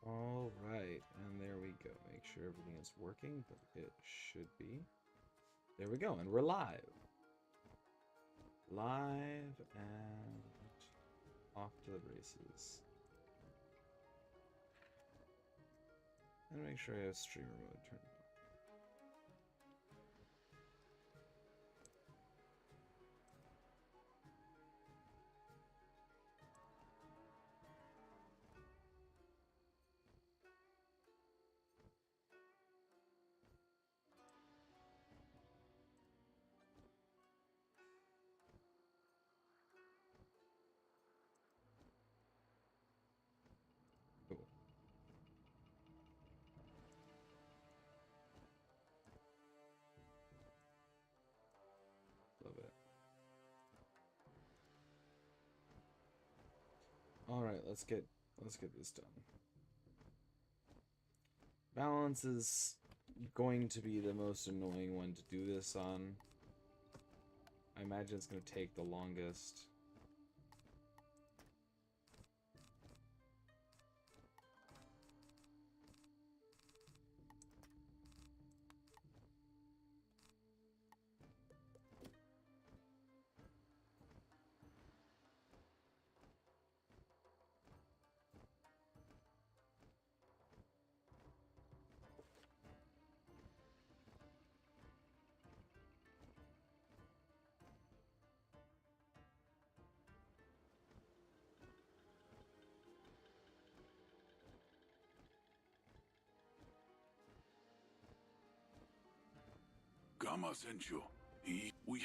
All right, and there we go. Make sure everything is working, but it should be. There we go, and we're live. Live and off to the races. And make sure I have streamer mode turned on. Cool. Love it. All right, let's get this done. Balance is going to be the most annoying one to do this on. I imagine it's going to take the longest. Gamma sent you. We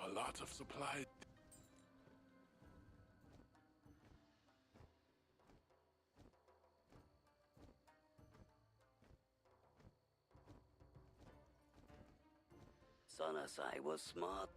a lot of supplies. Sonasai was smart.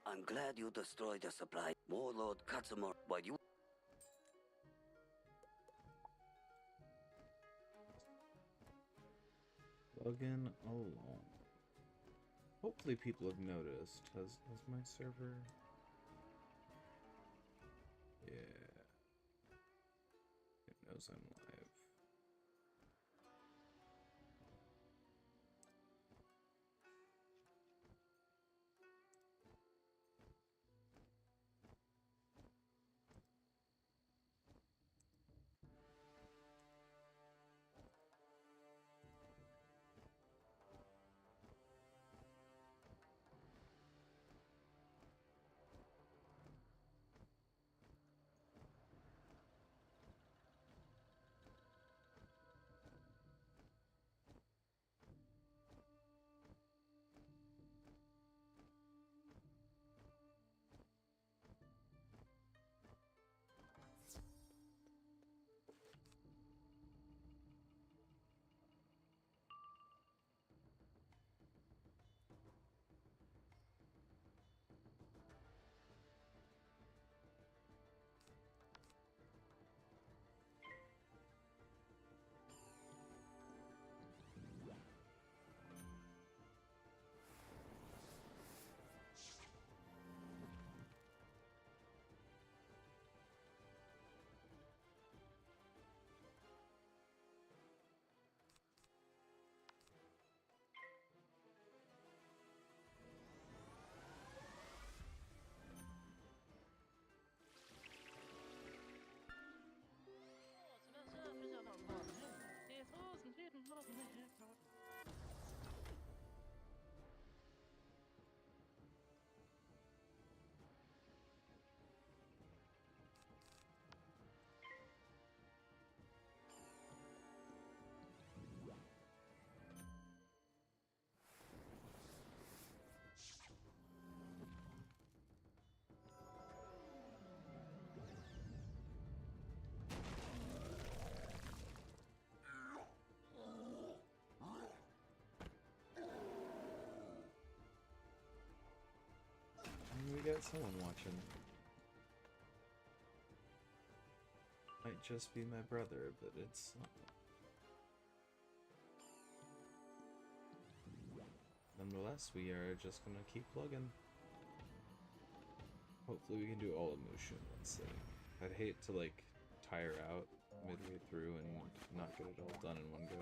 I'm glad you destroyed the supply. Warlord Katsumor, but you... Plugging along. Hopefully people have noticed. Has my server... Yeah. It knows I'm live. got someone watching. Might just be my brother, but it's not. Nonetheless, we are just gonna keep plugging. Hopefully we can do all of Mooshu in one sitting. I'd hate to, like, tire out midway through and not get it all done in one go.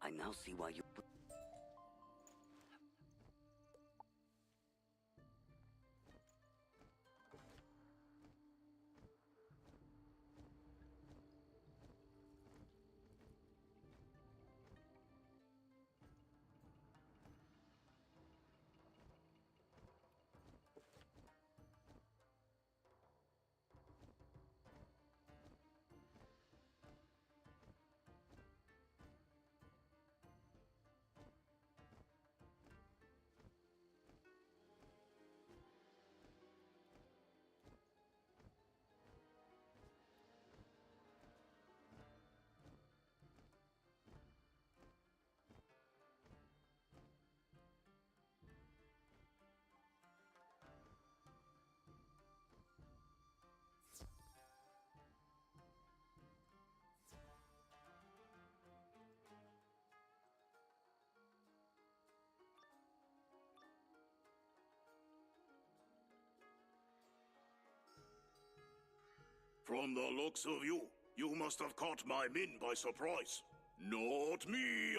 I now see why you put... From the looks of you, you must have caught my min by surprise. Not me!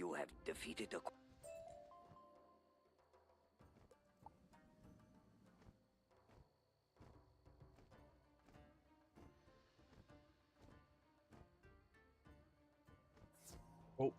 You have defeated the... Oh,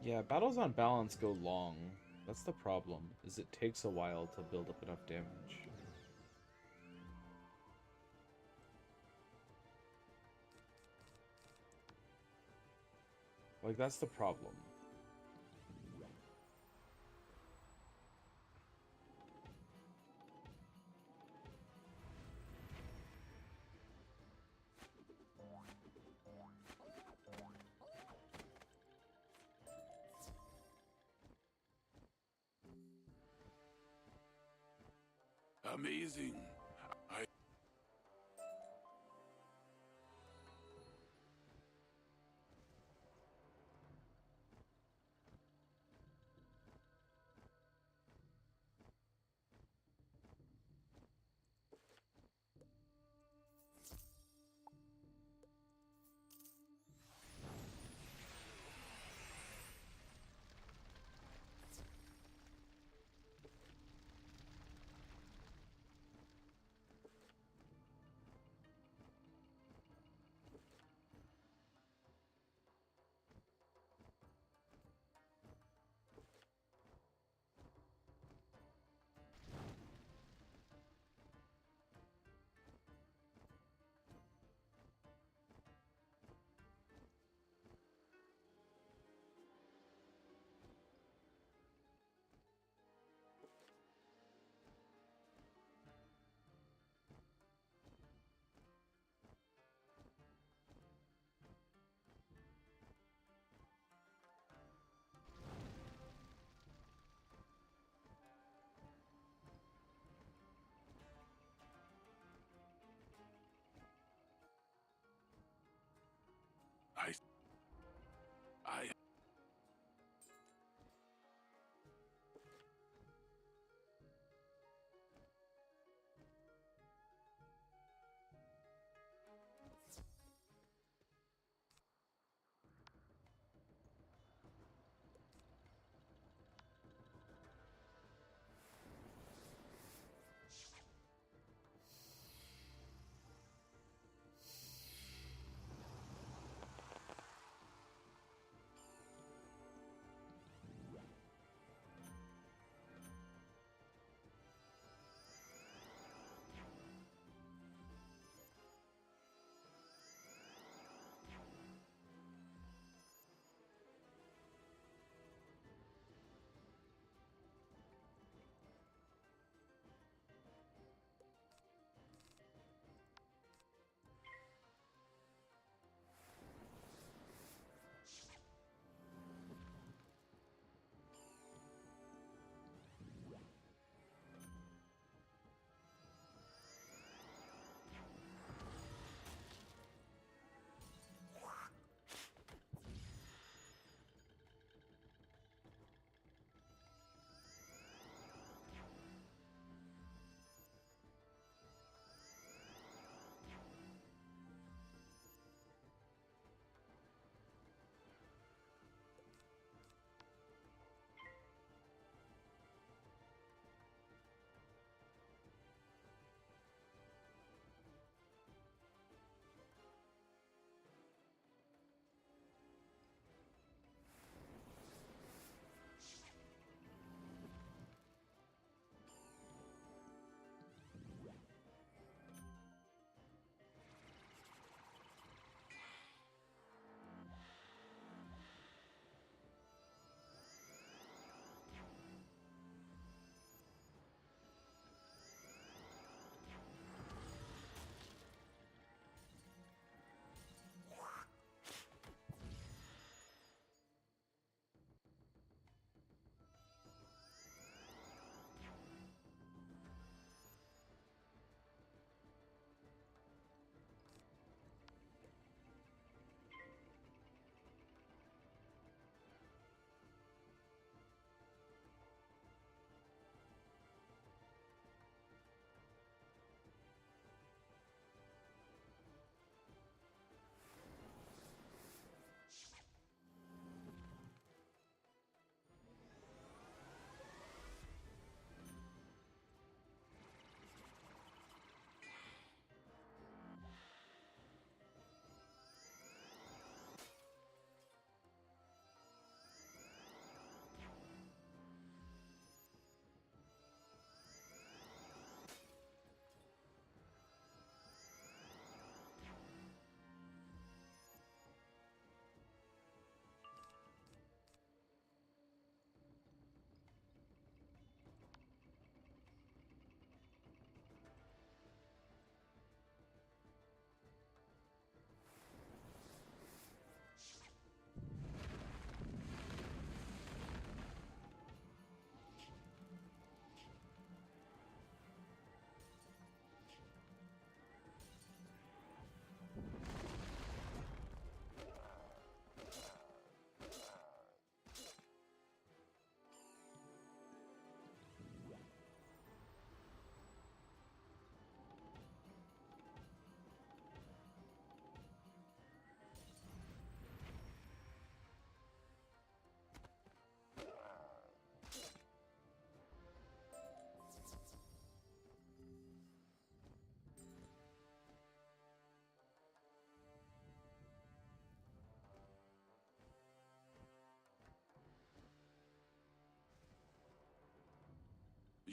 Yeah, battles on balance go long. That's the problem, is it takes a while to build up enough damage. Like, that's the problem. Amazing. I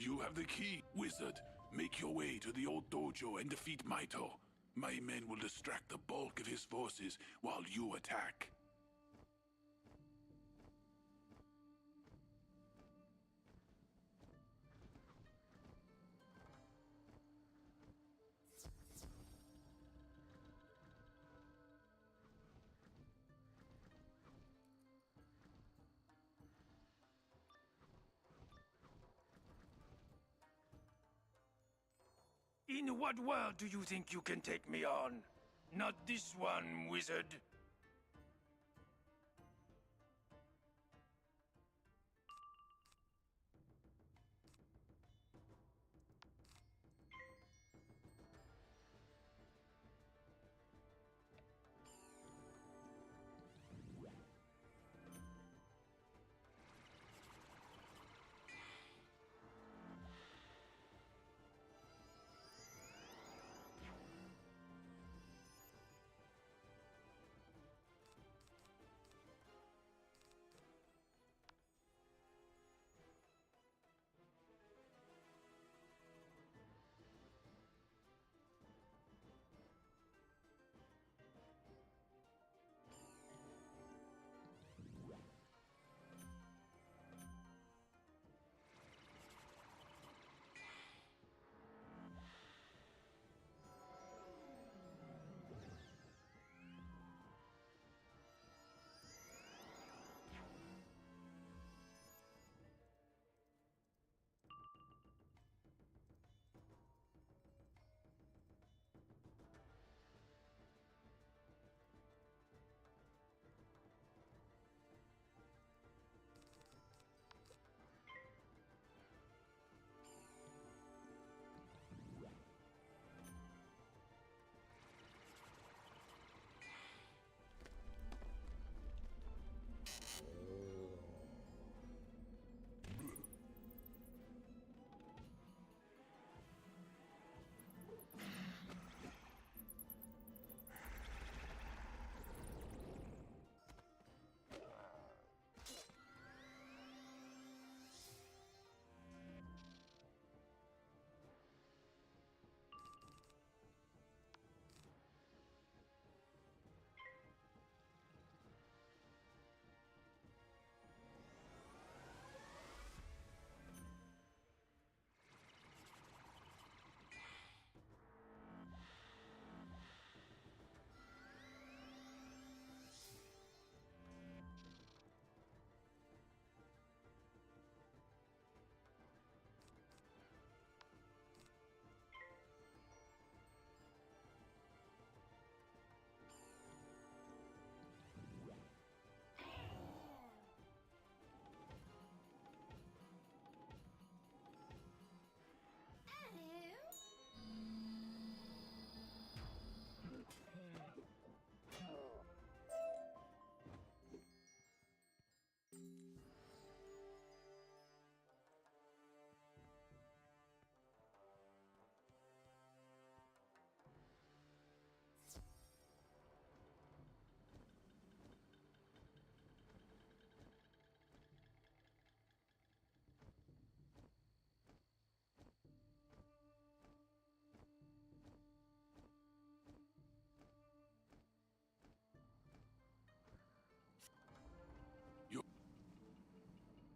You have the key, wizard. Make your way to the old dojo and defeat Maito. My men will distract the bulk of his forces while you attack. In what world do you think you can take me on? Not this one, wizard.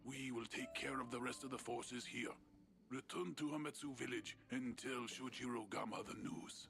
We will take care of the rest of the forces here. Return to Hametsu village and tell Shojiro Gama the news.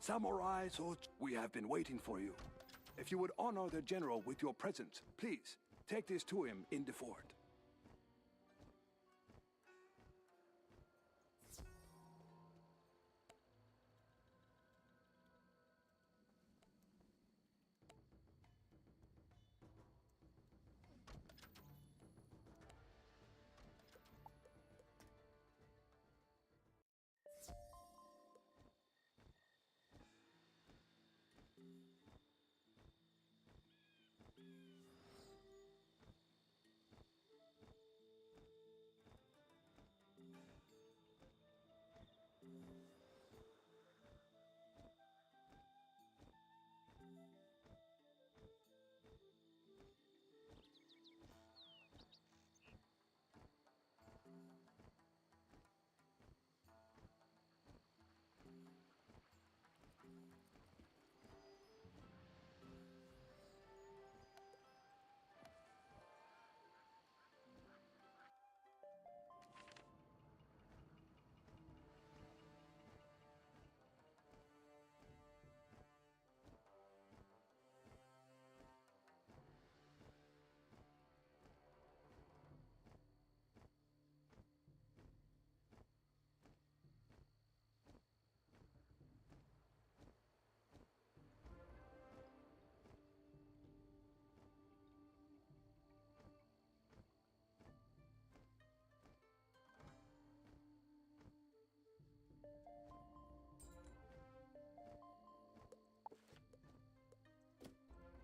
Samurai soldiers, we have been waiting for you. If you would honor the general with your presence, please take this to him in the fort.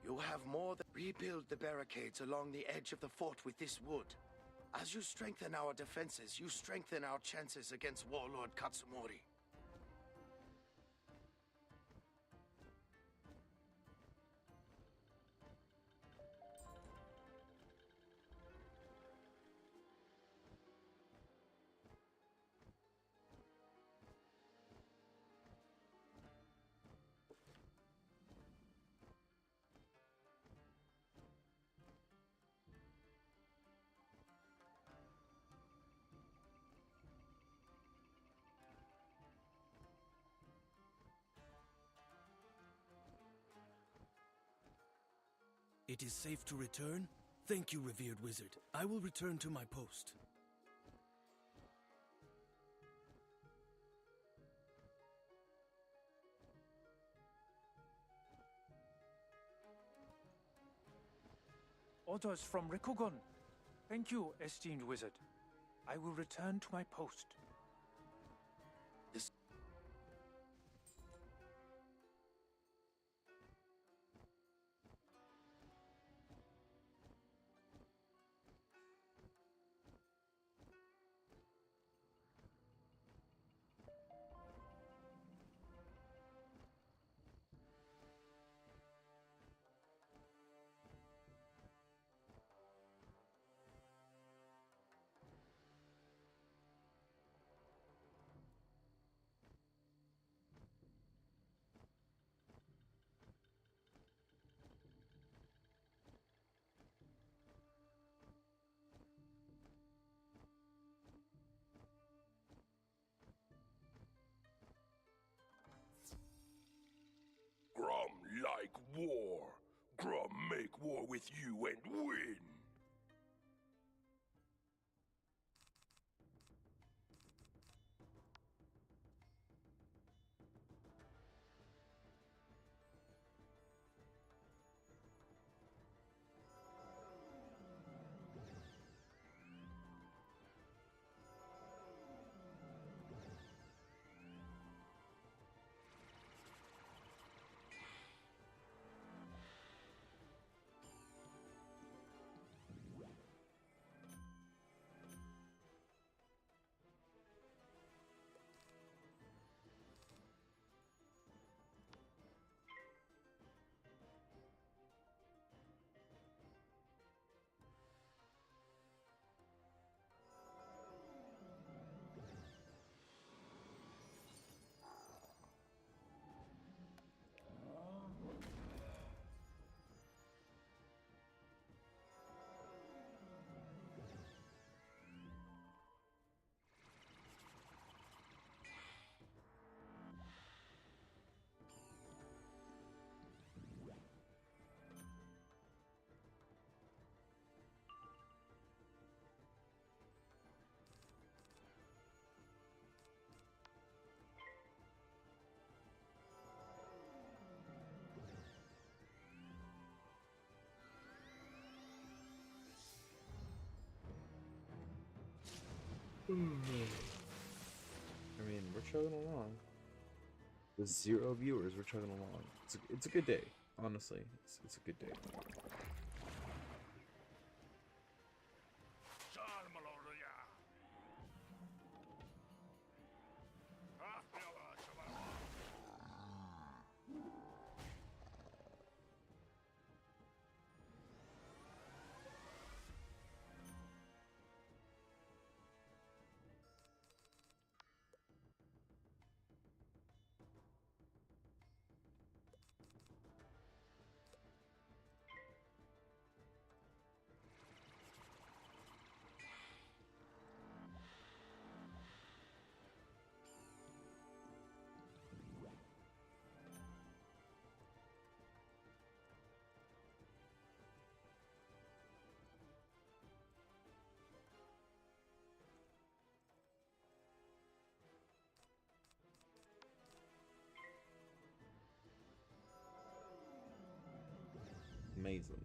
You have more than rebuild the barricades along the edge of the fort with this wood. As you strengthen our defenses, you strengthen our chances against Warlord Katsumori. It is safe to return? Thank you, revered wizard. I will return to my post. Orders from Rikugon. Thank you, esteemed wizard. I will return to my post. Grum like war. Grum make war with you and win. I mean, we're chugging along. With 0 viewers, we're chugging along. It's a good day, honestly. It's a good day. Amazing.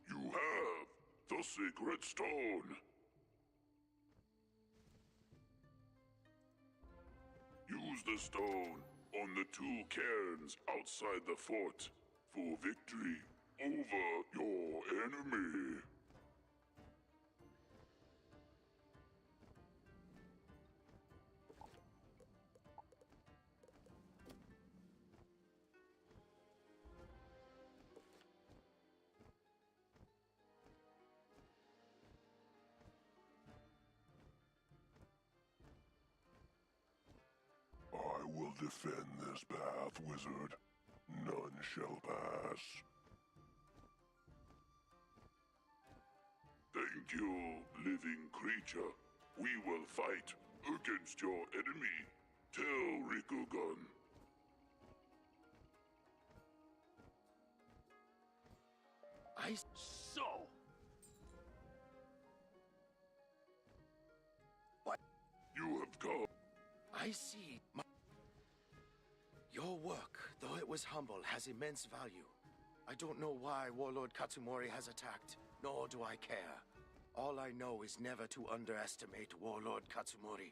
You have the secret stone. Use the stone on the 2 cairns outside the fort for victory over your enemy. I will defend this path, wizard. None shall pass. Thank you, living creature. We will fight against your enemy, Tell Rikugun. So. What? You have come. I see. Your work, though it was humble, has immense value. I don't know why Warlord Katsumori has attacked, nor do I care. All I know is never to underestimate Warlord Katsumori.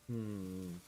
Hmm.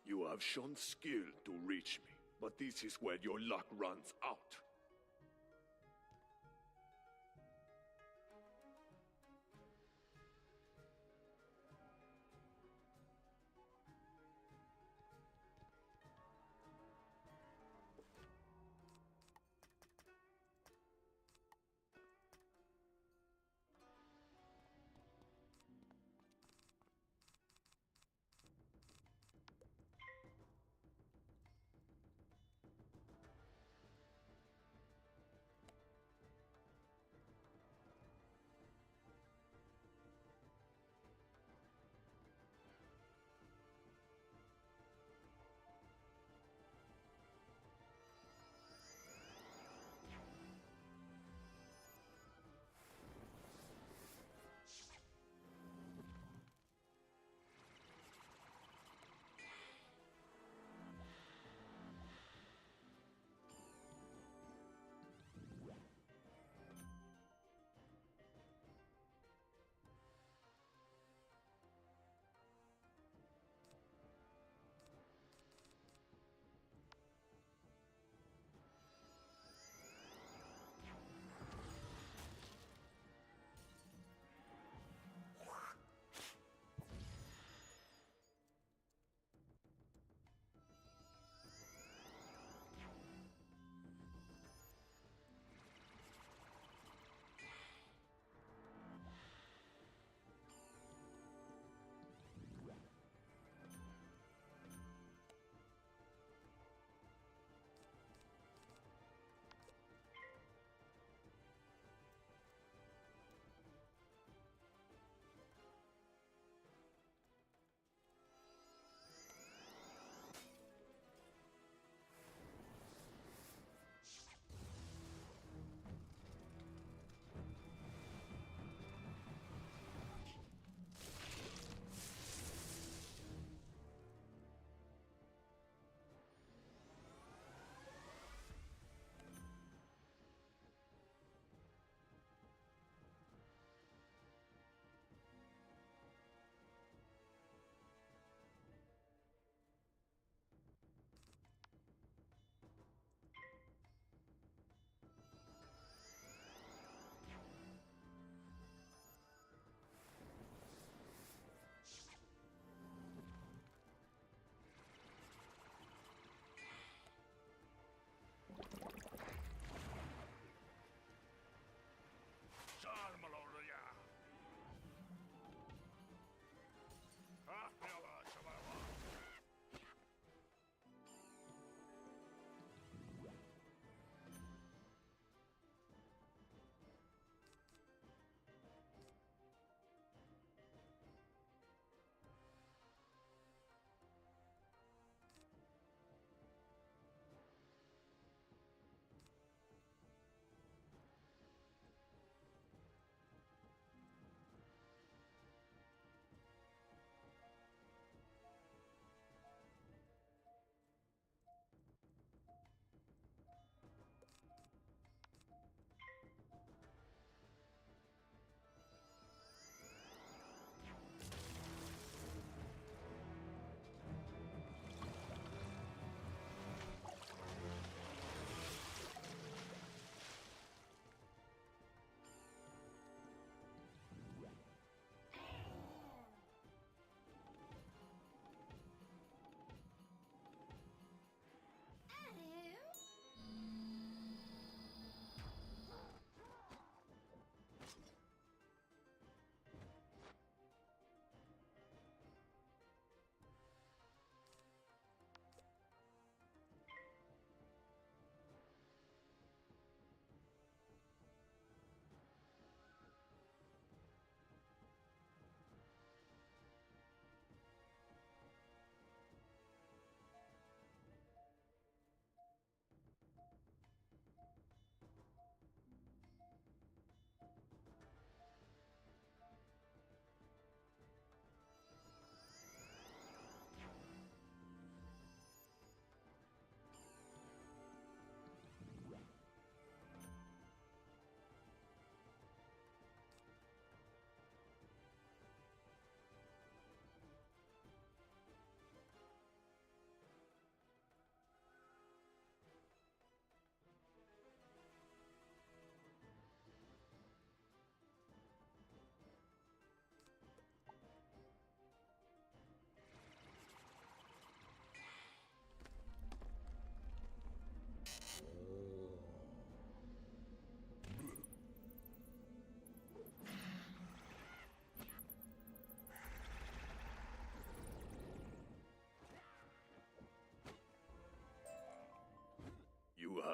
You have shown skill to reach me, but this is where your luck runs out.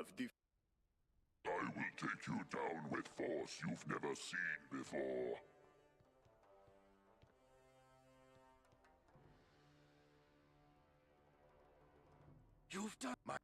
have I will take you down with force you've never seen before. You've done my...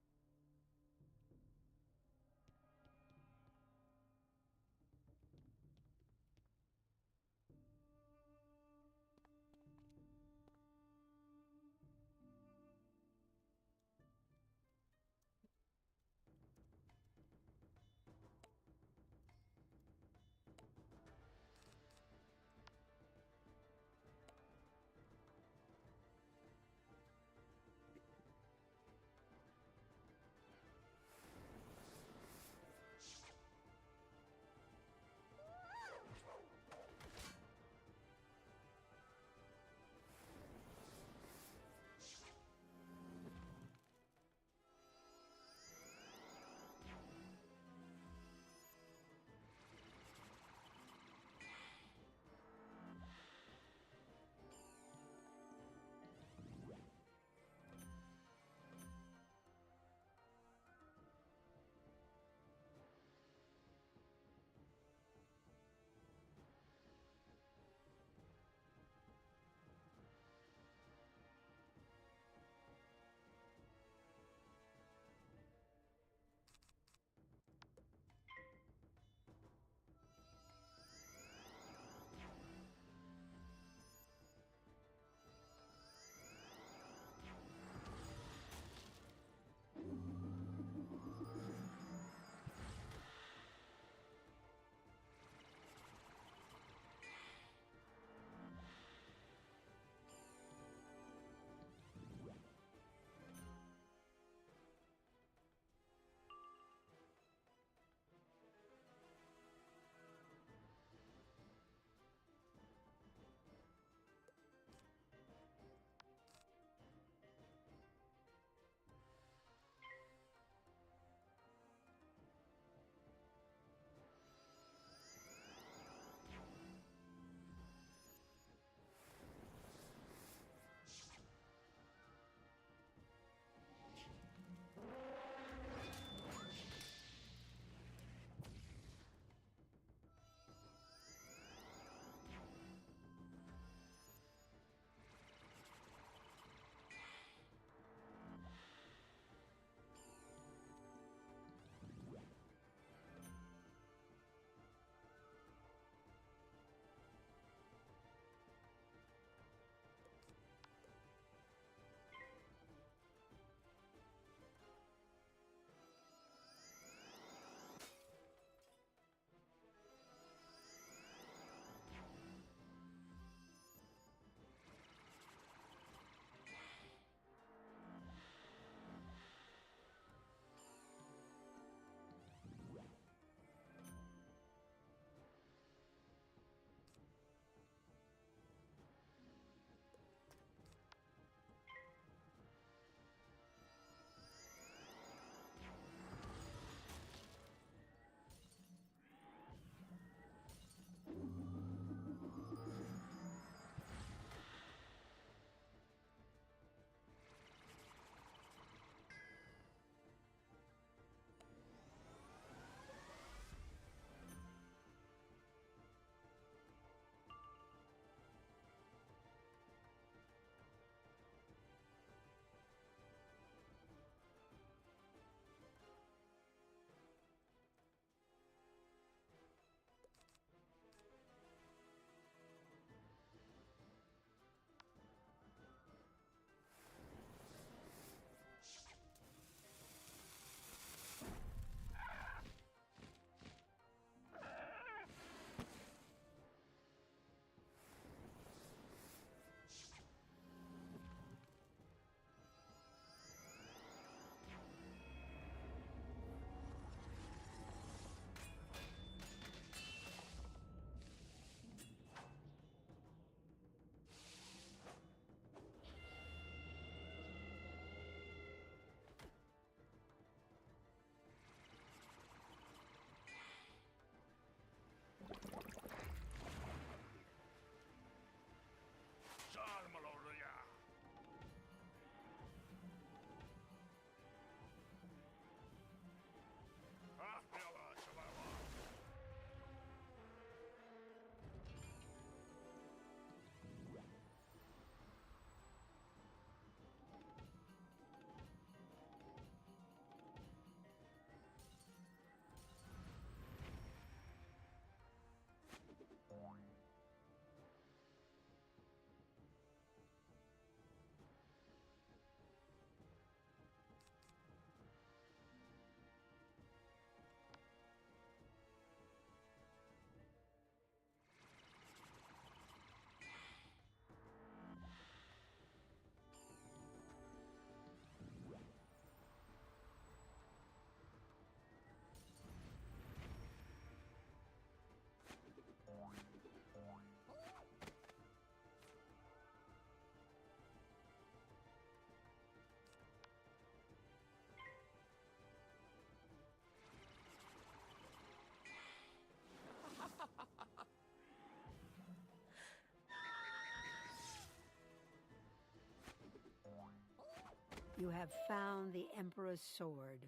You have found the Emperor's sword.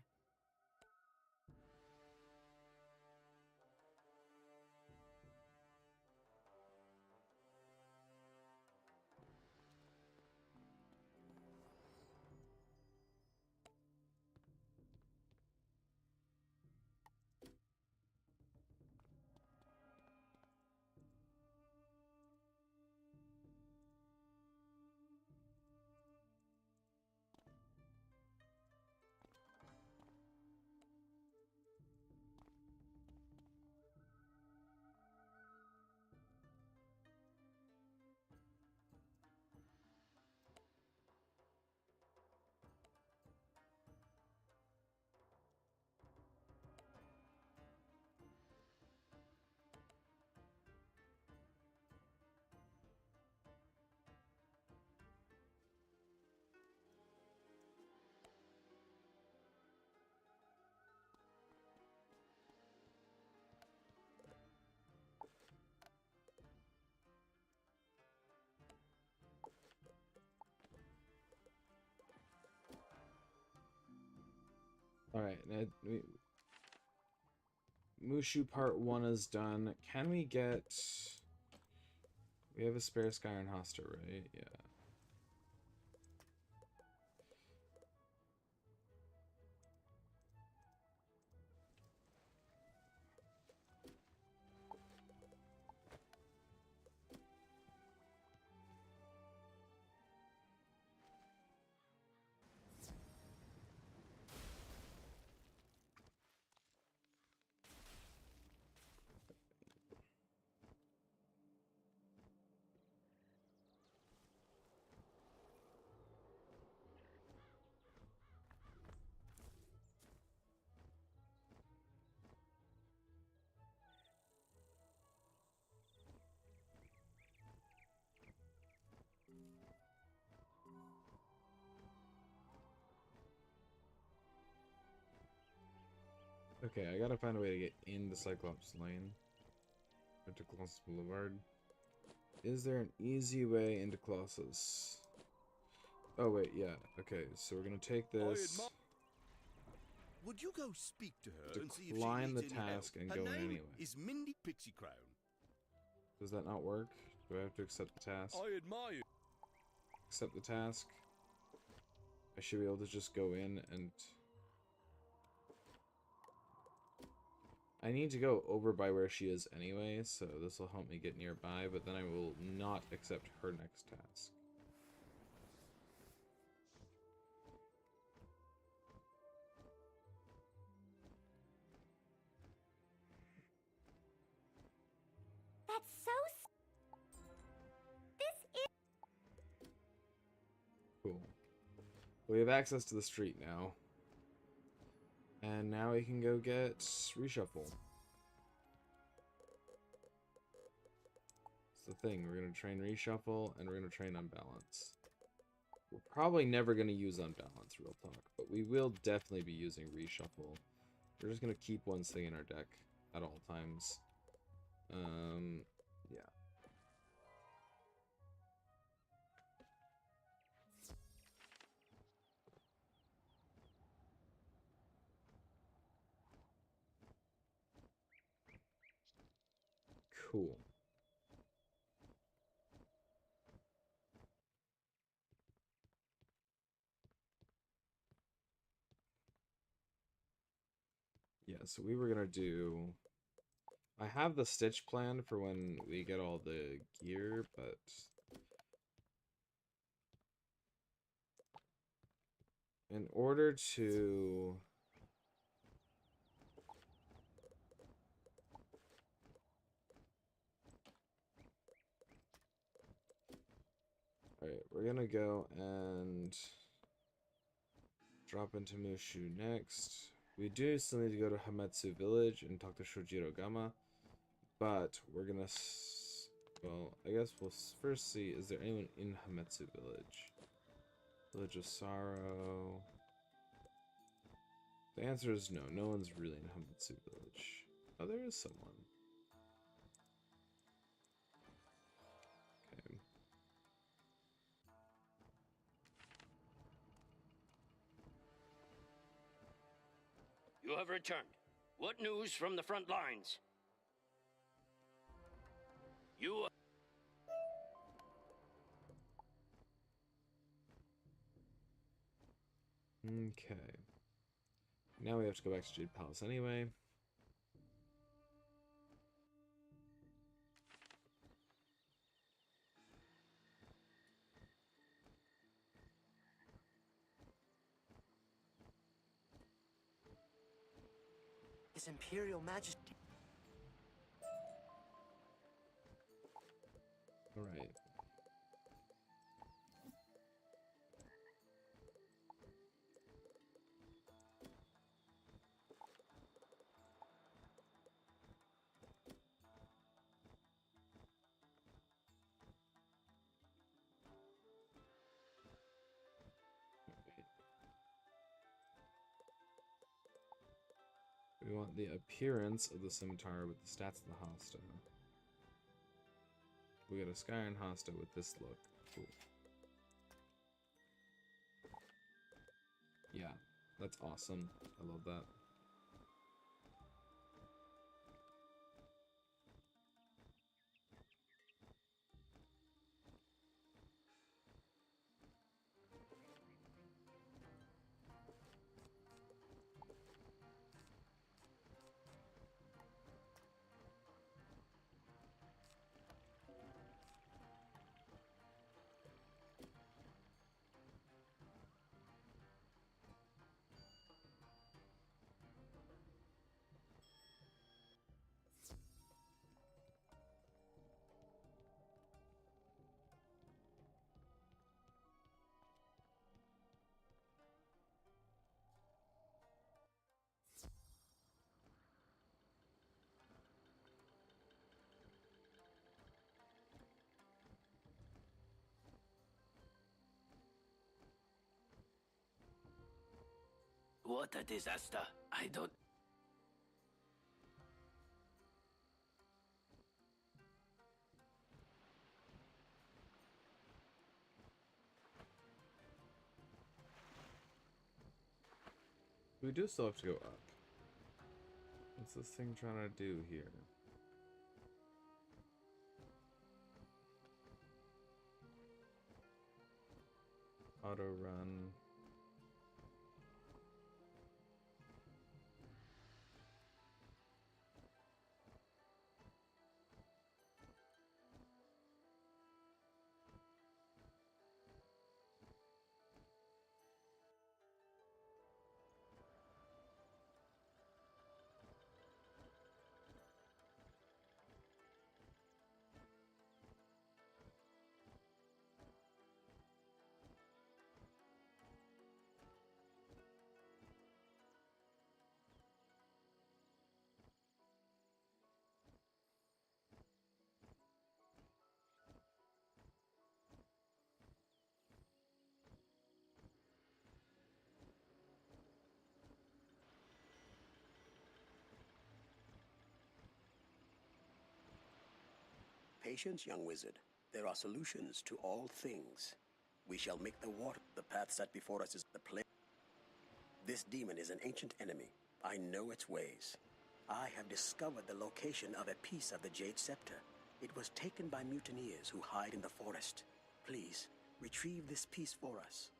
Alright, Mooshu part 1 is done. Can we get... We have a spare Sky Iron Hoster, right? Yeah. Okay, I gotta find a way to get into Cyclops Lane. Or to Colossus Boulevard. Is there an easy way into Colossus? Oh wait, yeah. Okay, so we're gonna take this. Would you go speak to her and see if she Decline the needs any task help? and Her go in name anyway. is Mindy Pixie Crown. Does that not work? Do I have to accept the task? I admire you. Accept the task. I should be able to just go in and... I need to go over by where she is anyway, so this will help me get nearby, but then I will not accept her next task. That's so... This is... Cool. We have access to the street now. And now we can go get reshuffle. It's the thing, we're gonna train reshuffle and we're gonna train unbalance. We're probably never gonna use unbalance, real talk, but we will definitely be using reshuffle. We're just gonna keep one thing in our deck at all times. Yeah. Cool. Yeah, so we were gonna do... I have the stitch plan for when we get all the gear, but... in order to... Alright, we're gonna go and drop into Mooshu next. We do still need to go to Hametsu Village and talk to Shojiro Gama, but we're gonna... well, I guess we'll first see, is there anyone in Hametsu Village? Village of Sorrow... The answer is no, no one's really in Hametsu Village. Oh, there is someone. Okay. You have returned. What news from the front lines? You... Okay. Now we have to go back to Jade Palace anyway. His Imperial Majesty. All right. We want the appearance of the scimitar with the stats of the Hosta. We got a Skyrim Hosta with this look. Cool. Yeah, that's awesome. I love that. What a disaster. I don't... We do still have to go up. What's this thing trying to do here? Auto run. Patience, young wizard. There are solutions to all things. We shall make the water. The path set before us is the plague. This demon is an ancient enemy. I know its ways. I have discovered the location of a piece of the Jade Scepter. It was taken by mutineers who hide in the forest. Please, retrieve this piece for us.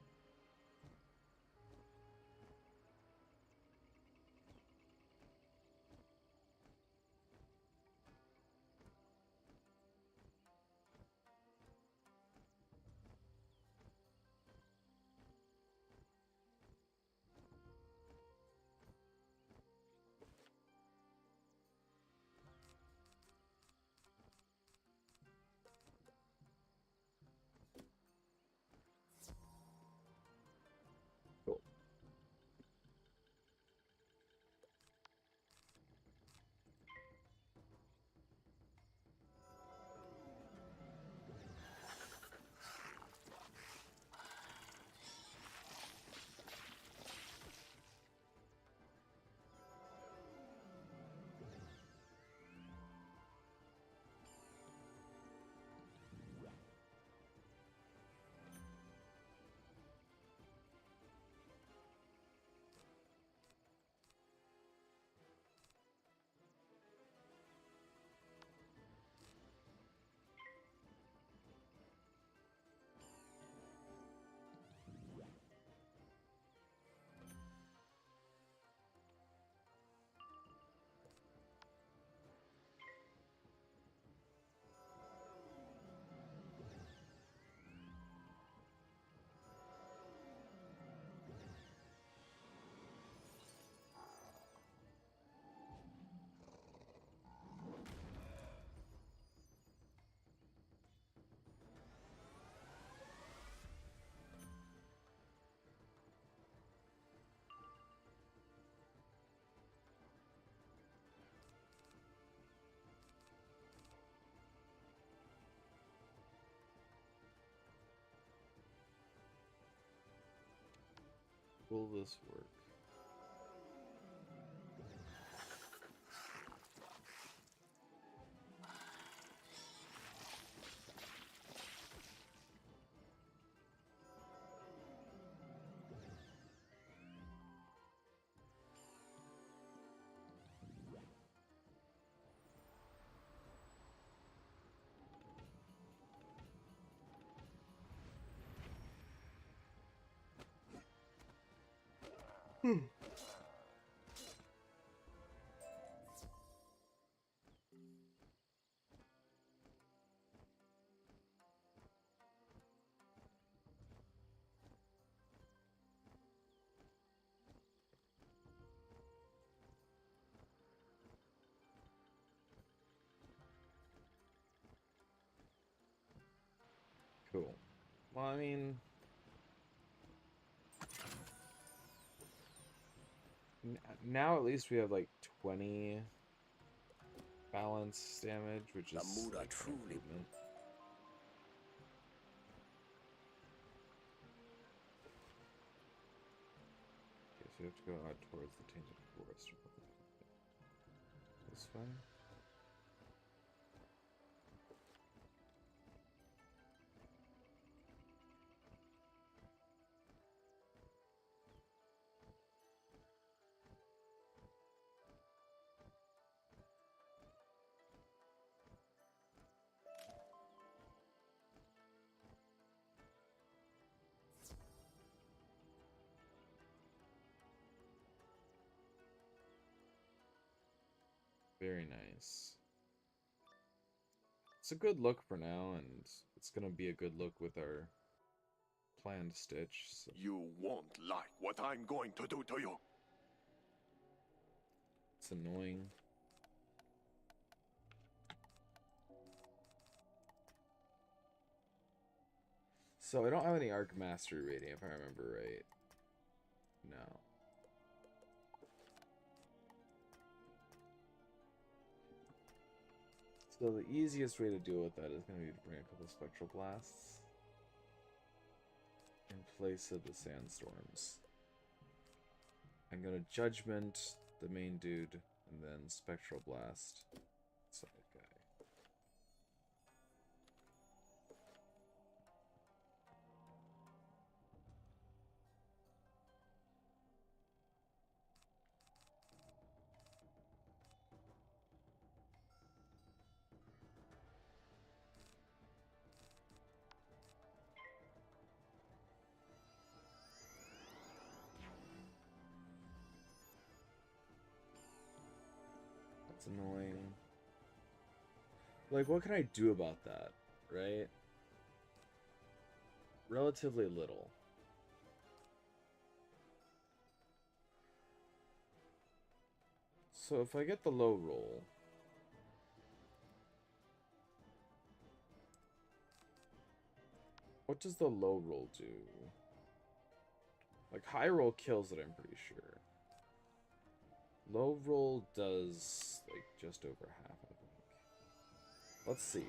Will this work? Cool. Well, I mean, now at least we have like 20 balance damage, which is like an improvement. Okay, so we have to go out towards the tainted forest. This way. Very nice. It's a good look for now, and it's gonna be a good look with our planned stitch. So. You won't like what I'm going to do to you. It's annoying. So I don't have any Arc Mastery rating, if I remember right. No. So the easiest way to deal with that is going to be to bring a couple Spectral Blasts in place of the Sandstorms. I'm going to Judgment the main dude, and then Spectral Blast side guy. That's annoying. Like, what can I do about that, right? Relatively little. So if I get the low roll, what does the low roll do? Like, high roll kills it, I'm pretty sure. Low roll does, like, just over half, I think. Let's see.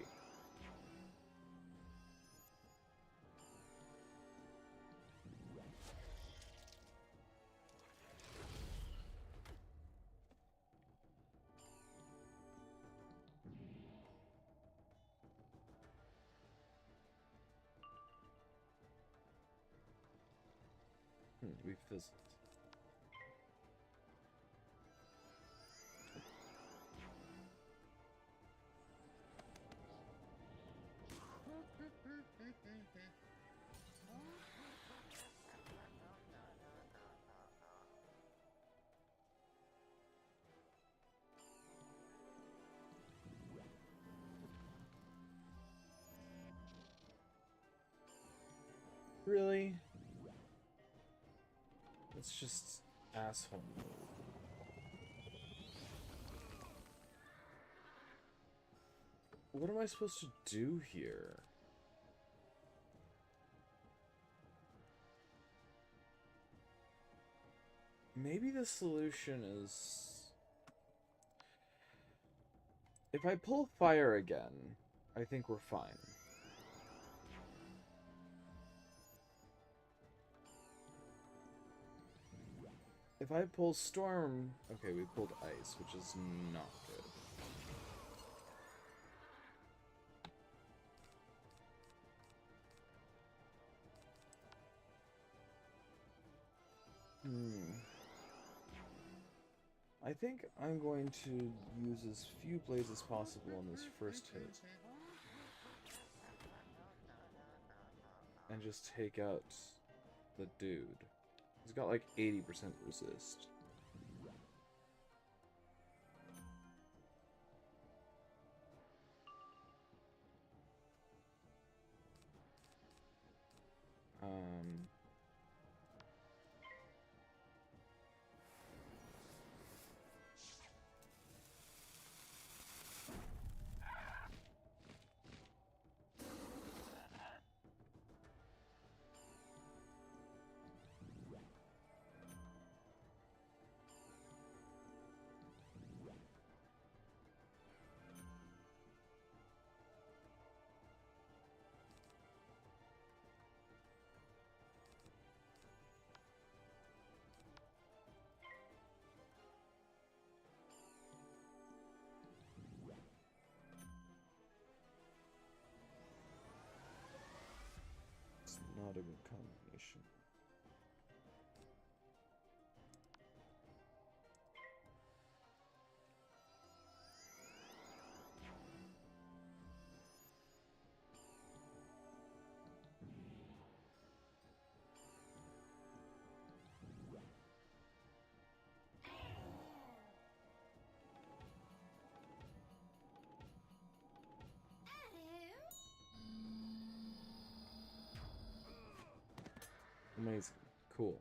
We fizzled. Really? It's just asshole mode. What am I supposed to do here? Maybe the solution is... if I pull fire again, I think we're fine. If I pull Storm... Okay, we pulled Ice, which is not good. I think I'm going to use as few blades as possible on this first hit. And just take out the dude. He's got like 80% resist. Not a good combination. Amazing. Cool.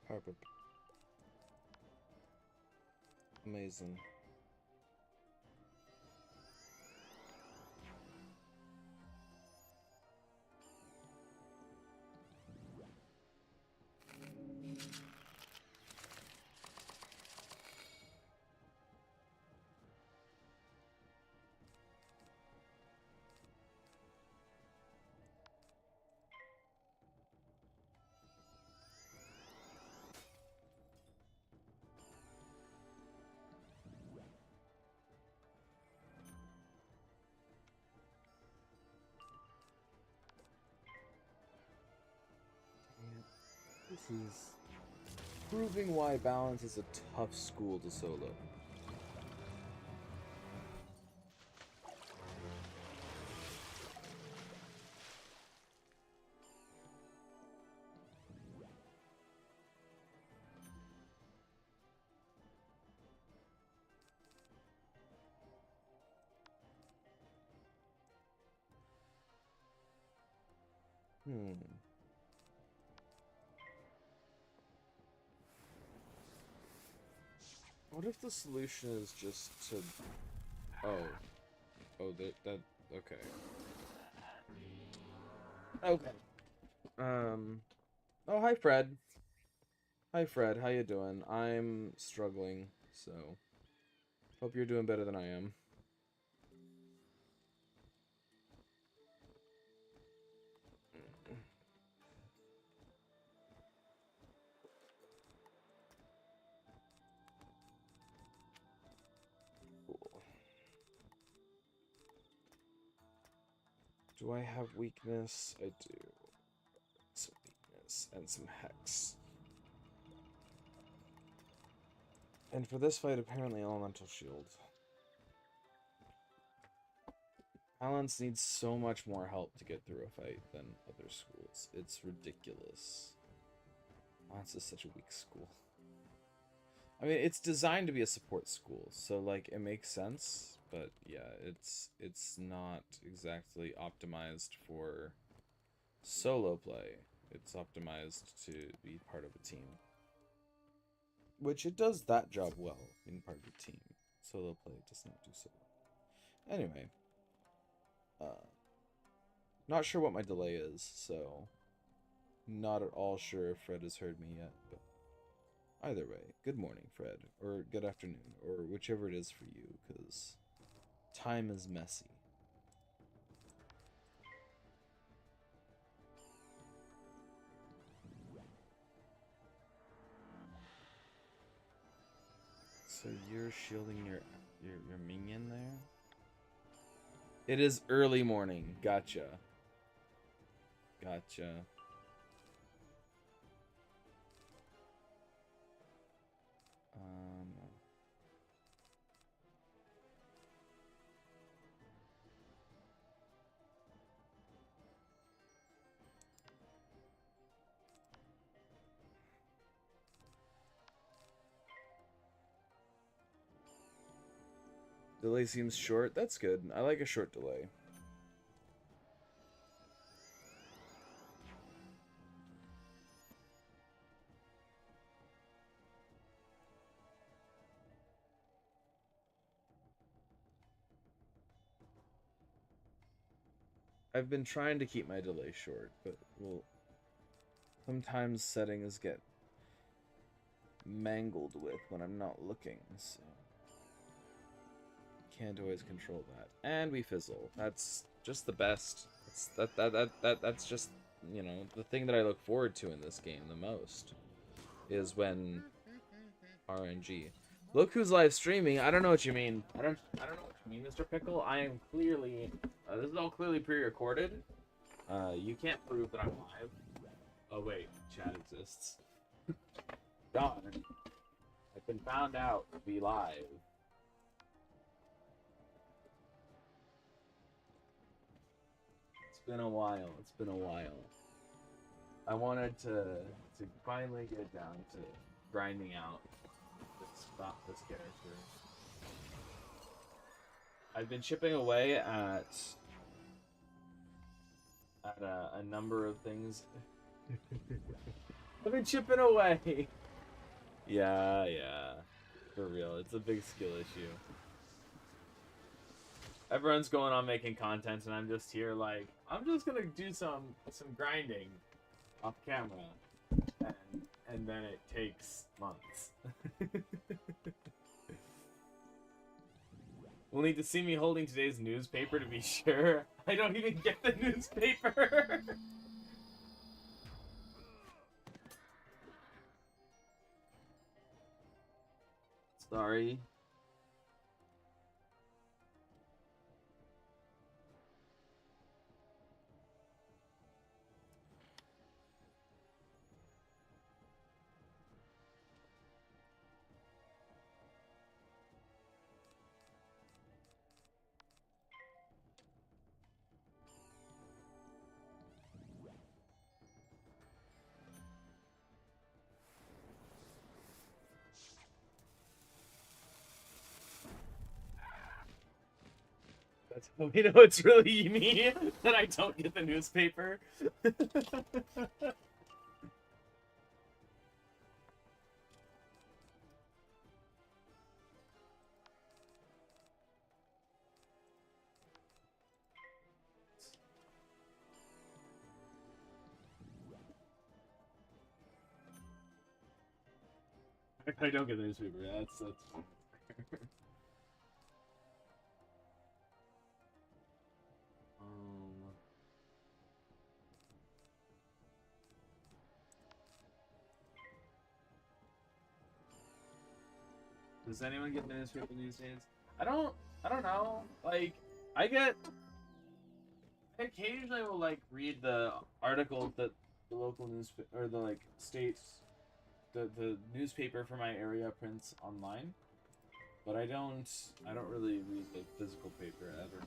Perfect. Amazing. This is proving why balance is a tough school to solo. What if the solution is just to... Oh, that... Okay. Okay. Oh, hi, Fred. Hi, Fred. How you doing? I'm struggling, so... Hope you're doing better than I am. Do I have weakness? I do. Some weakness and some hex. And for this fight, apparently elemental shield. Balance needs so much more help to get through a fight than other schools. It's ridiculous. Balance is such a weak school. I mean, it's designed to be a support school, so like it makes sense, but yeah, it's not exactly optimized for solo play. It's optimized to be part of a team. Which it does that job well, being part of a team. Solo play does not do so well. Anyway, not sure what my delay is, so not at all sure if Fred has heard me yet, but either way, good morning, Fred, or good afternoon, or whichever it is for you, because time is messy. So you're shielding your minion there? It is early morning. Gotcha. Gotcha. Delay seems short. That's good. I like a short delay. I've been trying to keep my delay short, but well, sometimes settings get mangled with when I'm not looking, so can't always control that. And we fizzle. That's just the best. That's just, you know, the thing that I look forward to in this game the most is when RNG. Look who's live streaming. I don't know what you mean. I don't know what you mean, Mr. Pickle. I am clearly this is all clearly pre-recorded. You can't prove that I'm live. Oh wait, chat exists. Darn. I've been found out to be live. It's been a while. It's been a while. I wanted to finally get down to grinding out this character. I've been chipping away at a number of things. I've been chipping away. Yeah, for real. It's a big skill issue. Everyone's going on making content, and I'm just here like, I'm just gonna do some grinding off camera, and then it takes months. We'll need to see me holding today's newspaper to be sure. I don't even get the newspaper. Sorry. That's how we know it's really me that I don't get the newspaper. I don't get the newspaper. That's Does anyone get the newspaper these days? I don't know. Like, I occasionally will like read the articles that the local newspaper or the like states the newspaper for my area prints online, but I don't really read the physical paper ever.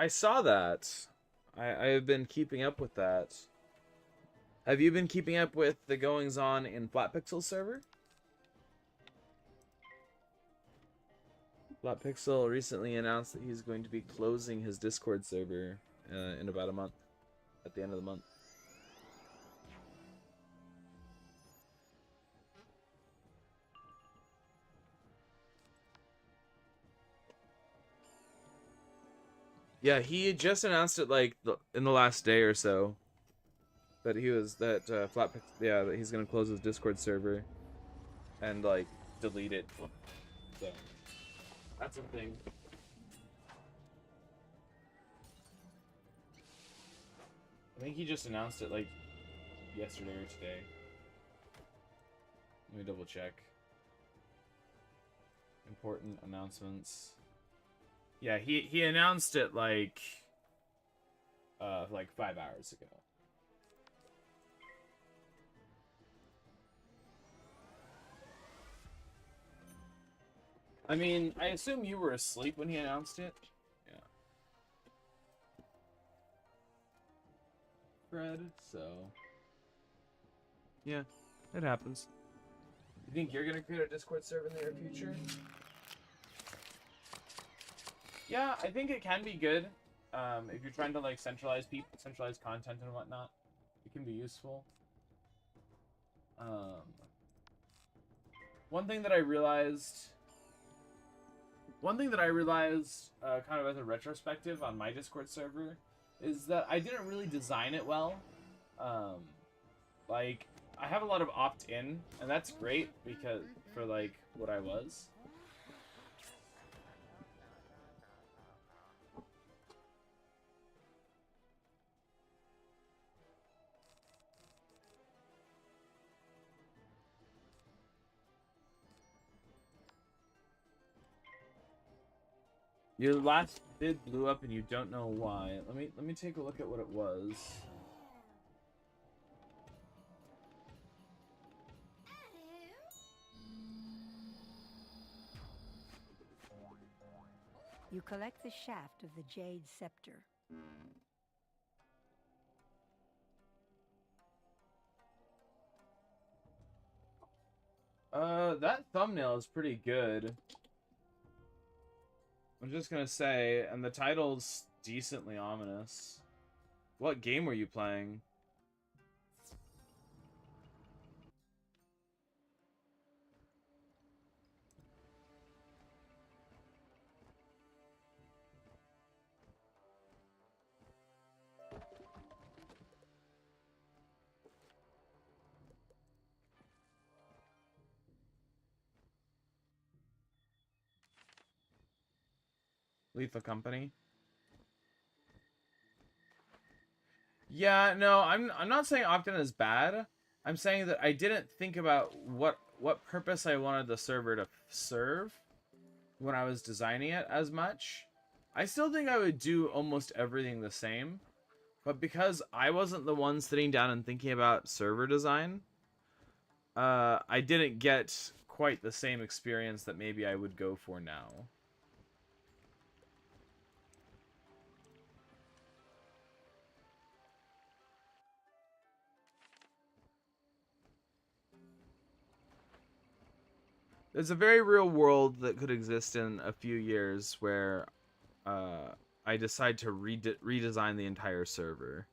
I saw that. I have been keeping up with that. Have you been keeping up with the goings on in Flatpixel's server? Flatpixel recently announced that he's going to be closing his Discord server in about a month, at the end of the month. Yeah, he just announced it like in the last day or so. That he was that that he's gonna close his Discord server and like delete it. So that's a thing. I think he just announced it like yesterday or today. Let me double check. Important announcements. Yeah, he announced it like 5 hours ago. I mean, I assume you were asleep when he announced it. Yeah. Fred, so yeah, it happens. You think you're gonna create a Discord server in the near future? Yeah, I think it can be good. If you're trying to like centralize content and whatnot, it can be useful. One thing that I realized, kind of as a retrospective on my Discord server, is that I didn't really design it well. Like, I have a lot of opt-in, and that's great because for like what I was. Your last bid blew up and you don't know why. Let me take a look at what it was. You collect the shaft of the Jade Scepter. That thumbnail is pretty good. I'm just gonna say, and the title's decently ominous. What game were you playing? Lethal Company. Yeah, no, I'm not saying opt-in is bad. I'm saying that I didn't think about what purpose I wanted the server to serve when I was designing it as much. I still think I would do almost everything the same, but because I wasn't the one sitting down and thinking about server design, I didn't get quite the same experience that maybe I would go for now. There's a very real world that could exist in a few years where I decide to redesign the entire server.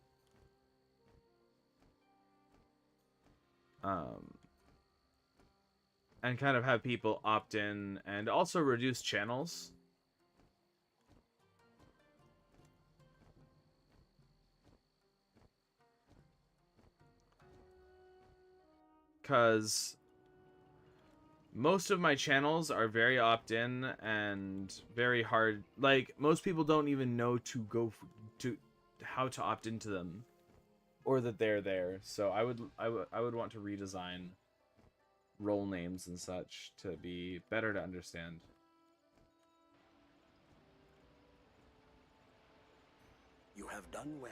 And kind of have people opt in and also reduce channels. Because most of my channels are very opt-in and very hard. Like, most people don't even know to how to opt into them, or that they're there. So I would want to redesign role names and such to be better to understand. You have done well.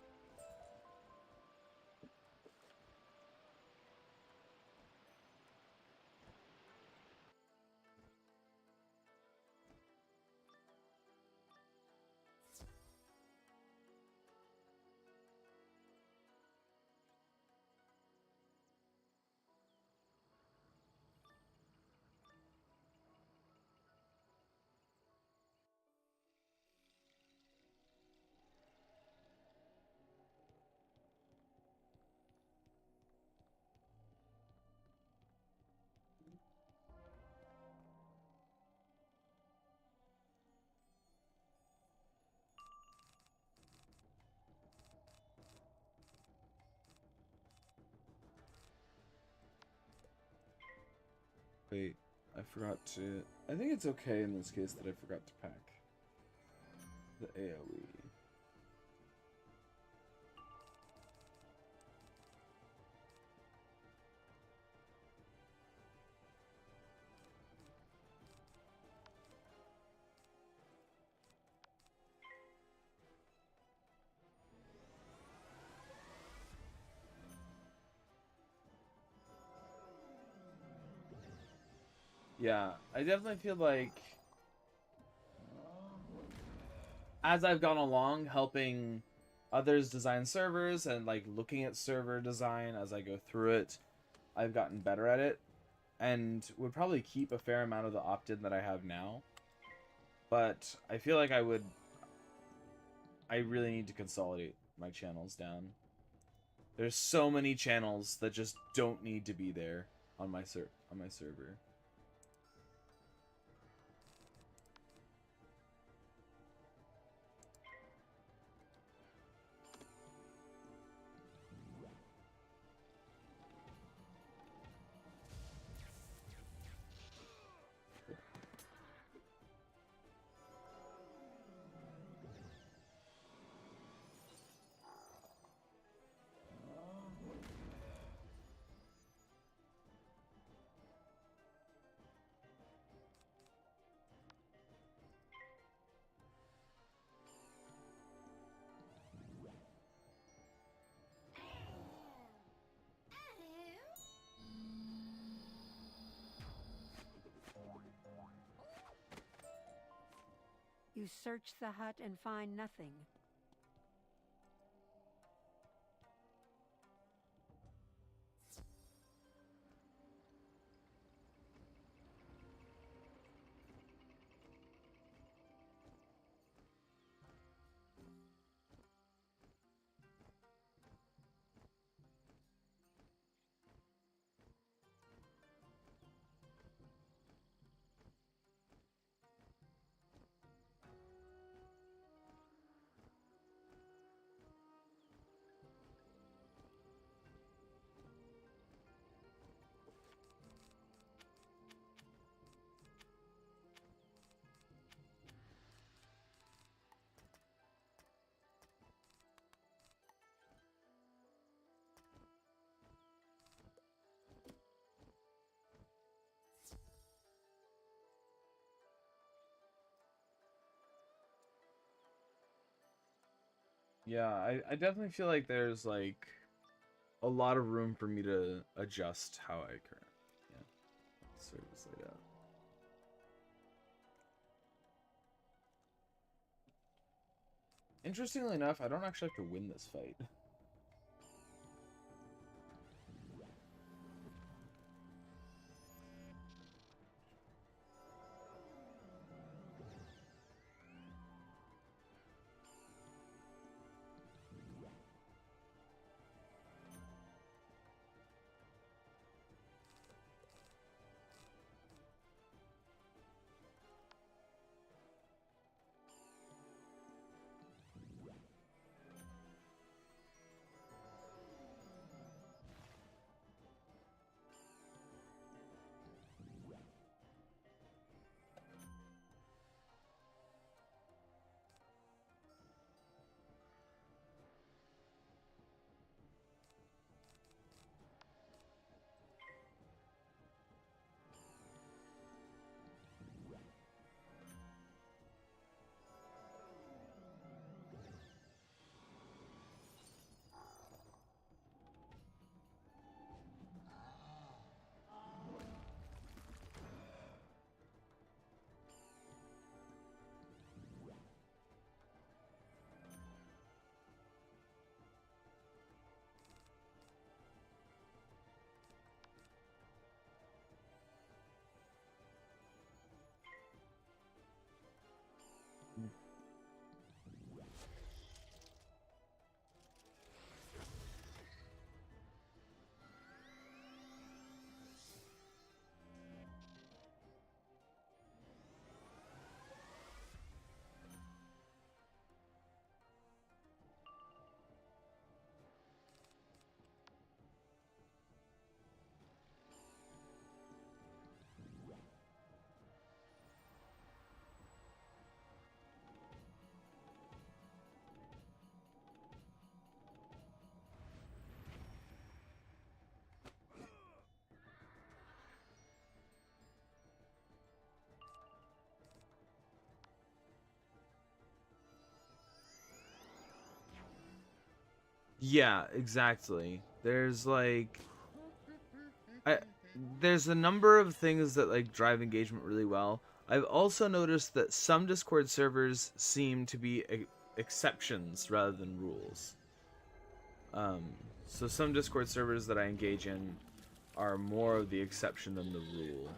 Wait, I forgot to... I think it's okay in this case that I forgot to pack the AoE. Yeah, I definitely feel like as I've gone along helping others design servers and like looking at server design as I go through it, I've gotten better at it and would probably keep a fair amount of the opt-in that I have now. But I feel like I really need to consolidate my channels down. There's so many channels that just don't need to be there on my server. You search the hut and find nothing. Yeah, I definitely feel like there's like a lot of room for me to adjust how I service layout. Interestingly enough, I don't actually have to win this fight. Yeah, exactly. There's like there's a number of things that like drive engagement really well. I've also noticed that some Discord servers seem to be exceptions rather than rules. So some Discord servers that I engage in are more of the exception than the rule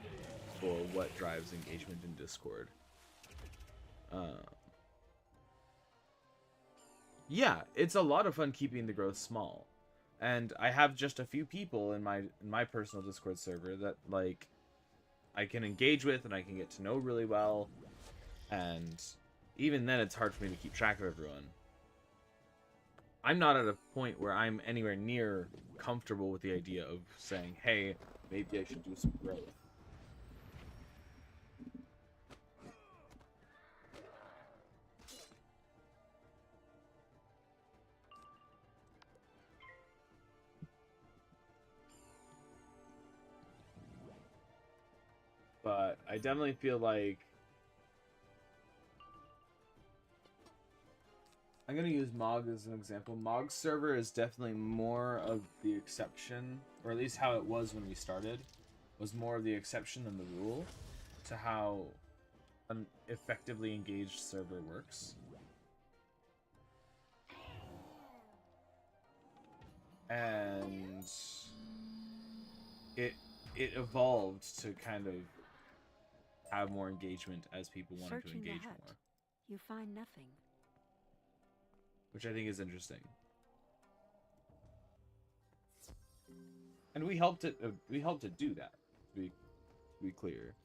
for what drives engagement in Discord. Yeah, it's a lot of fun keeping the growth small. And I have just a few people in my personal Discord server that like I can engage with and I can get to know really well. And even then it's hard for me to keep track of everyone. I'm not at a point where I'm anywhere near comfortable with the idea of saying, hey, maybe I should do some growth. But I definitely feel like I'm going to use Mog as an example. Mog's server is definitely more of the exception, or at least how it was when we started, was more of the exception than the rule to how an effectively engaged server works. And it evolved to kind of have more engagement as people wanted to engage more. You find nothing. Which I think is interesting. And we helped it do that, to be clear.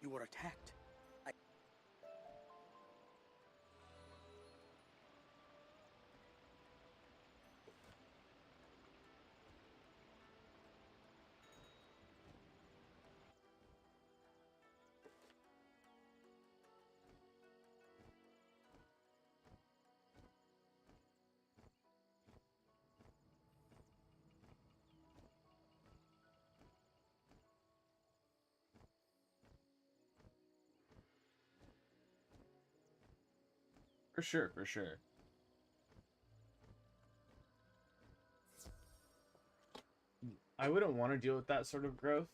You were attacked. For sure, for sure. I wouldn't want to deal with that sort of growth.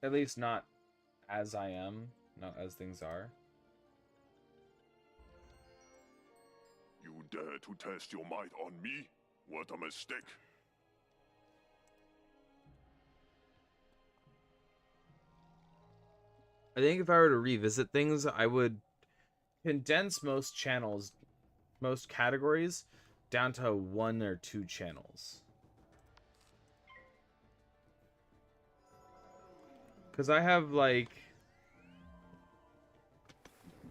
At least not as I am, not as things are. You dare to test your might on me? What a mistake. I think if I were to revisit things, I would condense most channels, most categories, down to 1 or 2 channels. Because I have, like,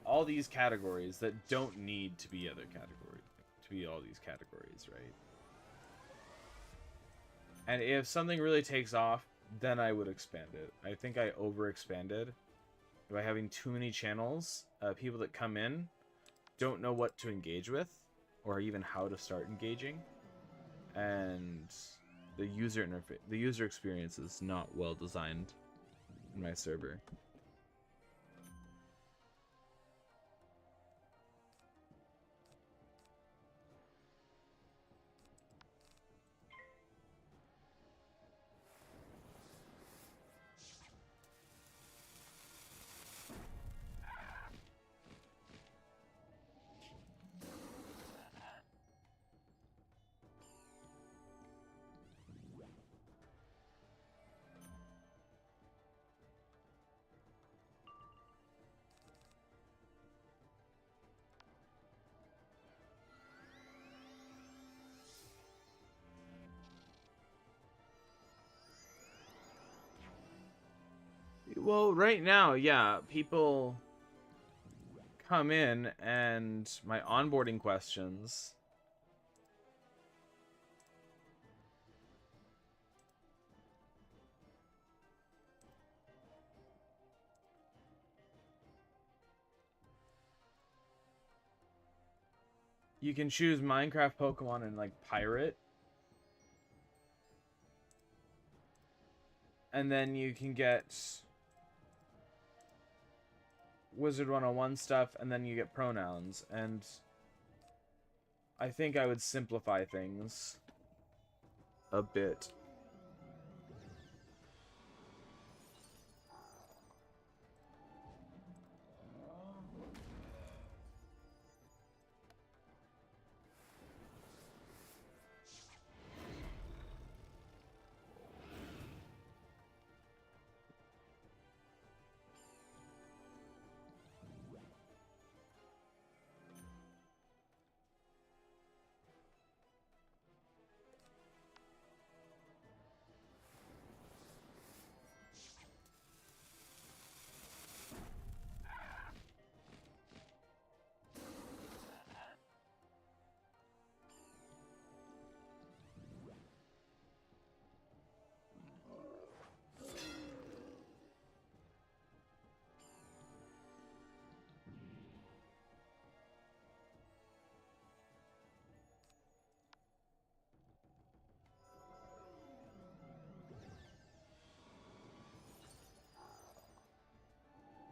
all these categories that don't need to be other categories, to be all these categories, right? And if something really takes off, then I would expand it. I think I overexpanded. By having too many channels, people that come in don't know what to engage with, or even how to start engaging, and the user interface, the user experience is not well designed in my server. Well, right now, yeah, people come in and my onboarding questions. You can choose Minecraft, Pokemon, and like Pirate. And then you can get Wizard 101 stuff, and then you get pronouns. And I think I would simplify things a bit.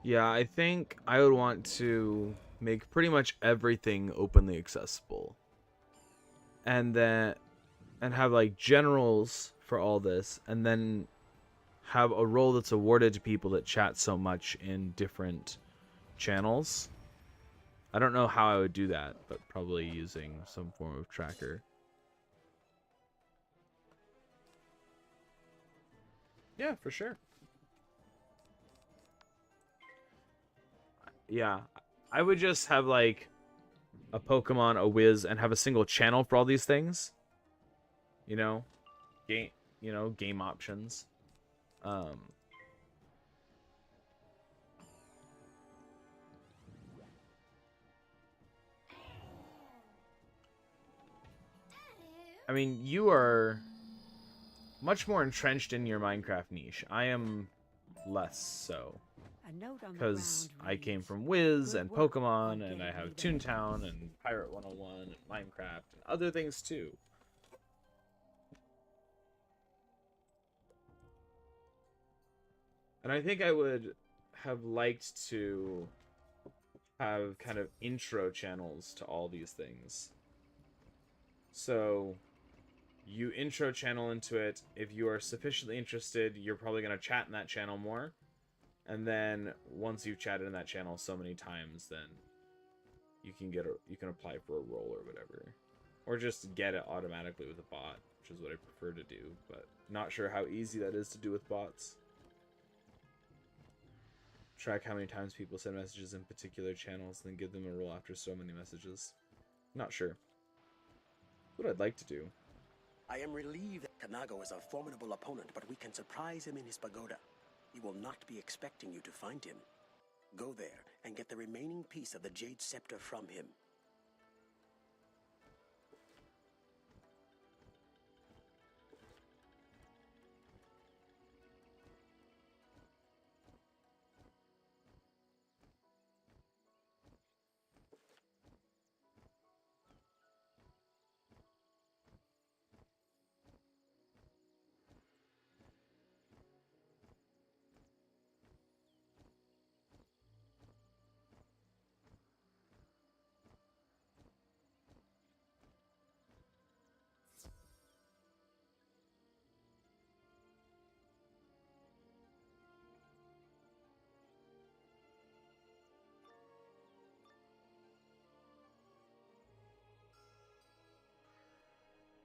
Yeah, I think I would want to make pretty much everything openly accessible. And have like generals for all this, and then have a role that's awarded to people that chat so much in different channels. I don't know how I would do that, but probably using some form of tracker. Yeah, for sure. Yeah, I would just have like a Pokemon, a Wiz, and have a single channel for all these things. You know, game options. I mean, you are much more entrenched in your Minecraft niche. I am less so. Because I came from Wiz and Pokemon, and I have Toontown and Pirate 101 and Minecraft and other things too. And I think I would have liked to have kind of intro channels to all these things. So you intro channel into it. If you are sufficiently interested, you're probably going to chat in that channel more. And then once you've chatted in that channel so many times, then you can apply for a role or whatever. Or just get it automatically with a bot, which is what I prefer to do, but not sure how easy that is to do with bots. Track how many times people send messages in particular channels, then give them a role after so many messages. Not sure. What I'd like to do. I am relieved that Kanago is a formidable opponent, but we can surprise him in his pagoda. He will not be expecting you to find him. Go there and get the remaining piece of the Jade Scepter from him.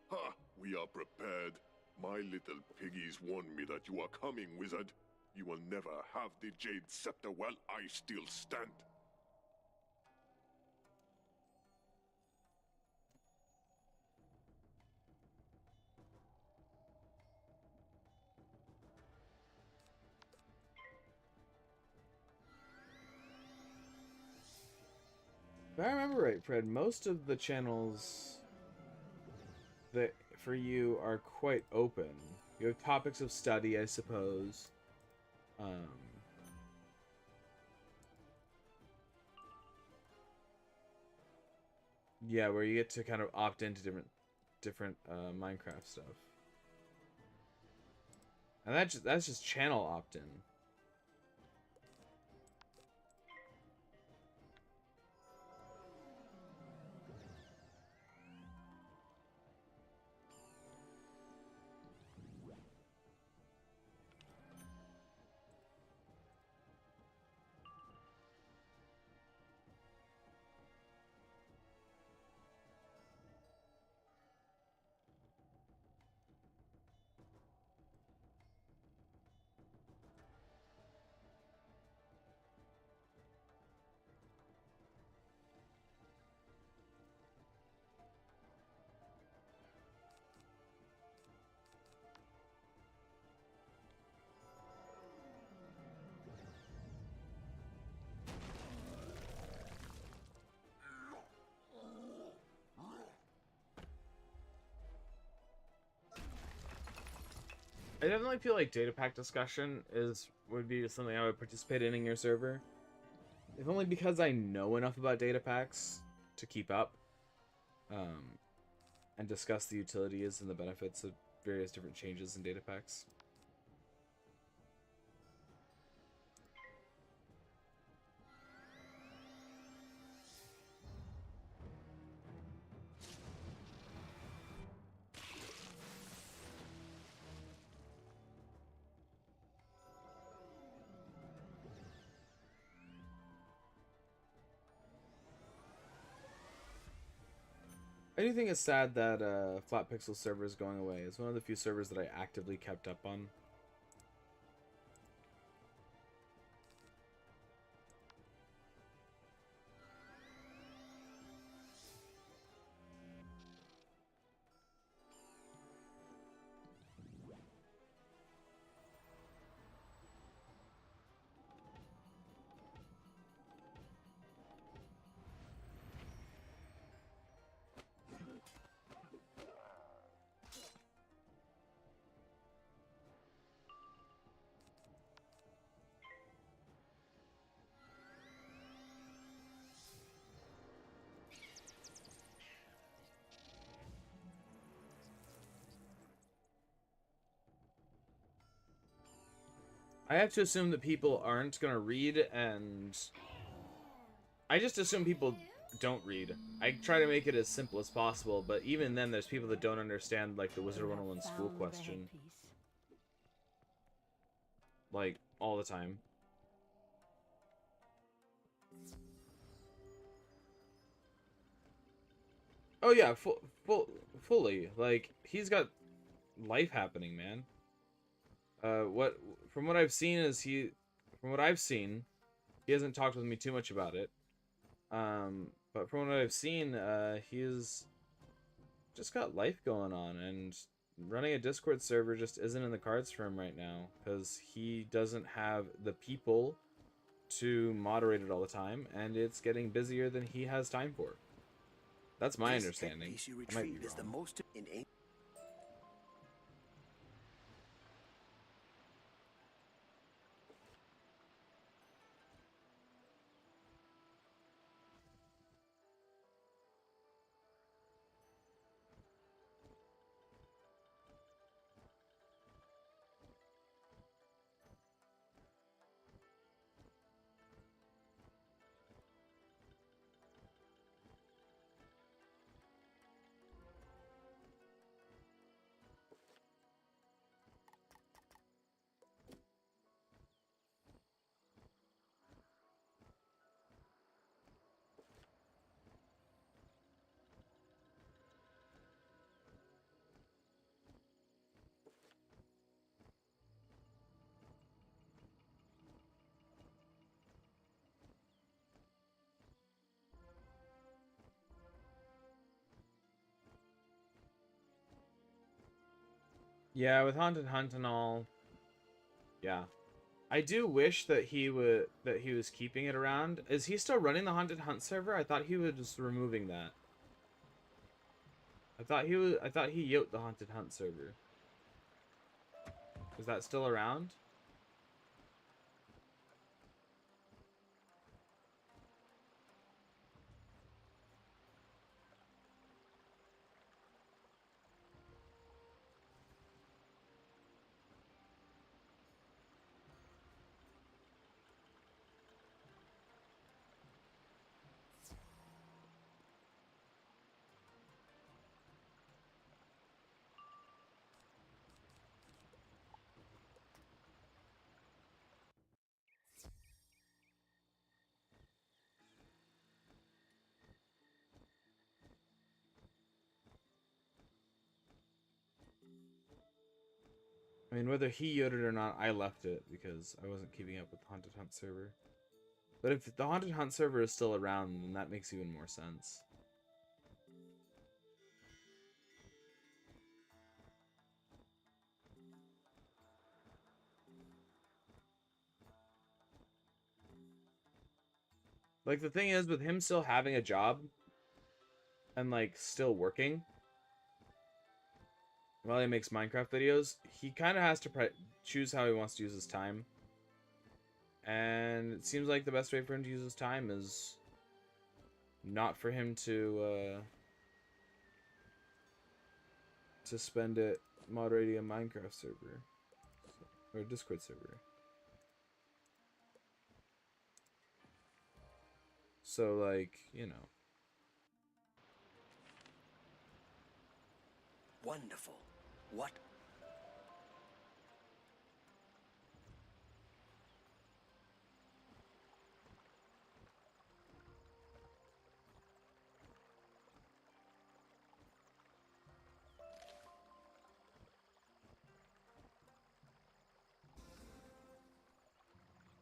Ha! We are prepared. My little piggies warned me that you are coming, wizard. You will never have the Jade Scepter while I still stand. If I remember right, Fred, most of the channels that for you are quite open. You have topics of study, I suppose. Yeah, where you get to kind of opt into different Minecraft stuff. And that's just channel opt-in. I definitely feel like data pack discussion would be something I would participate in your server. If only because I know enough about data packs to keep up, and discuss the utilities and the benefits of various different changes in data packs. I do think it's sad that Flat Pixel server is going away. It's one of the few servers that I actively kept up on. I have to assume that people aren't going to read, and I just assume people don't read. I try to make it as simple as possible, but even then there's people that don't understand, like, the Wizard 101 school question. Like, all the time. Oh yeah, fully. Like, he's got life happening, man. From what I've seen he hasn't talked with me too much about it. But from what I've seen, he's just got life going on, and running a Discord server just isn't in the cards for him right now, because he doesn't have the people to moderate it all the time, and it's getting busier than he has time for. That's my understanding. I might be wrong. Yeah, with Haunted Hunt and all. Yeah. I do wish that he was keeping it around. Is he still running the Haunted Hunt server? I thought he was just removing that. I thought he yoked the Haunted Hunt server. Is that still around? I mean, whether he yoted it or not, I left it because I wasn't keeping up with the Haunted Hunt server. But if the Haunted Hunt server is still around, then that makes even more sense. Like, the thing is, with him still having a job and, like, still working while he makes Minecraft videos, he kind of has to choose how he wants to use his time. And it seems like the best way for him to use his time is not for him to spend it moderating a Minecraft server. Or a Discord server. So, like, you know. Wonderful. What?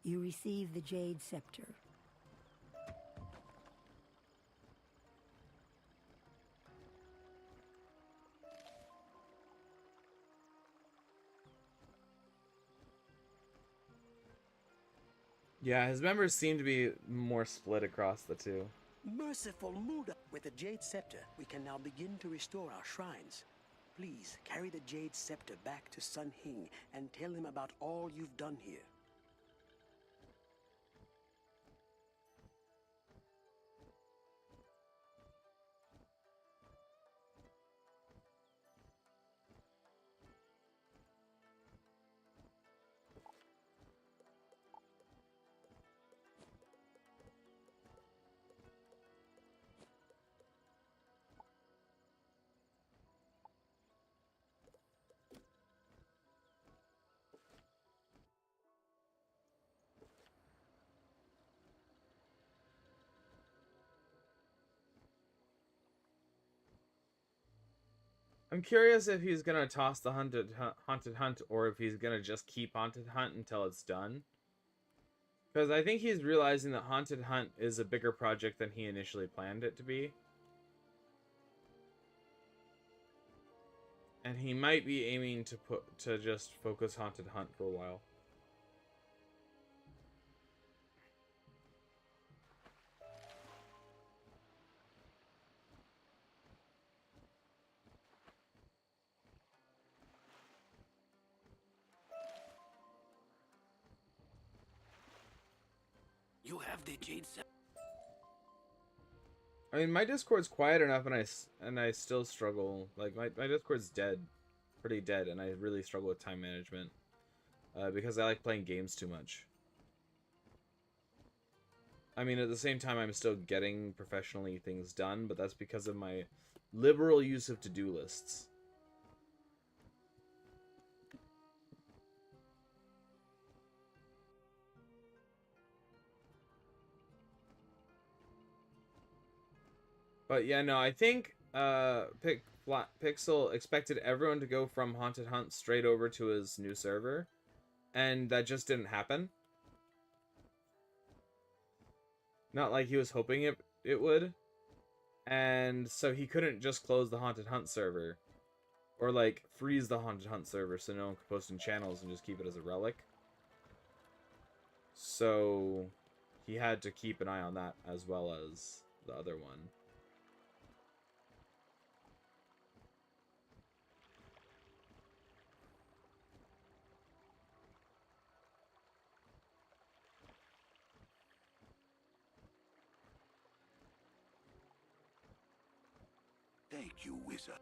You receive the Jade Scepter. Yeah, his members seem to be more split across the two. Merciful Muda! With the Jade Scepter, we can now begin to restore our shrines. Please, carry the Jade Scepter back to Sun Hing and tell him about all you've done here. I'm curious if he's gonna toss the Haunted Hunt or if he's gonna just keep Haunted Hunt until it's done. Because I think he's realizing that Haunted Hunt is a bigger project than he initially planned it to be. And he might be aiming to just focus Haunted Hunt for a while. You have the Jade Scepter. I mean, my Discord's quiet enough, and I still struggle. Like my Discord's dead, pretty dead, and I really struggle with time management because I like playing games too much. I mean, at the same time, I'm still getting professionally things done, but that's because of my liberal use of to-do lists. But yeah, no, I think Pixel expected everyone to go from Haunted Hunt straight over to his new server, and that just didn't happen. Not like he was hoping it would. And so he couldn't just close the Haunted Hunt server. Or like freeze the Haunted Hunt server so no one could post in channels and just keep it as a relic. So he had to keep an eye on that as well as the other one. Thank you, Wizard.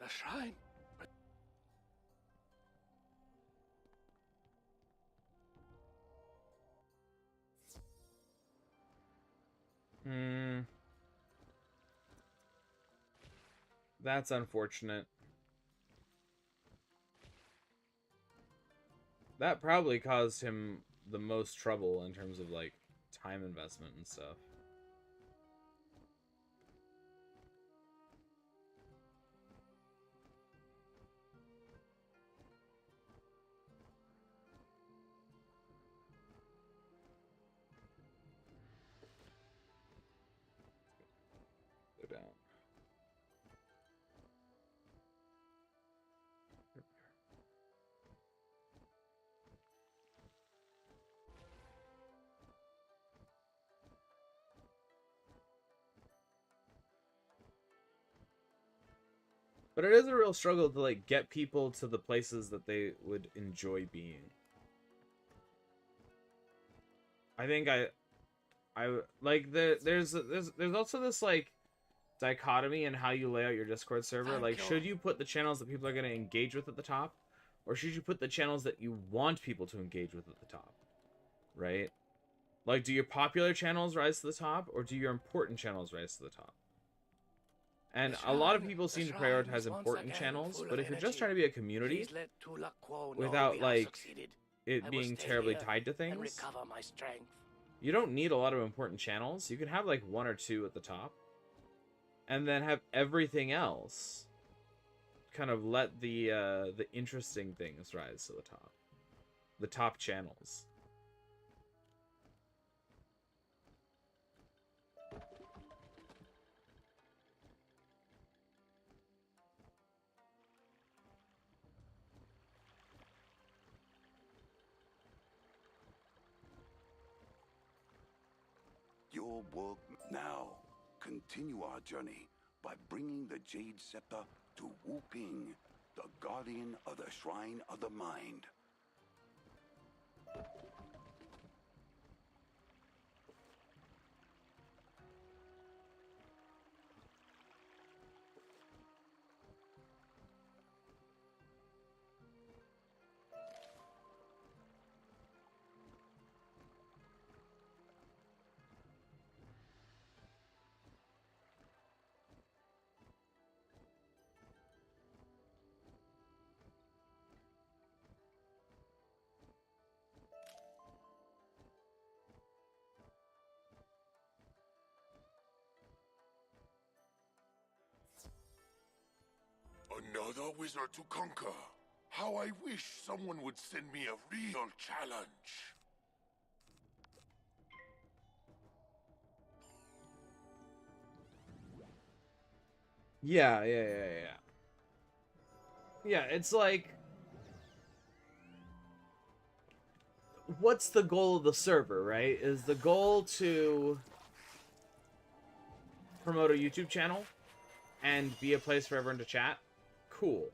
The shrine. That's unfortunate. That probably caused him the most trouble in terms of, like, time investment and stuff. Go down. But it is a real struggle to, like, get people to the places that they would enjoy being. I think I like there's also this, like, dichotomy in how you lay out your Discord server. Like, should you put the channels that people are going to engage with at the top, or should you put the channels that you want people to engage with at the top? Right? Like, do your popular channels rise to the top, or do your important channels rise to the top? And a lot of people seem to prioritize important channels, but if you're just trying to be a community without, like, it being terribly tied to things, you don't need a lot of important channels. You can have, like, one or two at the top, and then have everything else kind of let the interesting things rise to the top. The top channels. Your work now. Continue our journey by bringing the Jade Scepter to Wu Ping, the guardian of the Shrine of the Mind. Another wizard to conquer. How I wish someone would send me a real challenge. Yeah. Yeah, it's like, what's the goal of the server, right? Is the goal to promote a YouTube channel and be a place for everyone to chat? Cool.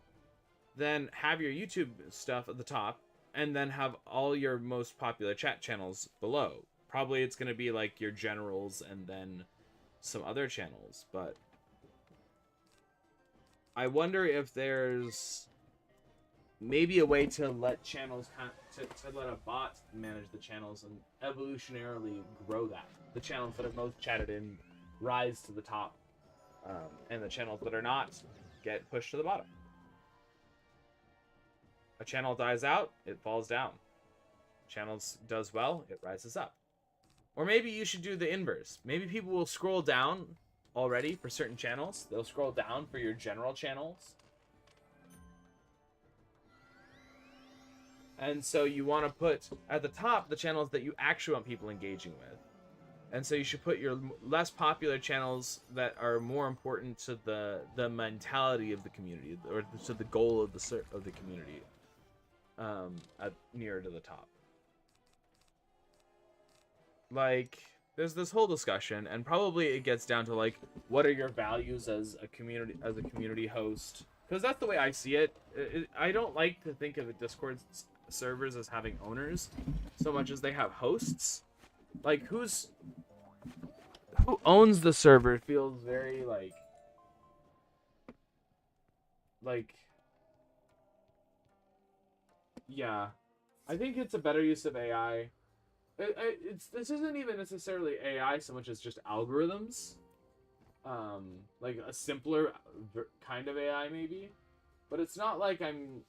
Then have your YouTube stuff at the top, and then have all your most popular chat channels below. Probably it's going to be like your generals and then some other channels, but I wonder if there's maybe a way to let channels to let a bot manage the channels and evolutionarily grow that. The channels that are most chatted in rise to the top, and the channels that are not get pushed to the bottom. A channel dies out, it falls down. Channels does well, it rises up. Or maybe you should do the inverse. Maybe people will scroll down already for certain channels. They'll scroll down for your general channels. And so you want to put at the top the channels that you actually want people engaging with. And so you should put your less popular channels that are more important to the mentality of the community, or to the goal of the community, nearer to the top. Like, there's this whole discussion, and probably it gets down to like, what are your values as a community host? Because that's the way I see it. I don't like to think of Discord servers as having owners so much as they have hosts. Like, who owns the server feels very like yeah, I think it's a better use of AI. This isn't even necessarily AI so much as just algorithms, like a simpler kind of AI maybe, but it's not like I'm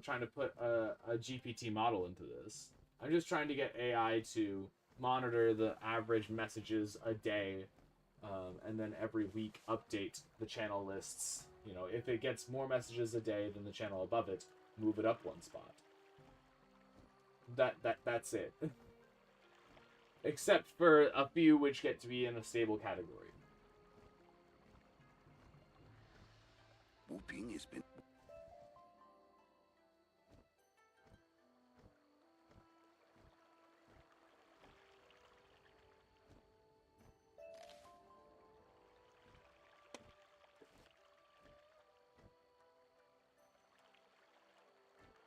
trying to put a GPT model into this. I'm just trying to get AI to monitor the average messages a day, and then every week update the channel lists. If it gets more messages a day than the channel above it, move it up one spot. That's it. Except for a few which get to be in a stable category. Whooping has been...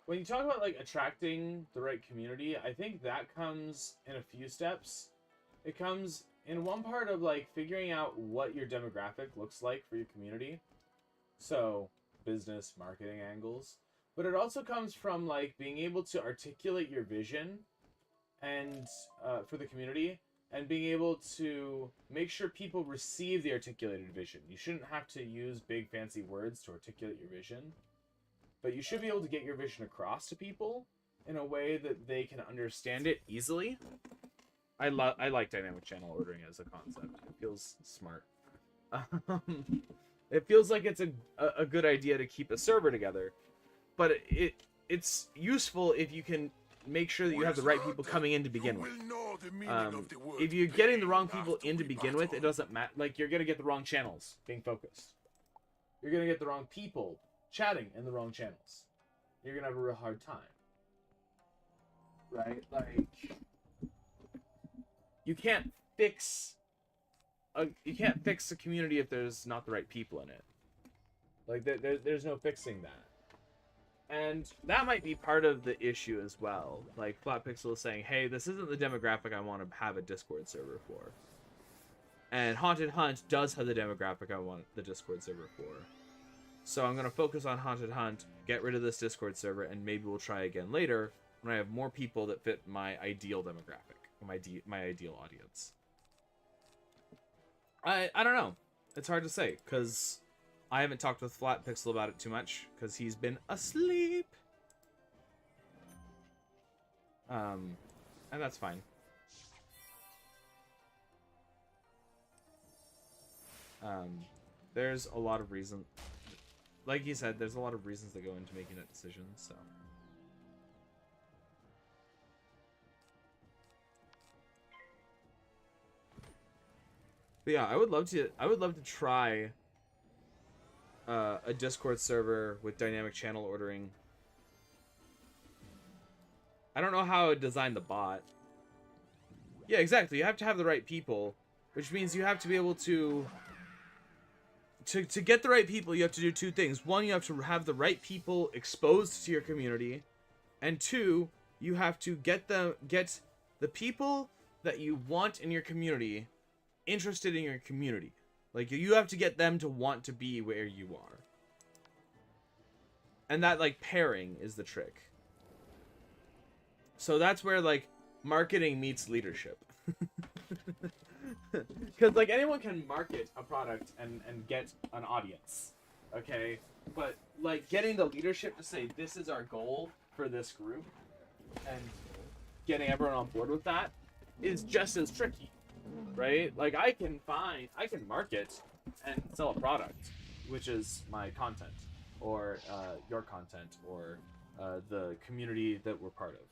When you talk about like attracting the right community, I think that comes in a few steps. It comes in one part of like figuring out what your demographic looks like for your community. So, business, marketing angles. But it also comes from like being able to articulate your vision and for the community, and being able to make sure people receive the articulated vision. You shouldn't have to use big fancy words to articulate your vision. But you should be able to get your vision across to people in a way that they can understand it easily. I like dynamic channel ordering as a concept. It feels smart. It feels like it's a good idea to keep a server together. But it's useful if you can make sure that you have the right people coming in to begin with. If you're getting the wrong people in to begin with, it doesn't matter. Like, you're going to get the wrong channels being focused. You're going to get the wrong people chatting in the wrong channels. You're gonna have a real hard time, right? Like, you can't fix a community if there's not the right people in it. Like, there's no fixing that, and that might be part of the issue as well. Like, Flat Pixel is saying, hey, this isn't the demographic I want to have a Discord server for, and Haunted Hunt does have the demographic I want the Discord server for. So I'm going to focus on Haunted Hunt, get rid of this Discord server, and maybe we'll try again later when I have more people that fit my ideal demographic, my ideal audience. I don't know. It's hard to say, because I haven't talked with Flat Pixel about it too much, because he's been asleep. And that's fine. There's a lot of reasons. Like you said, there's a lot of reasons that go into making that decision, so. But yeah, I would love to try a Discord server with dynamic channel ordering. I don't know how I would design the bot. Yeah, exactly. You have to have the right people, which means you have to be able to get the right people, you have to do two things. One, you have to have the right people exposed to your community. And two, you have to get the people that you want in your community interested in your community. Like, you have to get them to want to be where you are. And that, like, pairing is the trick. So that's where, like, marketing meets leadership. Because, like, anyone can market a product and get an audience, okay? But, like, getting the leadership to say, this is our goal for this group and getting everyone on board with that is just as tricky, right? Like I can market and sell a product, which is my content or your content or the community that we're part of.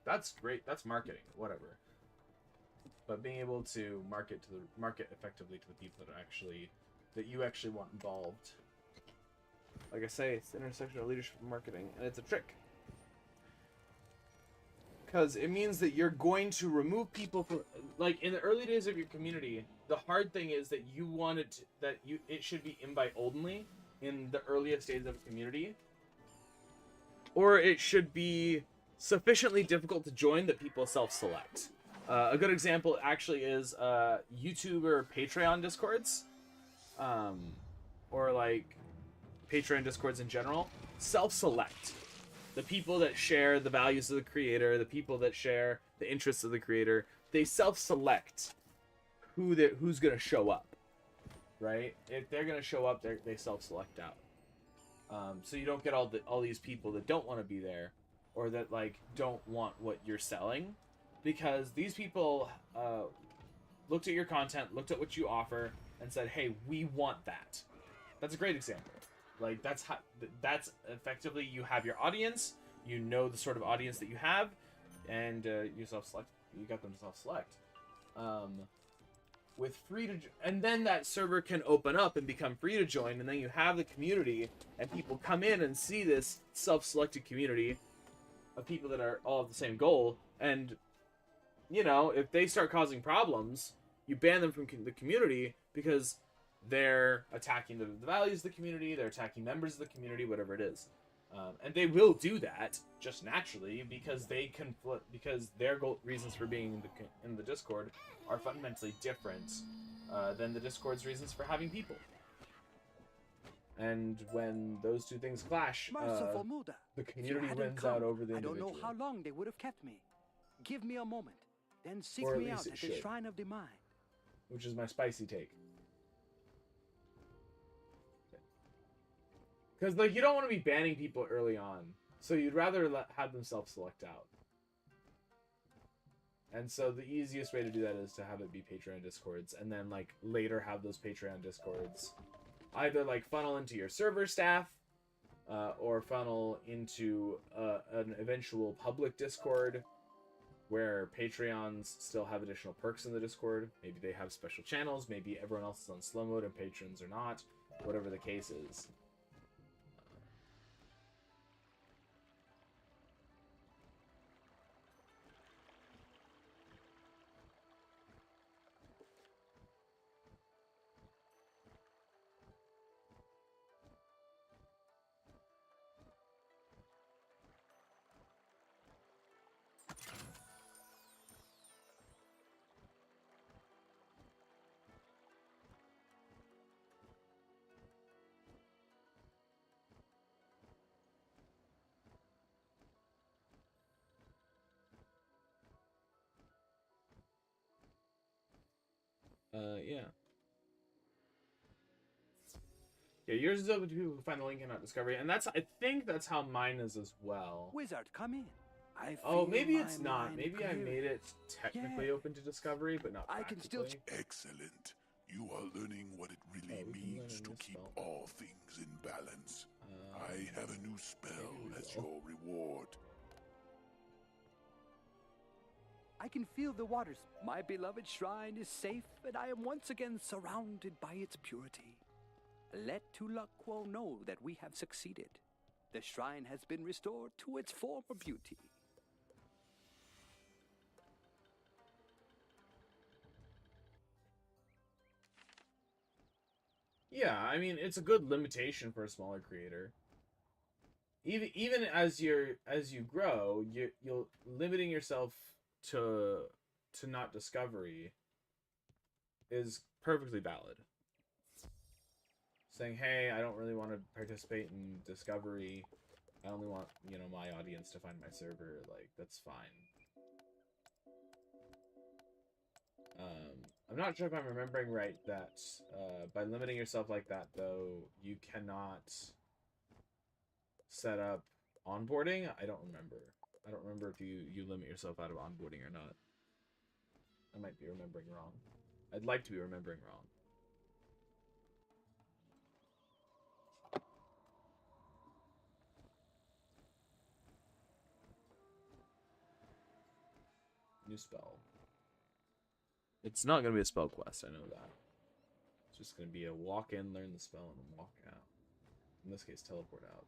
That's great. That's marketing, whatever. But being able to market effectively to the people that you actually want involved. Like I say, it's the intersection of leadership and marketing, and it's a trick. Because it means that you're going to remove people from, like in the early days of your community, the hard thing is that you wanted to, it should be invite only in the earliest days of a community, or it should be sufficiently difficult to join that people self-select. A good example actually is YouTube or Patreon discords, or like Patreon discords in general. Self-select. The people that share the values of the creator, the people that share the interests of the creator, they self-select who's gonna show up, right? If they're gonna show up, they self-select out. So you don't get all these people that don't want to be there, or that like don't want what you're selling, because these people looked at your content, looked at what you offer, and said, "Hey, we want that." That's a great example. Like that's effectively, you have your audience, you know the sort of audience that you have, and you self-select. You got them to self-select. With and then that server can open up and become free to join, and then you have the community, and people come in and see this self-selected community of people that are all of the same goal, and you know, if they start causing problems, you ban them from the community because they're attacking the values of the community, they're attacking members of the community, whatever it is. And they will do that just naturally because they conflict, because their reasons for being in the Discord are fundamentally different than the Discord's reasons for having people. And when those two things clash, the community wins out over the individual. I don't know how long they would have kept me. Give me a moment, then seek Or at me least out at the Shrine of the Mind. Which is my spicy take. Because like you don't want to be banning people early on, so you'd rather have them self-select out. And so the easiest way to do that is to have it be Patreon discords, and then like later have those Patreon discords either like funnel into your server staff, or funnel into an eventual public Discord where Patreons still have additional perks in the Discord. Maybe they have special channels, maybe everyone else is on slow mode and patrons are not, whatever the case is. Yeah, yours is open to people who find the link in our discovery, and I think that's how mine is as well. Wizard, come in. Oh, maybe it's not. Maybe I made it technically open to discovery, but not practically. Excellent. You are learning what it really means to keep all things in balance. I have a new spell as your reward. I can feel the waters. My beloved shrine is safe, and I am once again surrounded by its purity. Let Tulakwo know that we have succeeded. The shrine has been restored to its former beauty. Yeah, I mean, it's a good limitation for a smaller creator. Even as you grow, you'll limiting yourself to not discovery is perfectly valid. Saying, hey, I don't really want to participate in discovery. I only want, you know, my audience to find my server. Like, that's fine. I'm not sure if I'm remembering right that by limiting yourself like that, though, you cannot set up onboarding? I don't remember. I don't remember if you limit yourself out of onboarding or not. I might be remembering wrong. I'd like to be remembering wrong. New spell. It's not going to be a spell quest, I know that. It's just going to be a walk in, learn the spell, and then walk out. In this case, teleport out.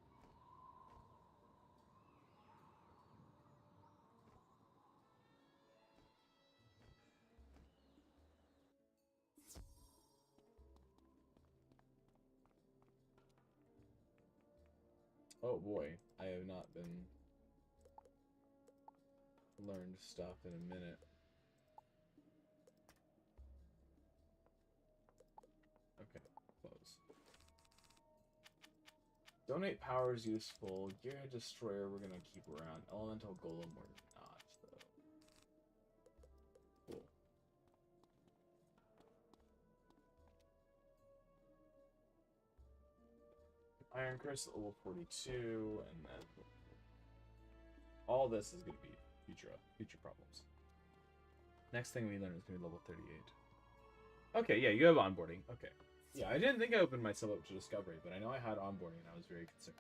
Oh boy, I have not been learned stuff in a minute. Okay, close. Donate power is useful. Gear Destroyer we're gonna keep around. Elemental Golem we're not, though. Cool. Iron Curse at level 42, and then all this is gonna be future problems. Next thing we learn is gonna be level 38. Okay, yeah, you have onboarding. Okay. Yeah, I didn't think I opened myself up to discovery, but I know I had onboarding and I was very concerned.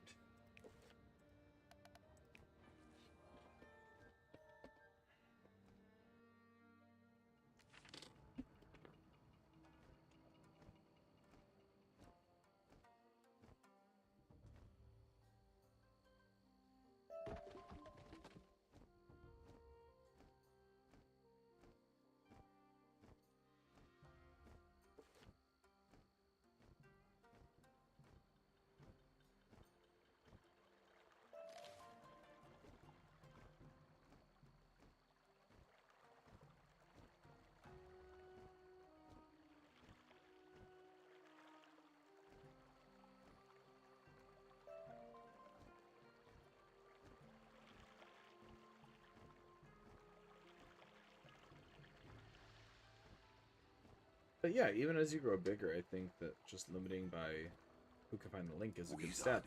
But yeah, even as you grow bigger, I think that just limiting by who can find the link is a good step.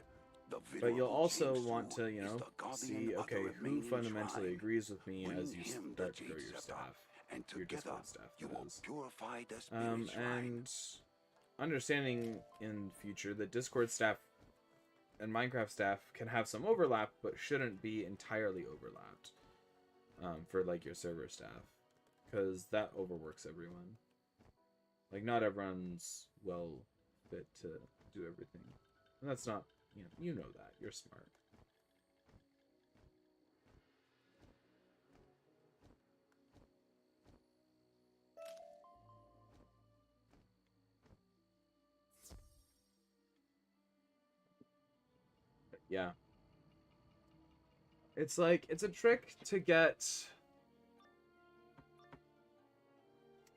But you'll also want to, you know, see, okay, who fundamentally agrees with me as you start to grow your staff, your Discord staff, that is. And understanding in future that Discord staff and Minecraft staff can have some overlap, but shouldn't be entirely overlapped for, like, your server staff, because that overworks everyone. Like, not everyone's well fit to do everything. And that's not, you know that. You're smart. But yeah. It's like, it's a trick to get...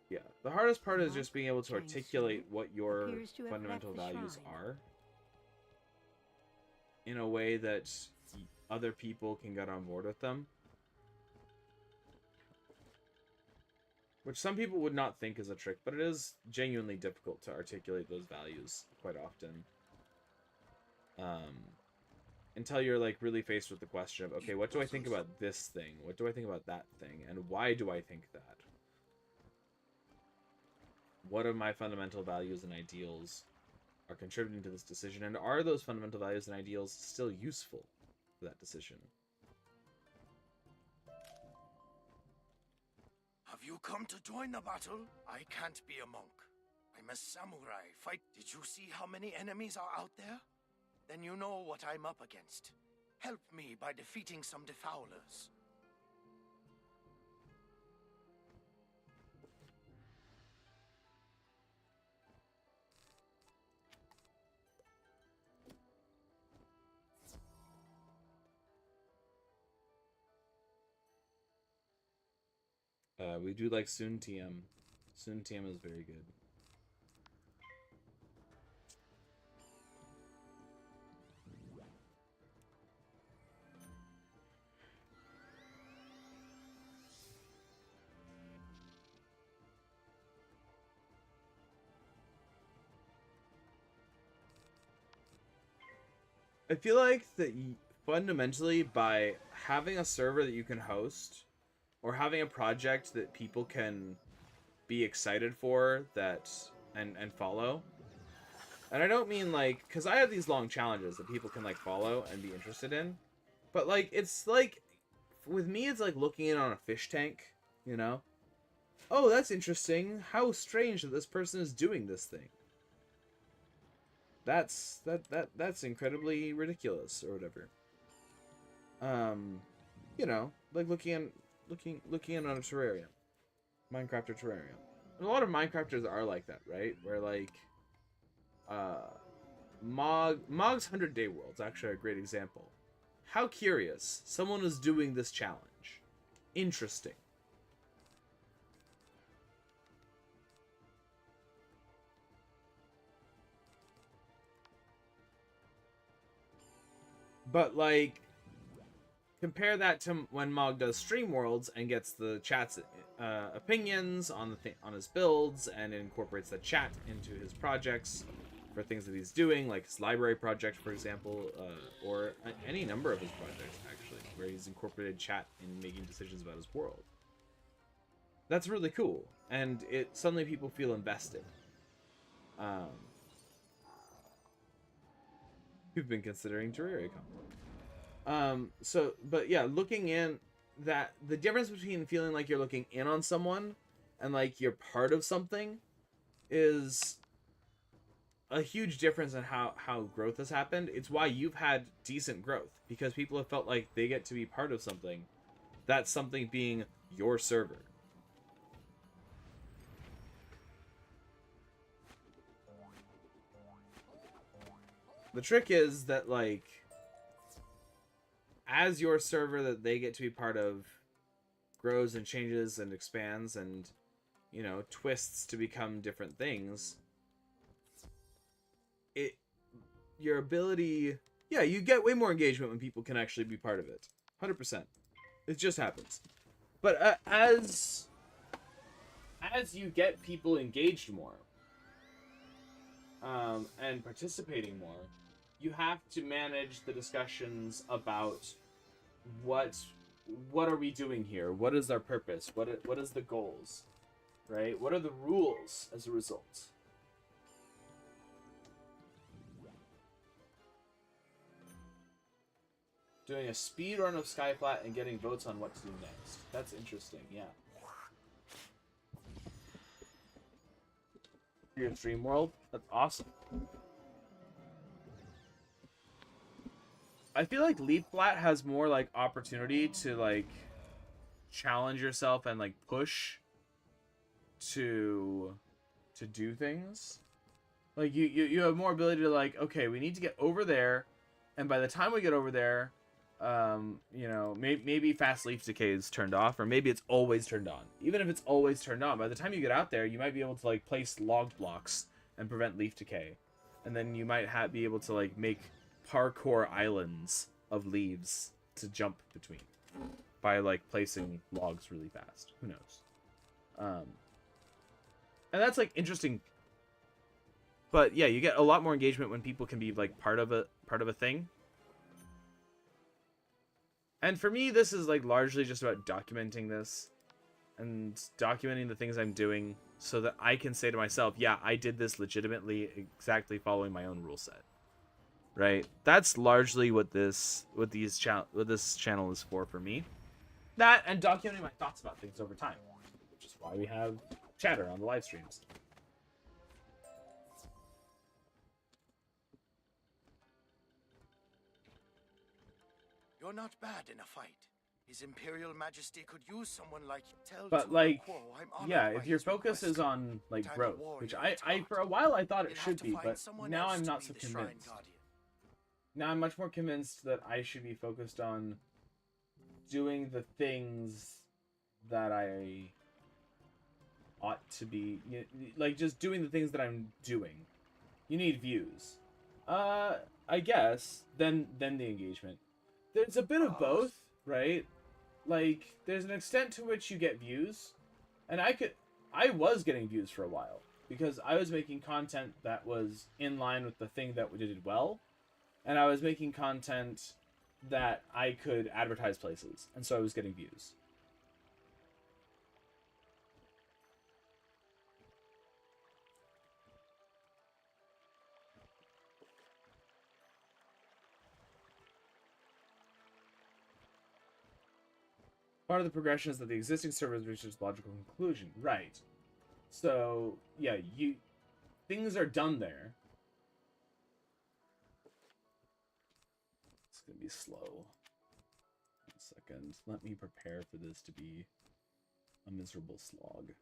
Yeah, the hardest part is just being able to articulate what your fundamental values are in a way that other people can get on board with them. Which some people would not think is a trick, but it is genuinely difficult to articulate those values quite often. Until you're, like, really faced with the question of, okay, what do I think about this thing? What do I think about that thing? And why do I think that? What of my fundamental values and ideals are contributing to this decision, and are those fundamental values and ideals still useful for that decision? Have you come to join the battle? I can't be a monk. I'm a samurai. Fight. Did you see how many enemies are out there? Then you know what I'm up against. Help me by defeating some defoulers. We do like Soon TM. Soon TM is very good. I feel like that fundamentally, by having a server that you can host, or having a project that people can be excited for, that and follow. And I don't mean like, because I have these long challenges that people can like follow and be interested in, but like it's like with me it's like looking in on a fish tank, you know. Oh, that's interesting. How strange that this person is doing this thing. That's incredibly ridiculous or whatever. You know, like looking in on a terrarium, Minecraft or terrarium. And a lot of Minecrafters are like that, right? Where like, Mog's 100-Day World's actually a great example. How curious! Someone is doing this challenge. Interesting. But like, compare that to when Mog does Stream Worlds and gets the chat's opinions on on his builds and incorporates the chat into his projects for things that he's doing, like his library project, for example, or any number of his projects actually, where he's incorporated chat in making decisions about his world. That's really cool, and it suddenly people feel invested. Who've been considering Terraria content. But yeah, looking in, that the difference between feeling like you're looking in on someone and like you're part of something is a huge difference in how growth has happened. It's why you've had decent growth, because people have felt like they get to be part of something, that something being your server. The trick is that, like, as your server that they get to be part of grows and changes and expands and, you know, twists to become different things, your ability, yeah, you get way more engagement when people can actually be part of it. 100%. It just happens. But as you get people engaged more, and participating more, you have to manage the discussions about what are we doing here? What is our purpose? What is the goals? Right? What are the rules as a result? Doing a speed run of Skyflat and getting votes on what to do next. That's interesting, yeah. Your stream world? That's awesome. I feel like Leaf Flat has more like opportunity to like challenge yourself and like push to do things. Like you have more ability to like, okay, we need to get over there, and by the time we get over there, you know, maybe fast leaf decay is turned off, or maybe it's always turned on. Even if it's always turned on, by the time you get out there, you might be able to like place log blocks and prevent leaf decay, and then you might be able to like make parkour islands of leaves to jump between by like placing logs really fast. Who knows? And that's like interesting. But yeah, you get a lot more engagement when people can be like part of a thing. And for me, this is like largely just about documenting this and documenting the things I'm doing so that I can say to myself, yeah, I did this legitimately, exactly following my own rule set. Right? That's largely what this channel is for me. That and documenting my thoughts about things over time, which is why we have chatter on the live streams. You're not bad in a fight. His Imperial Majesty could use someone like you. But like, yeah, if your focus is on like growth, which I for a while I thought it should be, but now I'm not so convinced. Now I'm much more convinced that I should be focused on doing the things that I ought to be, like just doing the things that I'm doing. You need views. I guess, then the engagement. There's a bit of both, right? Like, there's an extent to which you get views, and I was getting views for a while, because I was making content that was in line with the thing that we did well, and I was making content that I could advertise places, and so I was getting views. Part of the progression is that the existing server has reached its logical conclusion. Right. So, yeah, things are done there. It's going to be slow. 1 second. Let me prepare for this to be a miserable slog.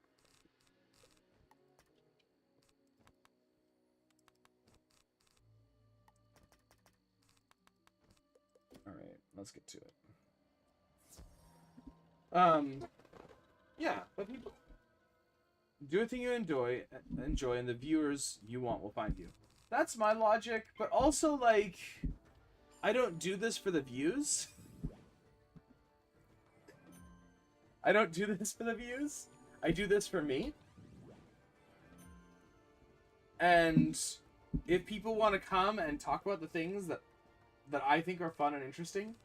Alright, let's get to it. Yeah, but people do a thing you enjoy, and the viewers you want will find you. That's my logic, but also, like, I don't do this for the views. I don't do this for the views. I do this for me. And if people want to come and talk about the things that I think are fun and interesting,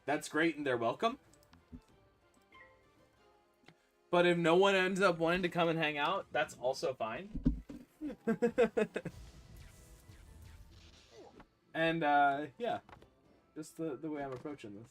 that's great and they're welcome. But if no one ends up wanting to come and hang out, that's also fine. And, yeah. Just the way I'm approaching this.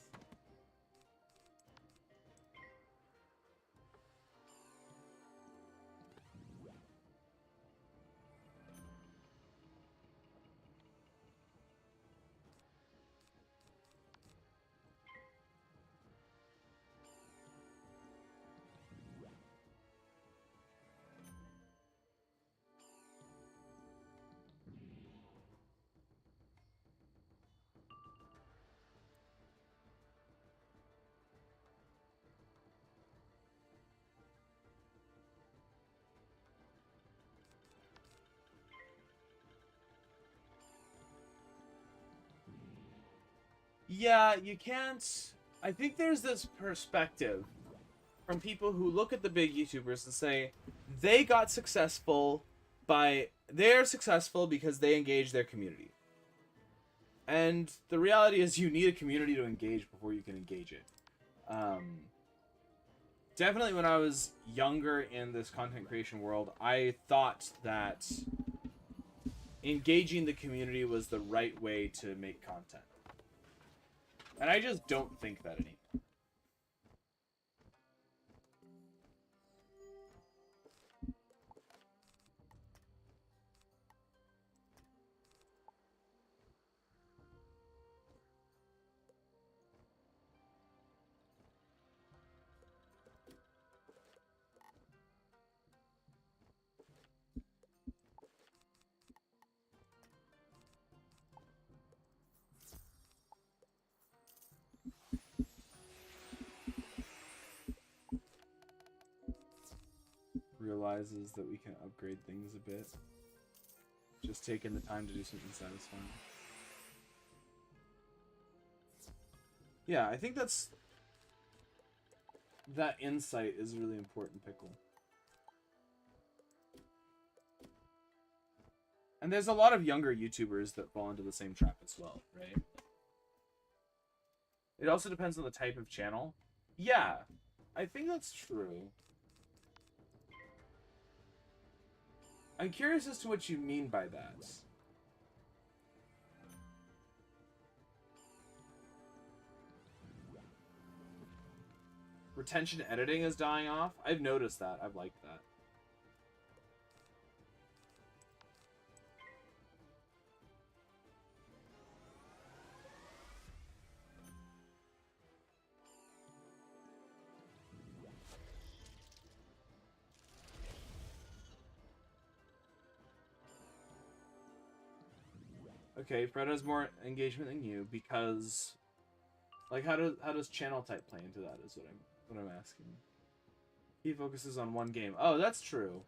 Yeah, you can't... I think there's this perspective from people who look at the big YouTubers and say, they got successful they're successful because they engage their community. And the reality is you need a community to engage before you can engage it. Definitely when I was younger in this content creation world, I thought that engaging the community was the right way to make content. And I just don't think that anymore. Realizes that we can upgrade things a bit. Just taking the time to do something satisfying. Yeah, I think that insight is really important, Pickle. And there's a lot of younger YouTubers that fall into the same trap as well, right? It also depends on the type of channel. Yeah, I think that's true. I'm curious as to what you mean by that. Retention editing is dying off? I've noticed that. I've liked that. Okay, Fred has more engagement than you because, like, how does channel type play into that? Is what I'm asking. He focuses on one game. Oh, that's true.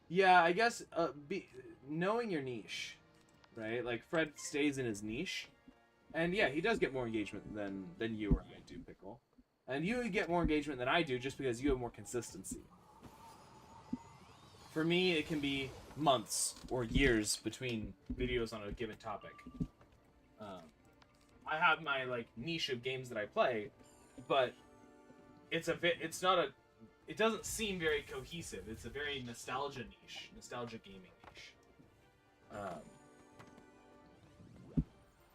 Yeah, I guess knowing your niche, right? Like Fred stays in his niche, and yeah, he does get more engagement than you or I do, Pickle, and you get more engagement than I do just because you have more consistency. For me, it can be months or years between videos on a given topic. I have my like niche of games that I play, but it's not a, it doesn't seem very cohesive. It's a very nostalgia niche, nostalgia gaming niche.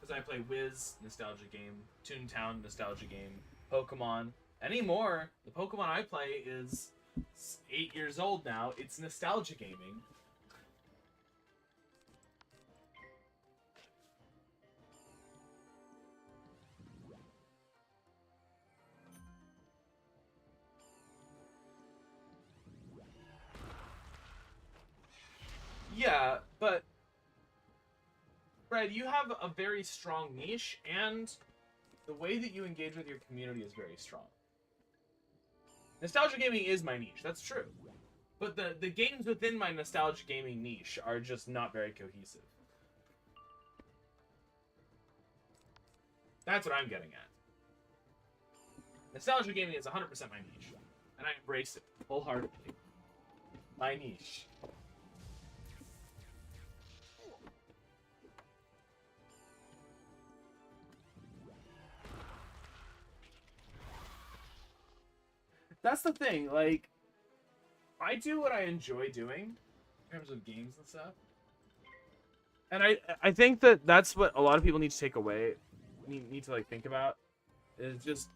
Because I play Wiz, nostalgia game, Toontown, nostalgia game, Pokemon. Anymore, the Pokemon I play is 8 years old now. It's nostalgia gaming. Yeah, but Fred, you have a very strong niche, and the way that you engage with your community is very strong. Nostalgia gaming is my niche, that's true. But the games within my nostalgia gaming niche are just not very cohesive. That's what I'm getting at. Nostalgia gaming is 100% my niche, and I embrace it wholeheartedly. My niche. That's the thing, like, I do what I enjoy doing in terms of games and stuff. And I think that that's what a lot of people need to take away, need to, like, think about, is just...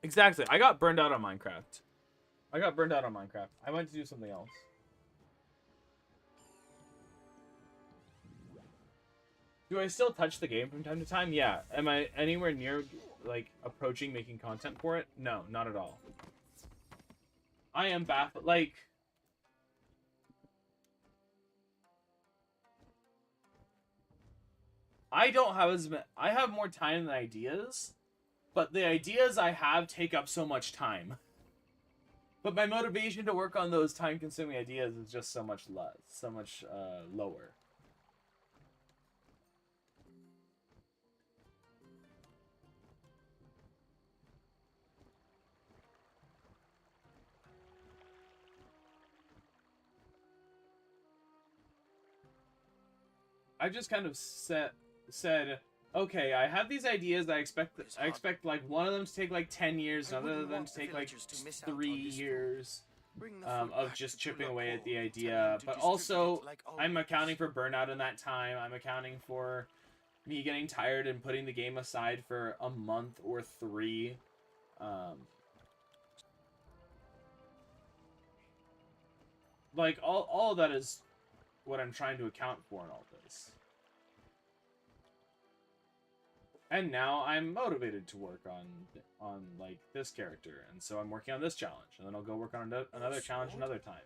Exactly, I got burned out on Minecraft. I went to do something else. Do I still touch the game from time to time? Yeah. Am I anywhere near, like, approaching making content for it? No, not at all. I am baffled. Like, I don't have as much. I have more time than ideas, but the ideas I have take up so much time. But my motivation to work on those time-consuming ideas is just so much less, so much lower. I just kind of said, okay, I have these ideas. I expect like one of them to take like 10 years, another of them to take like 3 years of just chipping away at the idea. But also, I'm accounting for burnout in that time. I'm accounting for me getting tired and putting the game aside for a month or 3. Like all of that is what I'm trying to account for in all this. And now I'm motivated to work on like this character, and so I'm working on this challenge, and then I'll go work on another challenge another time.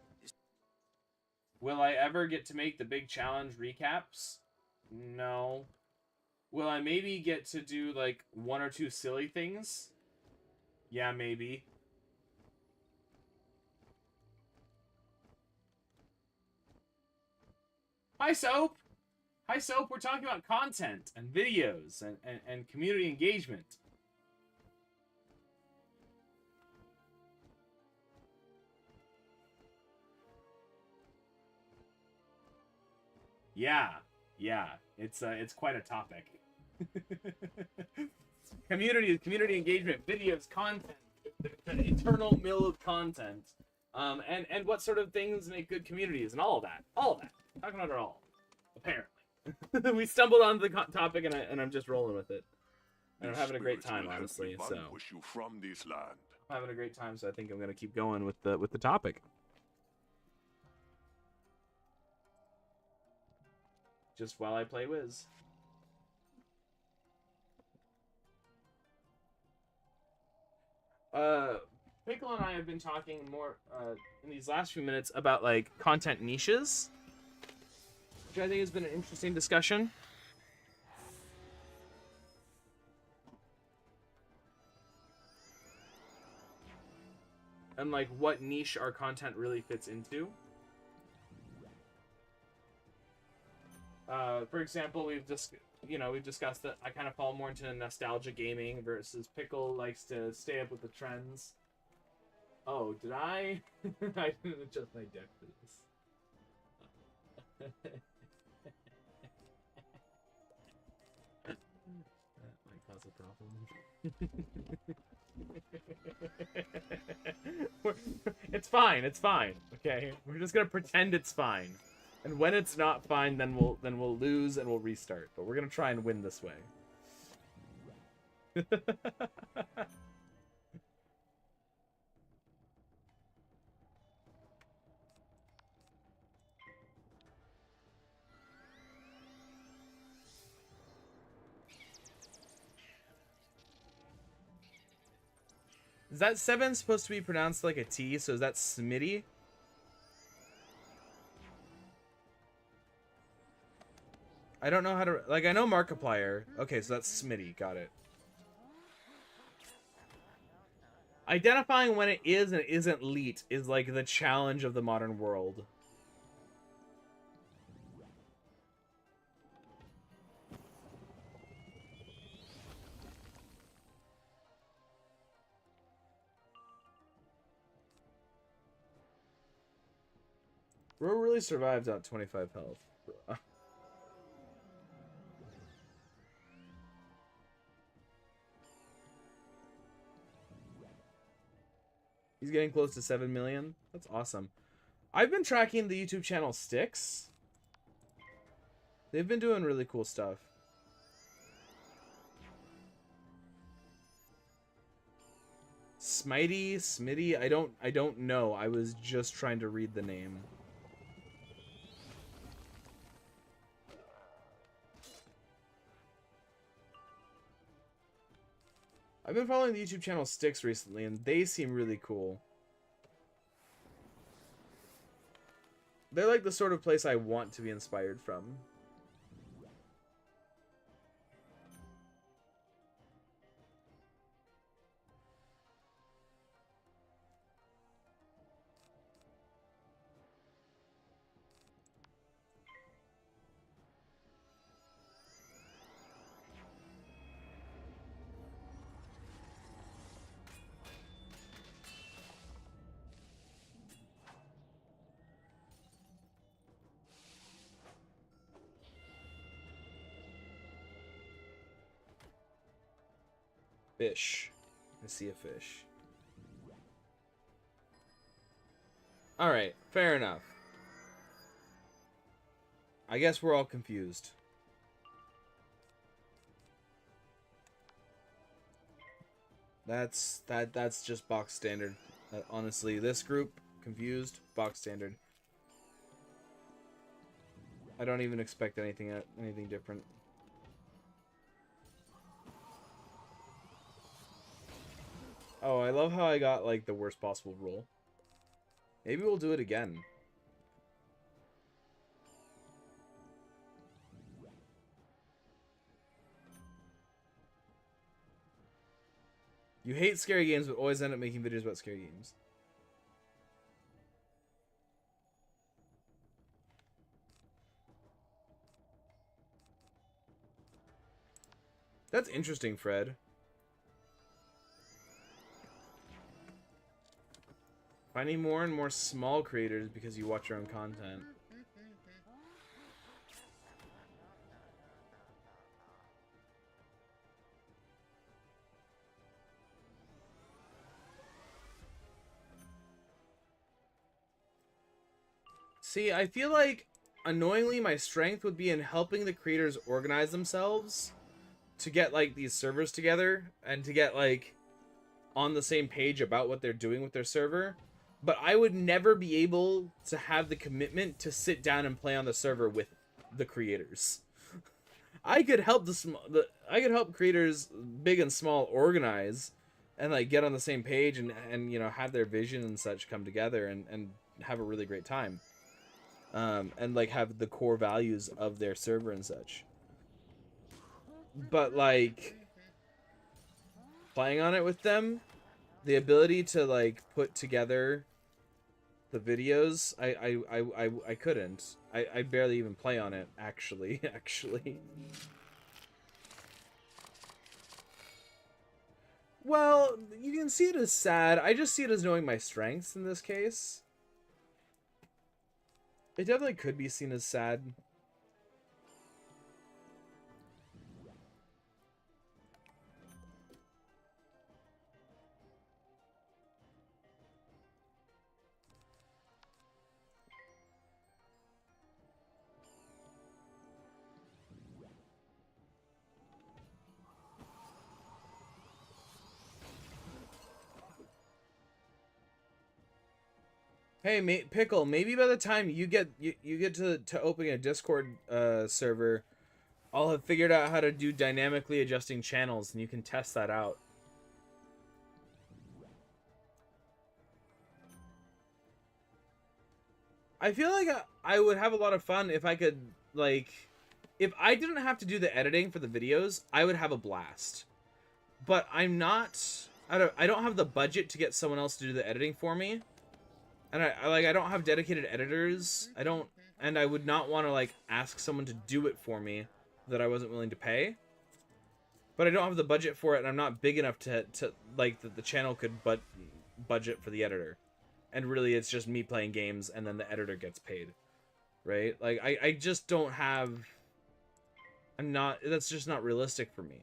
Will I ever get to make the big challenge recaps? No. Will I maybe get to do like 1 or 2 silly things? Yeah, maybe. Hi, Soap! Hi, Soap! We're talking about content and videos and community engagement. Yeah, it's quite a topic. community engagement, videos, content, the eternal mill of content, and what sort of things make good communities, and all of that. Talking about it all, apparently. We stumbled onto the topic, and I'm just rolling with it. And I'm having a great time, honestly. So you from this land. I'm having a great time, so I think I'm gonna keep going with the topic. Just while I play Wiz. Pickle and I have been talking more in these last few minutes about like content niches, which I think has been an interesting discussion. And like what niche our content really fits into. For example, we've discussed that I kind of fall more into nostalgia gaming versus Pickle likes to stay up with the trends. Oh, did I? I didn't adjust my deck for this. It's fine. It's fine. Okay, we're just gonna pretend it's fine, and when it's not fine, then we'll lose and we'll restart. But we're gonna try and win this way. Is that 7 supposed to be pronounced like a T? So is that Smitty? I don't know how to... Like, I know Markiplier. Okay, so that's Smitty. Got it. Identifying when it is and isn't Leet is, like, the challenge of the modern world. Ro really survived at 25 health. He's getting close to 7 million. That's awesome. I've been tracking the YouTube channel Styx. They've been doing really cool stuff. Smitty, I don't know. I was just trying to read the name. I've been following the YouTube channel Styx recently, and they seem really cool. They're like the sort of place I want to be inspired from. Fish. I see a fish. Alright, fair enough. I guess we're all confused. That's just box standard. Honestly, this group, confused, box standard. I don't even expect anything different. Oh, I love how I got, like, the worst possible roll. Maybe we'll do it again. You hate scary games, but always end up making videos about scary games. That's interesting, Fred. Finding more and more small creators because you watch your own content. See, I feel like, annoyingly, my strength would be in helping the creators organize themselves to get, like, these servers together and to get, like, on the same page about what they're doing with their server. But I would never be able to have the commitment to sit down and play on the server with the creators. I could help I could help creators big and small organize and like get on the same page and you know have their vision and such come together and have a really great time. And like have the core values of their server and such. But like playing on it with them, the ability to like put together the videos, I couldn't. I barely even play on it, actually. Well, you can see it as sad. I just see it as knowing my strengths in this case. It definitely could be seen as sad. Hey, Pickle, maybe by the time you get to opening a Discord server, I'll have figured out how to do dynamically adjusting channels, and you can test that out. I feel like I would have a lot of fun if I could, like, if I didn't have to do the editing for the videos, I would have a blast. But I'm not, I don't have the budget to get someone else to do the editing for me. And I don't have dedicated editors. And I would not want to, like, ask someone to do it for me that I wasn't willing to pay. But I don't have the budget for it, and I'm not big enough to like, that the channel could budget for the editor. And really, it's just me playing games, and then the editor gets paid. Right? Like, I just don't have... That's just not realistic for me.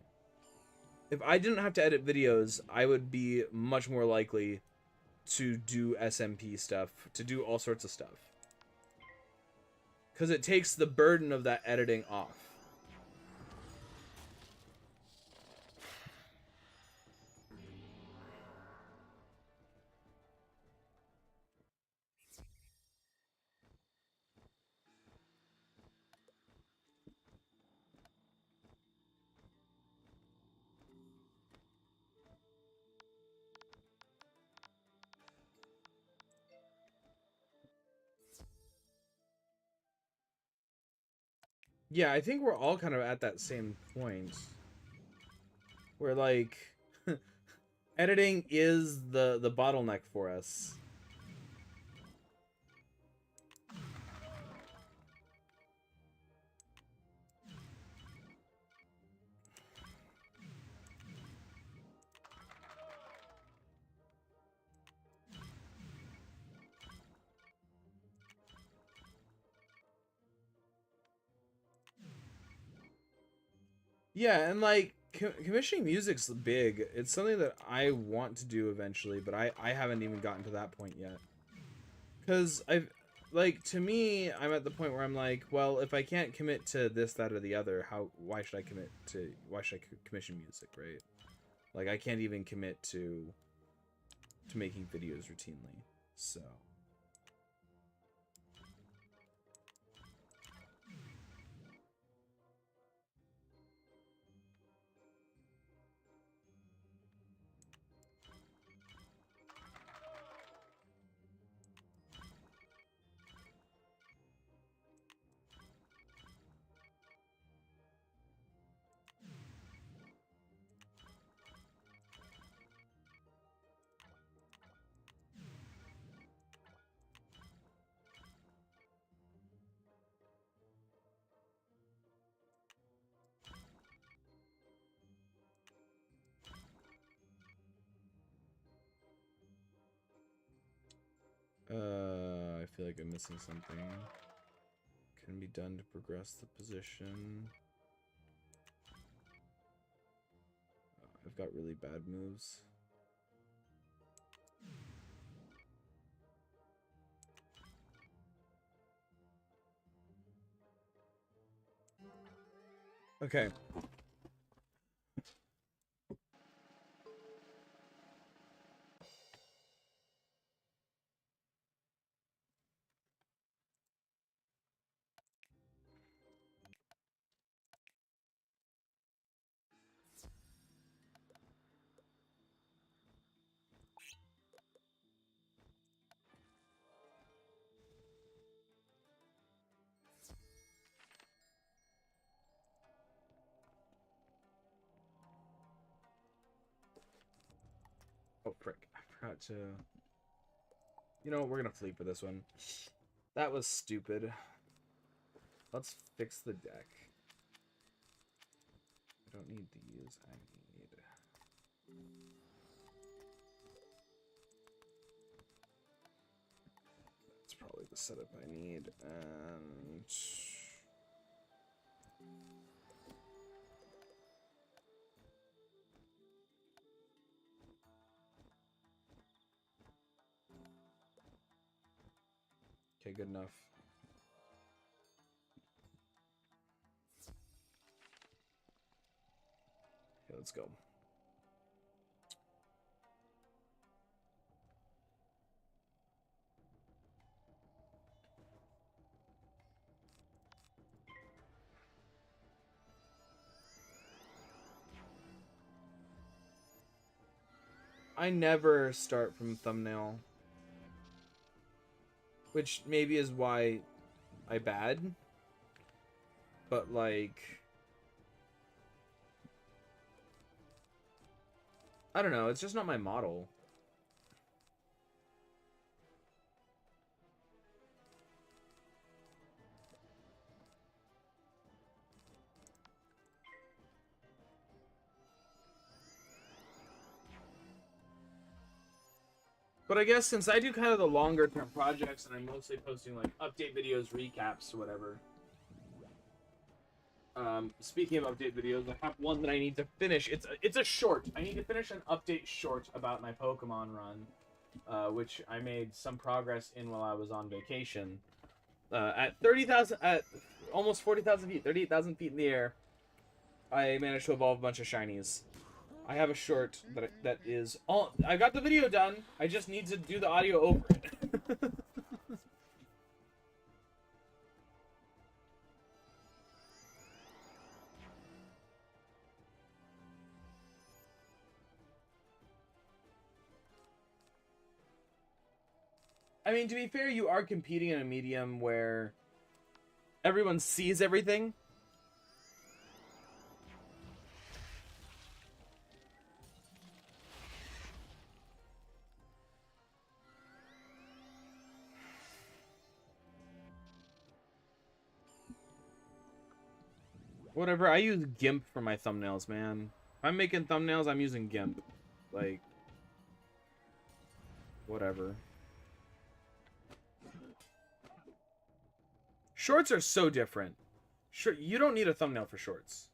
If I didn't have to edit videos, I would be much more likely to do SMP stuff, to do all sorts of stuff. Because it takes the burden of that editing off. Yeah, I think we're all kind of at that same point. Where, like, editing is the bottleneck for us. Yeah, and like commissioning music's big. It's something that I want to do eventually, but I haven't even gotten to that point yet. Cause to me, I'm at the point where I'm like, well, if I can't commit to this, that, or the other, why should I commission music, right? Like, I can't even commit to making videos routinely, so. I feel like I'm missing something. Can be done to progress the position. I've got really bad moves. Okay. Oh, frick. I forgot to... You know, we're gonna fleep with this one. That was stupid. Let's fix the deck. I don't need these. I need... That's probably the setup I need. And... Okay, good enough. Okay, let's go. I never start from thumbnail. Which maybe is why I bad. But like, I don't know, it's just not my model. But I guess since I do kind of the longer term projects and I'm mostly posting like update videos, recaps, or whatever. Speaking of update videos, I have one that I need to finish. It's a short. I need to finish an update short about my Pokemon run, which I made some progress in while I was on vacation. At 30,000, at almost 40,000 feet, 38,000 feet in the air, I managed to evolve a bunch of shinies. I have a short that is all. I got the video done. I just need to do the audio over it. I mean, to be fair, you are competing in a medium where everyone sees everything. Whatever, I use GIMP for my thumbnails, man. If I'm making thumbnails, I'm using GIMP. Like, whatever. Shorts are so different. Sure, you don't need a thumbnail for shorts.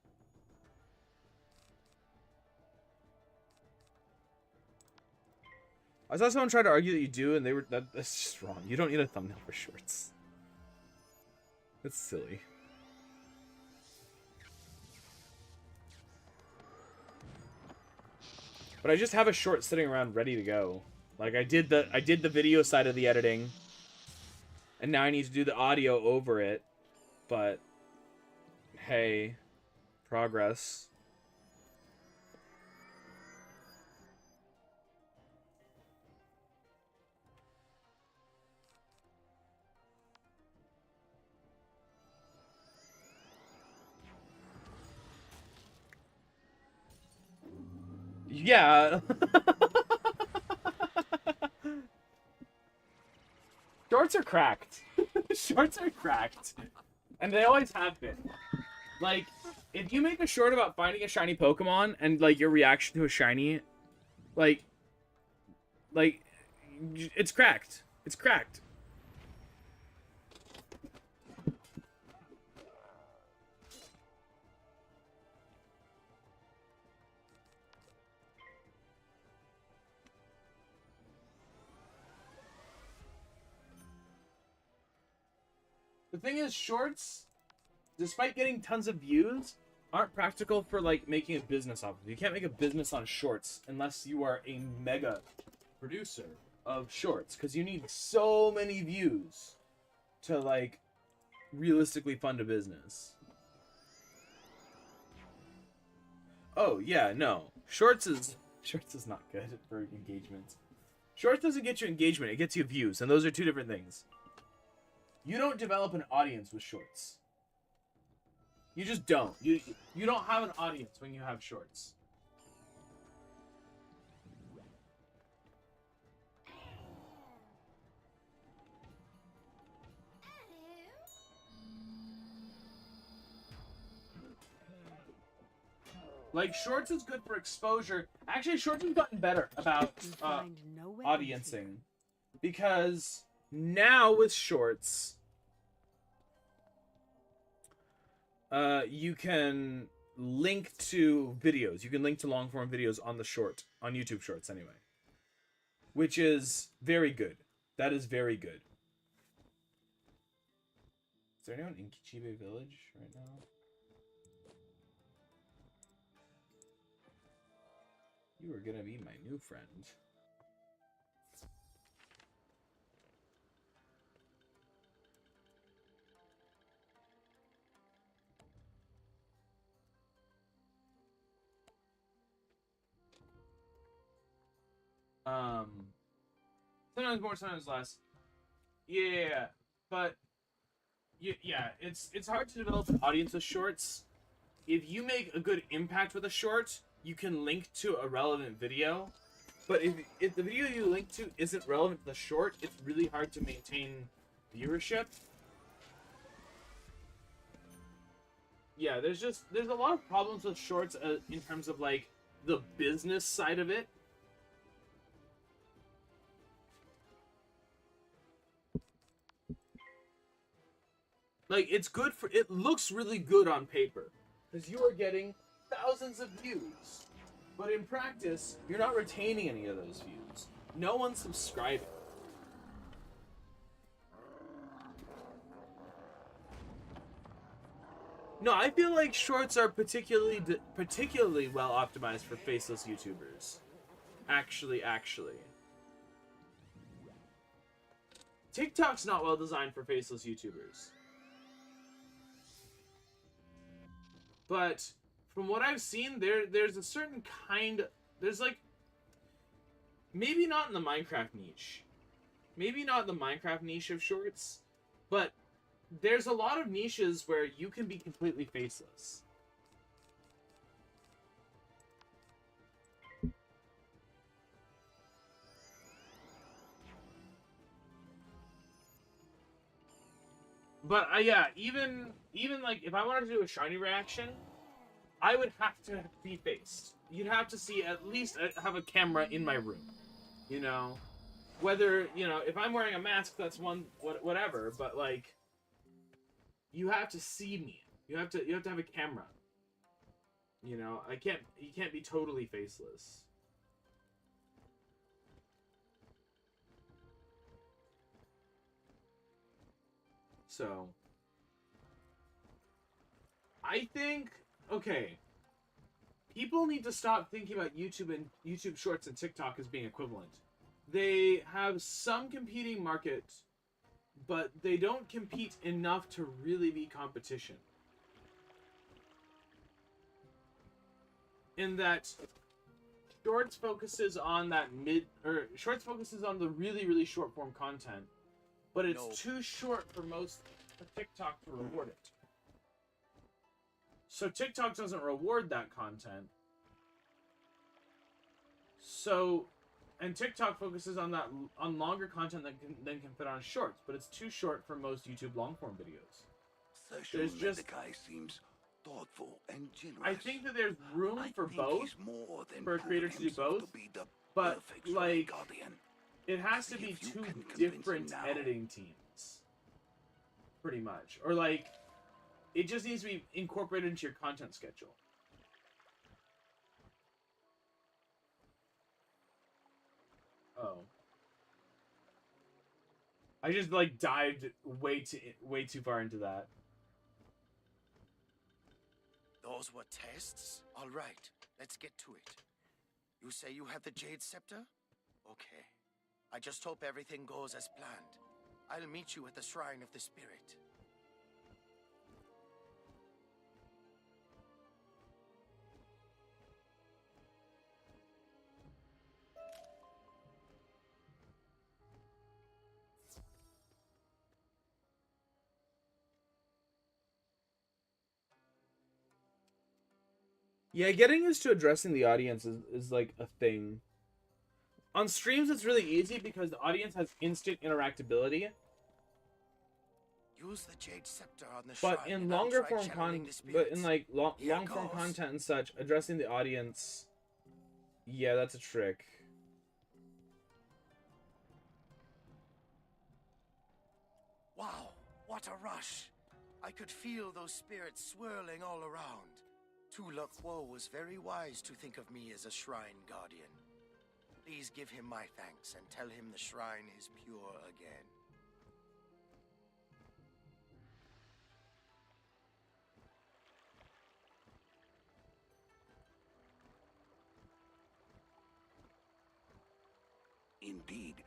I saw someone try to argue that you do, and that's just wrong. You don't need a thumbnail for shorts. That's silly. But I just have a short sitting around ready to go. Like I did the video side of the editing. And now I need to do the audio over it. But hey, progress. Yeah. Shorts are cracked. Shorts are cracked. And they always have been. Like, if you make a short about finding a shiny Pokemon and, like, your reaction to a shiny, like, it's cracked. It's cracked. The thing is, shorts, despite getting tons of views, aren't practical for, like, making a business off of. You can't make a business on shorts unless you are a mega producer of shorts, because you need so many views to, like, realistically fund a business. Oh, yeah, no. Shorts is not good for engagement. Shorts doesn't get you engagement, it gets you views, and those are two different things. You don't develop an audience with shorts. You just don't. You don't have an audience when you have shorts. Like, shorts is good for exposure. Actually, shorts have gotten better about audiencing. Because now with shorts, you can link to videos. You can link to long form videos on the short, on YouTube Shorts anyway. Which is very good. That is very good. Is there anyone in Kichibe Village right now? You are gonna be my new friend. Sometimes more, sometimes less. Yeah, but yeah, it's hard to develop an audience with shorts. If you make a good impact with a short, you can link to a relevant video. But if the video you link to isn't relevant to the short, it's really hard to maintain viewership. Yeah, there's a lot of problems with shorts in terms of like the business side of it. Like, it's good for, it looks really good on paper because you are getting thousands of views, but in practice you're not retaining any of those views. No one's subscribing. No, I feel like shorts are particularly well optimized for faceless YouTubers. Actually. TikTok's not well designed for faceless YouTubers. But from what I've seen, there's a certain kind, there's like, maybe not in the Minecraft niche. Maybe not in the Minecraft niche of shorts, but there's a lot of niches where you can be completely faceless. But yeah, even like if I wanted to do a shiny reaction, I would have to be faced. You'd have to see at least have a camera in my room, you know. Whether, you know, if I'm wearing a mask, that's whatever. But like, you have to see me. You have to have a camera. You know, you can't be totally faceless. So, I think, okay, people need to stop thinking about YouTube and YouTube Shorts and TikTok as being equivalent. They have some competing market, but they don't compete enough to really be competition. In that, Shorts focuses on Shorts focuses on the really short form content, but it's too short for TikTok to reward it. So TikTok doesn't reward that content. And TikTok focuses on longer content than can fit on shorts, but it's too short for most YouTube long form videos. There's just guy seems thoughtful and generous. I think that there's room for both, for a creator to do both, but like, it has to be two different editing teams, pretty much, or like, it just needs to be incorporated into your content schedule. Oh. I just like dived way too far into that. Those were tests? All right, let's get to it. You say you have the Jade Scepter? Okay. I just hope everything goes as planned. I'll meet you at the Shrine of the Spirit. Yeah, getting used to addressing the audience is like a thing. On streams, it's really easy because the audience has instant interactability. Use the Jade Scepter on the But shrine in long form content and such, addressing the audience, yeah, that's a trick. Wow, what a rush! I could feel those spirits swirling all around. Tu Lok Wo was very wise to think of me as a shrine guardian. Please give him my thanks and tell him the shrine is pure again. Indeed.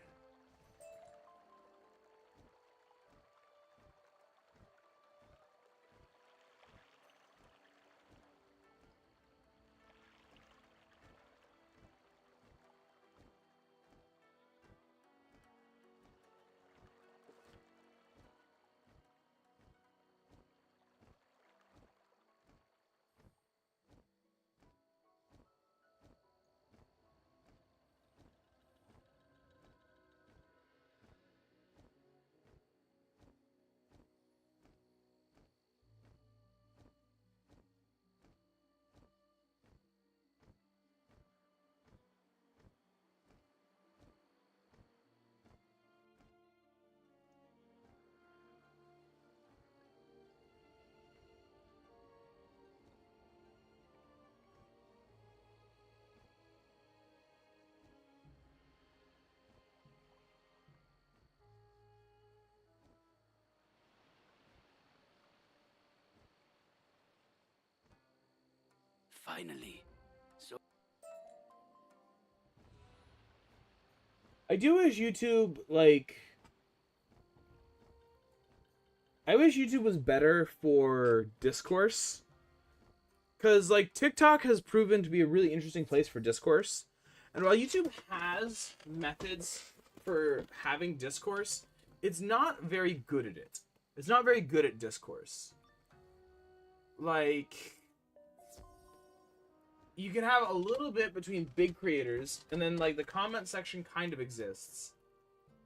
Finally. So I do wish YouTube, like... I wish YouTube was better for discourse. Because, like, TikTok has proven to be a really interesting place for discourse. And while YouTube has methods for having discourse, it's not very good at it. It's not very good at discourse. Like, you can have a little bit between big creators, and then, like, the comment section kind of exists.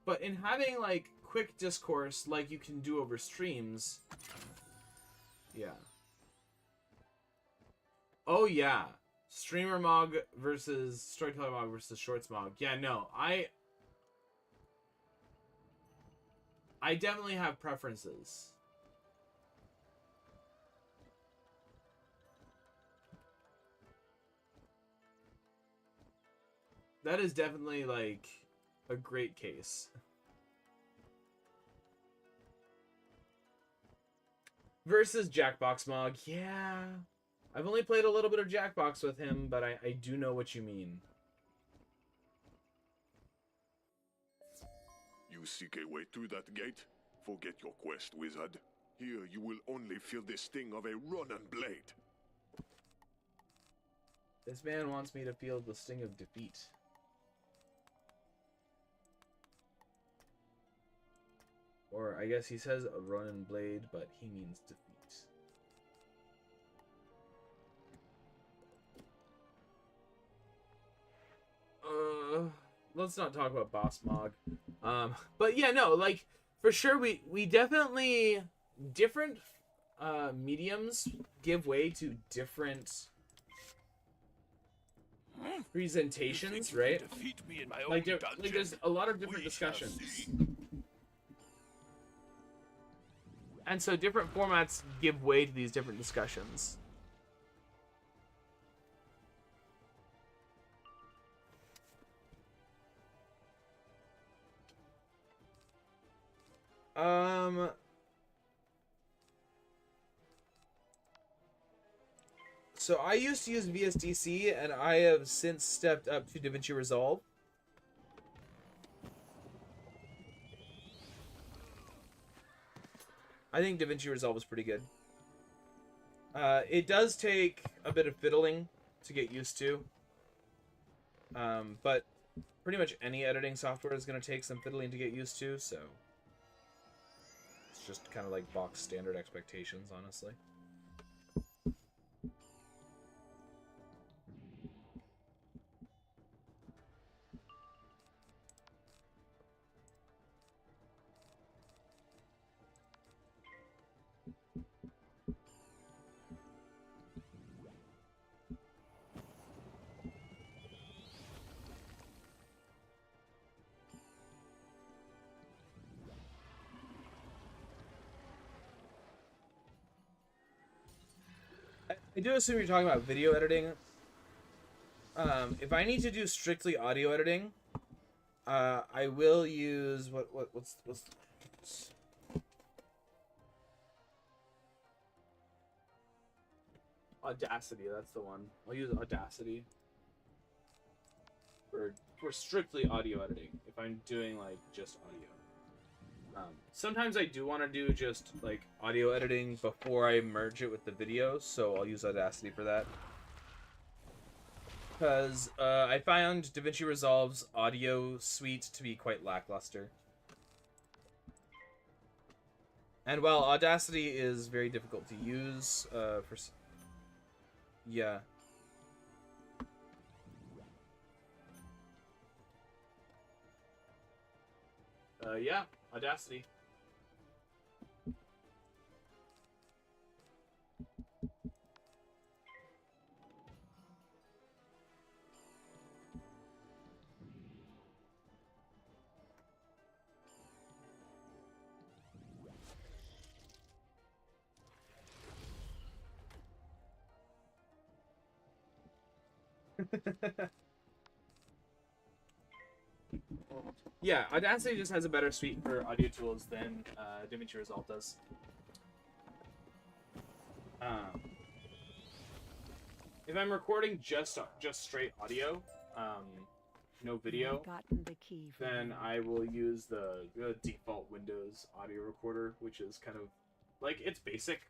But in having, like, quick discourse like you can do over streams, yeah. Oh, yeah. Streamer Mog versus Storyteller Mog versus Shorts Mog. Yeah, no. I definitely have preferences. That is definitely, like, a great case. Versus Jackbox Mog. Yeah. I've only played a little bit of Jackbox with him, but I do know what you mean. You seek a way through that gate? Forget your quest, wizard. Here you will only feel the sting of a Ronin blade. This man wants me to feel the sting of defeat. Or I guess he says a Ronin blade, but he means defeat. Let's not talk about Boss Mog. But yeah, no, like, for sure, we definitely, different mediums give way to different presentations, right? Like, there's a lot of different discussions. And so different formats give way to these different discussions. So I used to use VSDC, and I have since stepped up to DaVinci Resolve. I think DaVinci Resolve is pretty good. It does take a bit of fiddling to get used to. But pretty much any editing software is going to take some fiddling to get used to, so... It's just kind of like box standard expectations, honestly. I do assume you're talking about video editing. If I need to do strictly audio editing, I will use what's Audacity. That's the one. I'll use Audacity for strictly audio editing. If I'm doing like just audio. Sometimes I do want to do just like audio editing before I merge it with the video, so I'll use Audacity for that. Because I found DaVinci Resolve's audio suite to be quite lackluster. And while Audacity is very difficult to use, yeah. Yeah, Audacity. Yeah, Audacity just has a better suite for audio tools than DaVinci Resolve does. If I'm recording just straight audio, no video, Gotten the key for then you. I will use the default Windows audio recorder, which is kind of like, it's basic.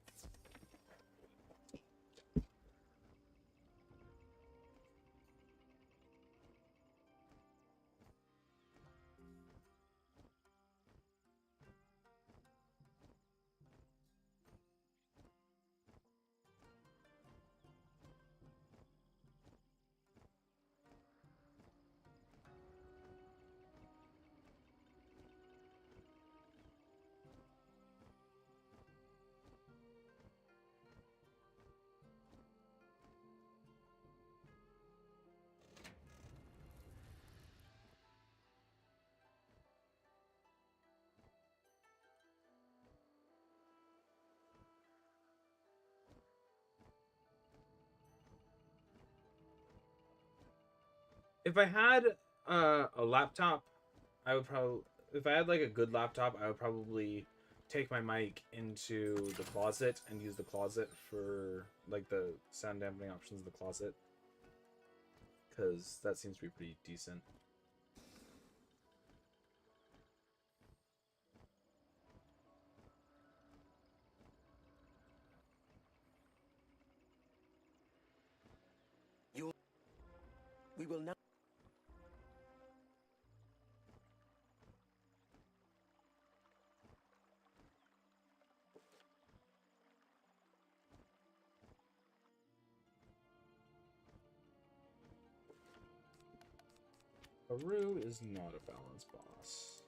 If I had a laptop, I would probably, if I had like a good laptop, I would probably take my mic into the closet and use the closet for like the sound dampening options in the closet, because that seems to be pretty decent. We will now. Haru is not a balanced boss.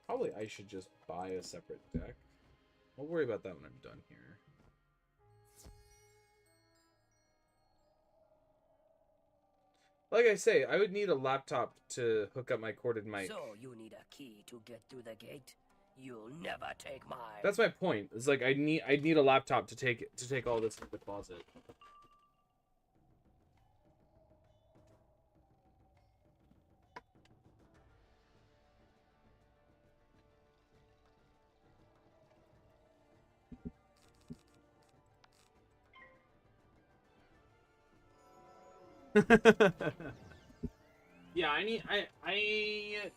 Probably I should just buy a separate deck. I'll worry about that when I'm done here. Like I say, I would need a laptop to hook up my corded mic. So you need a key to get through the gate? You'll never take mine. That's my point. It's like I need a laptop to take all this into the closet. Yeah, I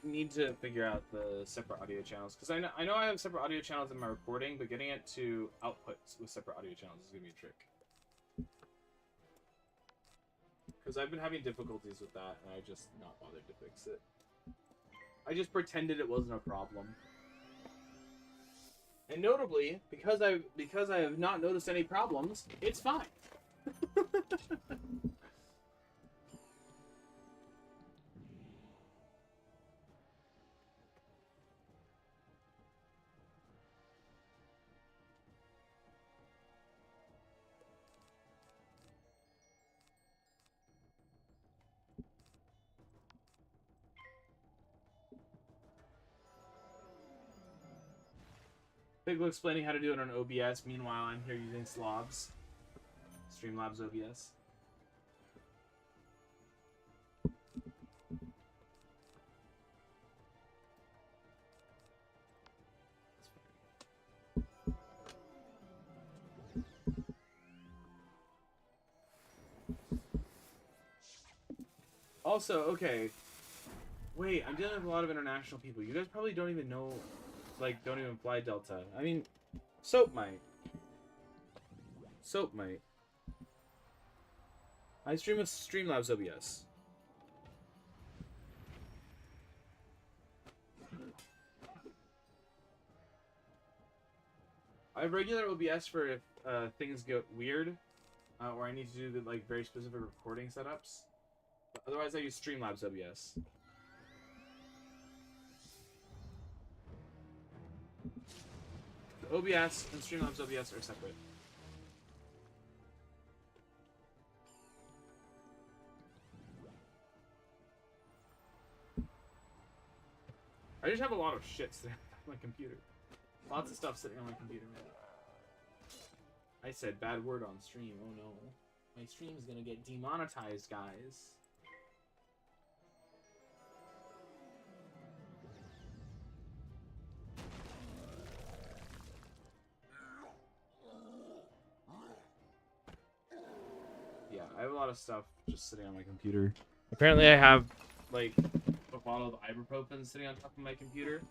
need to figure out the separate audio channels, because I know I have separate audio channels in my recording, but getting it to outputs with separate audio channels is gonna be a trick. Because I've been having difficulties with that, and I just not bothered to fix it. I just pretended it wasn't a problem. And notably, because I have not noticed any problems, it's fine. Big explaining how to do it on OBS. Meanwhile, I'm here using Slobs. Streamlabs OBS. Also, okay. Wait, I'm dealing with a lot of international people. You guys probably don't even know, like, don't even fly Delta. I mean, Soap might. Soap might. I stream with Streamlabs OBS. I have regular OBS for if things get weird, or I need to do the, like, very specific recording setups. But otherwise, I use Streamlabs OBS. The OBS and Streamlabs OBS are separate. I just have a lot of shit sitting on my computer. Lots of stuff sitting on my computer, man. I said bad word on stream. Oh no. My stream's gonna get demonetized, guys. I have a lot of stuff just sitting on my computer. Apparently I have, like, a bottle of ibuprofen sitting on top of my computer.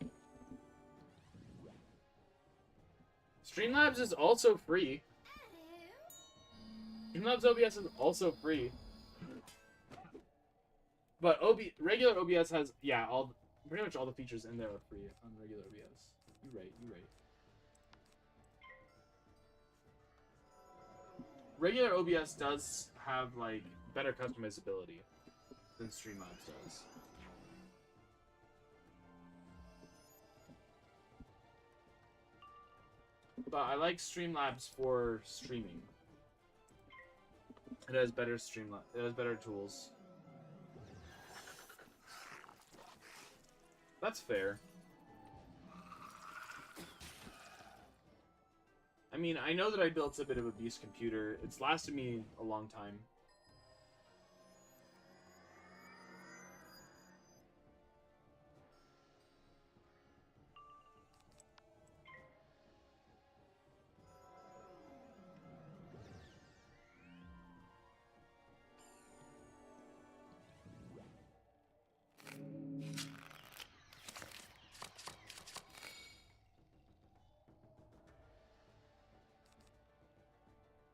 Streamlabs is also free. Streamlabs OBS is also free. But regular OBS has, yeah, pretty much all the features in there are free on regular OBS. You're right, you're right. Regular OBS does have, like, better customizability than Streamlabs does. But I like Streamlabs for streaming. It has better it has better tools. That's fair. I mean, I know that I built a bit of a beast computer. It's lasted me a long time.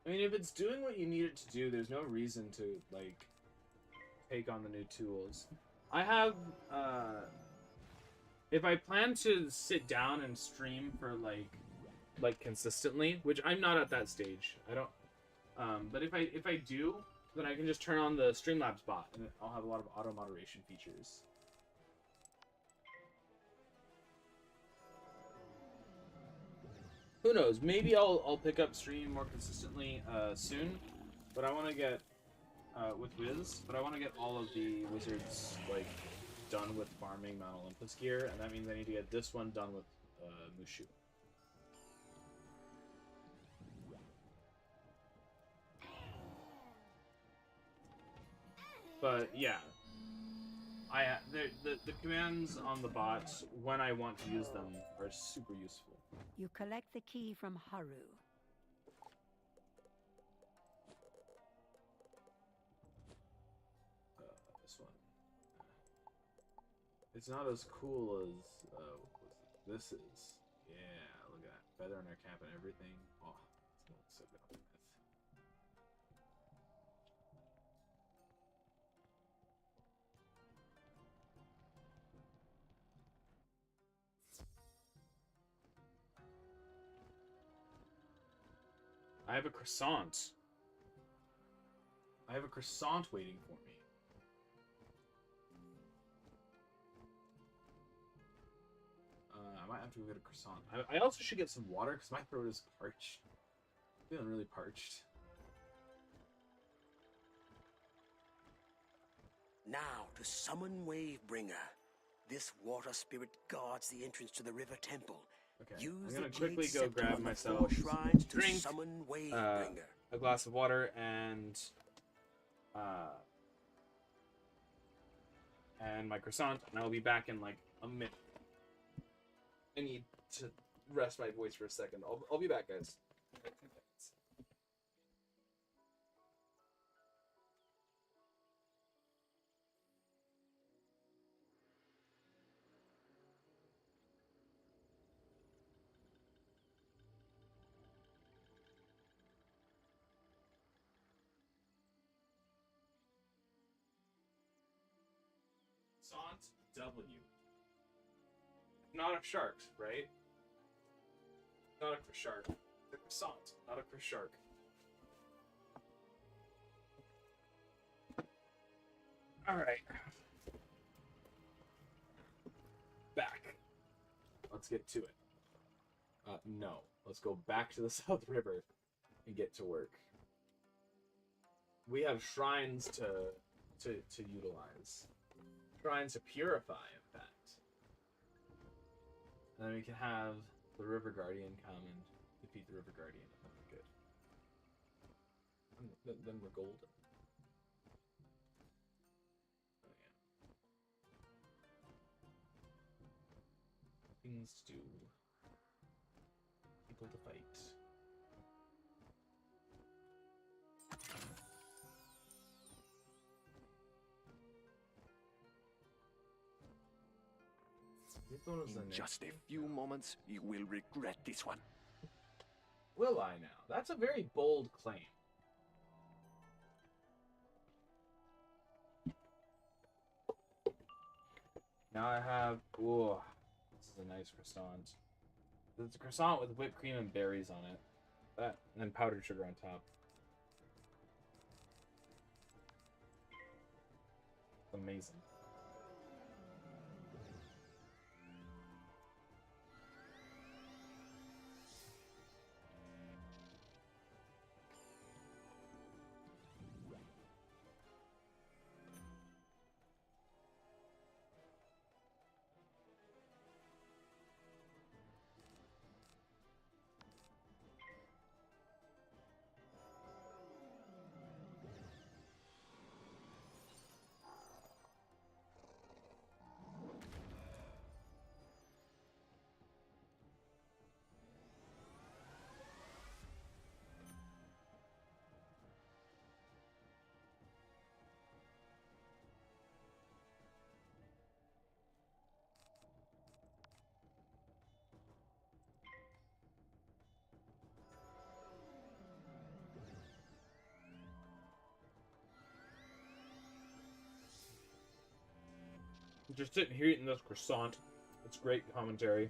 I mean, if it's doing what you need it to do, there's no reason to, like, take on the new tools. I have, if I plan to sit down and stream for, like consistently, which I'm not at that stage. I don't, but if I do, then I can just turn on the Streamlabs bot, and I'll have a lot of auto-moderation features. Who knows? Maybe I'll pick up streaming more consistently soon, but I want to get with Wiz. But I want to get all of the wizards like done with farming Mount Olympus gear, and that means I need to get this one done with Mooshu. But yeah, the commands on the bot when I want to use them are super useful. You collect the key from Haru. This one. It's not as cool as this is. Yeah, look at that feather on our cap and everything. Oh, it's so good on the myth. I have a croissant. I have a croissant waiting for me. I might have to go get a croissant. I also should get some water because my throat is parched. I'm feeling really parched. Now to summon Wavebringer. This water spirit guards the entrance to the river temple. Okay, Use I'm gonna the quickly jade go scepter grab on the myself four shrines to drink, summon Wavebringer. a glass of water, and my croissant, and I will be back in like a minute. I need to rest my voice for a second. I'll be back, guys. Croissant W. Not a shark, right? Not a shark. A croissant, not a shark. Alright. Back. Let's get to it. No. Let's go back to the South River and get to work. We have shrines to utilize. Shrines to purify, in fact. And then we can have the River Guardian come and defeat the River Guardian. That'd be good. Then we're golden. Oh, yeah. Things to do. People to fight. In just a few moments, you will regret this one. Will I now? That's a very bold claim. Now I have... Ooh, this is a nice croissant. It's a croissant with whipped cream and berries on it. That, and then powdered sugar on top. Amazing. Just sitting here eating this croissant. It's great commentary.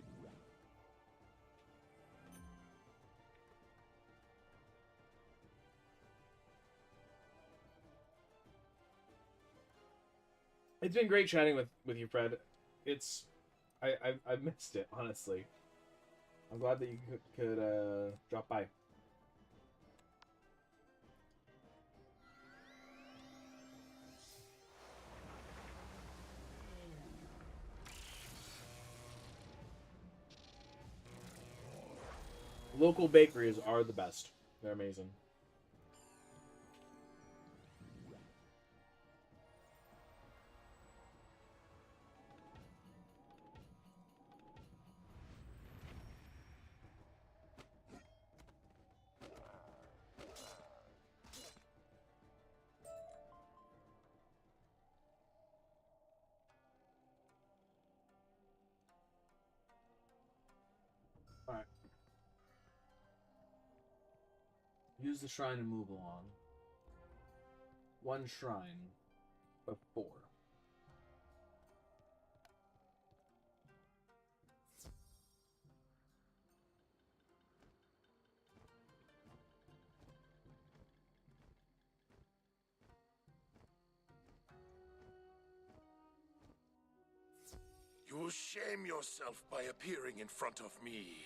It's been great chatting with you, Fred. It's... I missed it, honestly. I'm glad that you could drop by. Local bakeries are the best. They're amazing. Alright. Use the shrine and move along. One shrine of 4. You will shame yourself by appearing in front of me.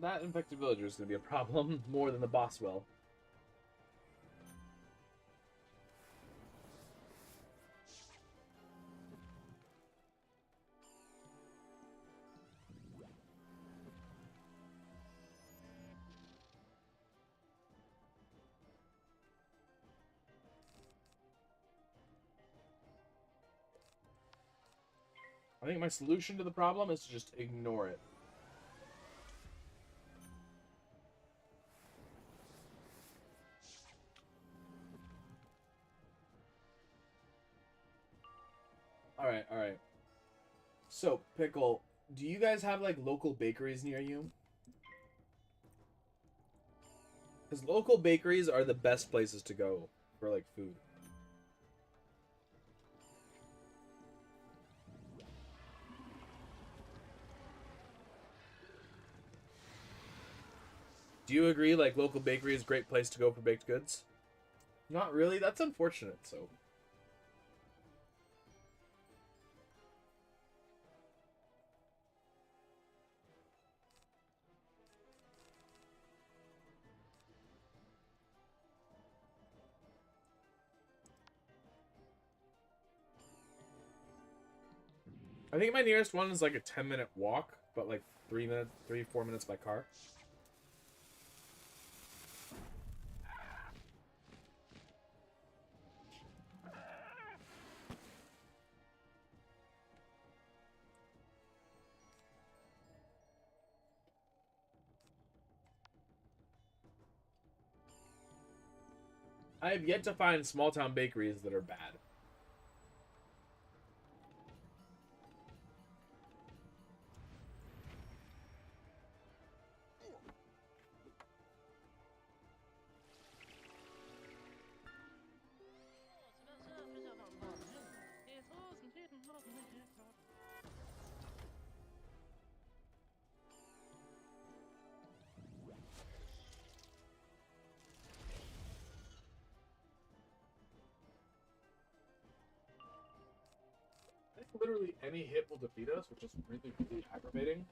That infected villager is going to be a problem more than the boss will. I think my solution to the problem is to just ignore it. Alright. So, Pickle, do you guys have, like, local bakeries near you? Because local bakeries are the best places to go for, like, food. Do you agree, like, local bakery is a great place to go for baked goods? Not really? That's unfortunate, so... I think my nearest one is like a 10-minute walk, but like 3, 4 minutes by car. I have yet to find small town bakeries that are bad. I think literally any hit will defeat us, which is really, really aggravating.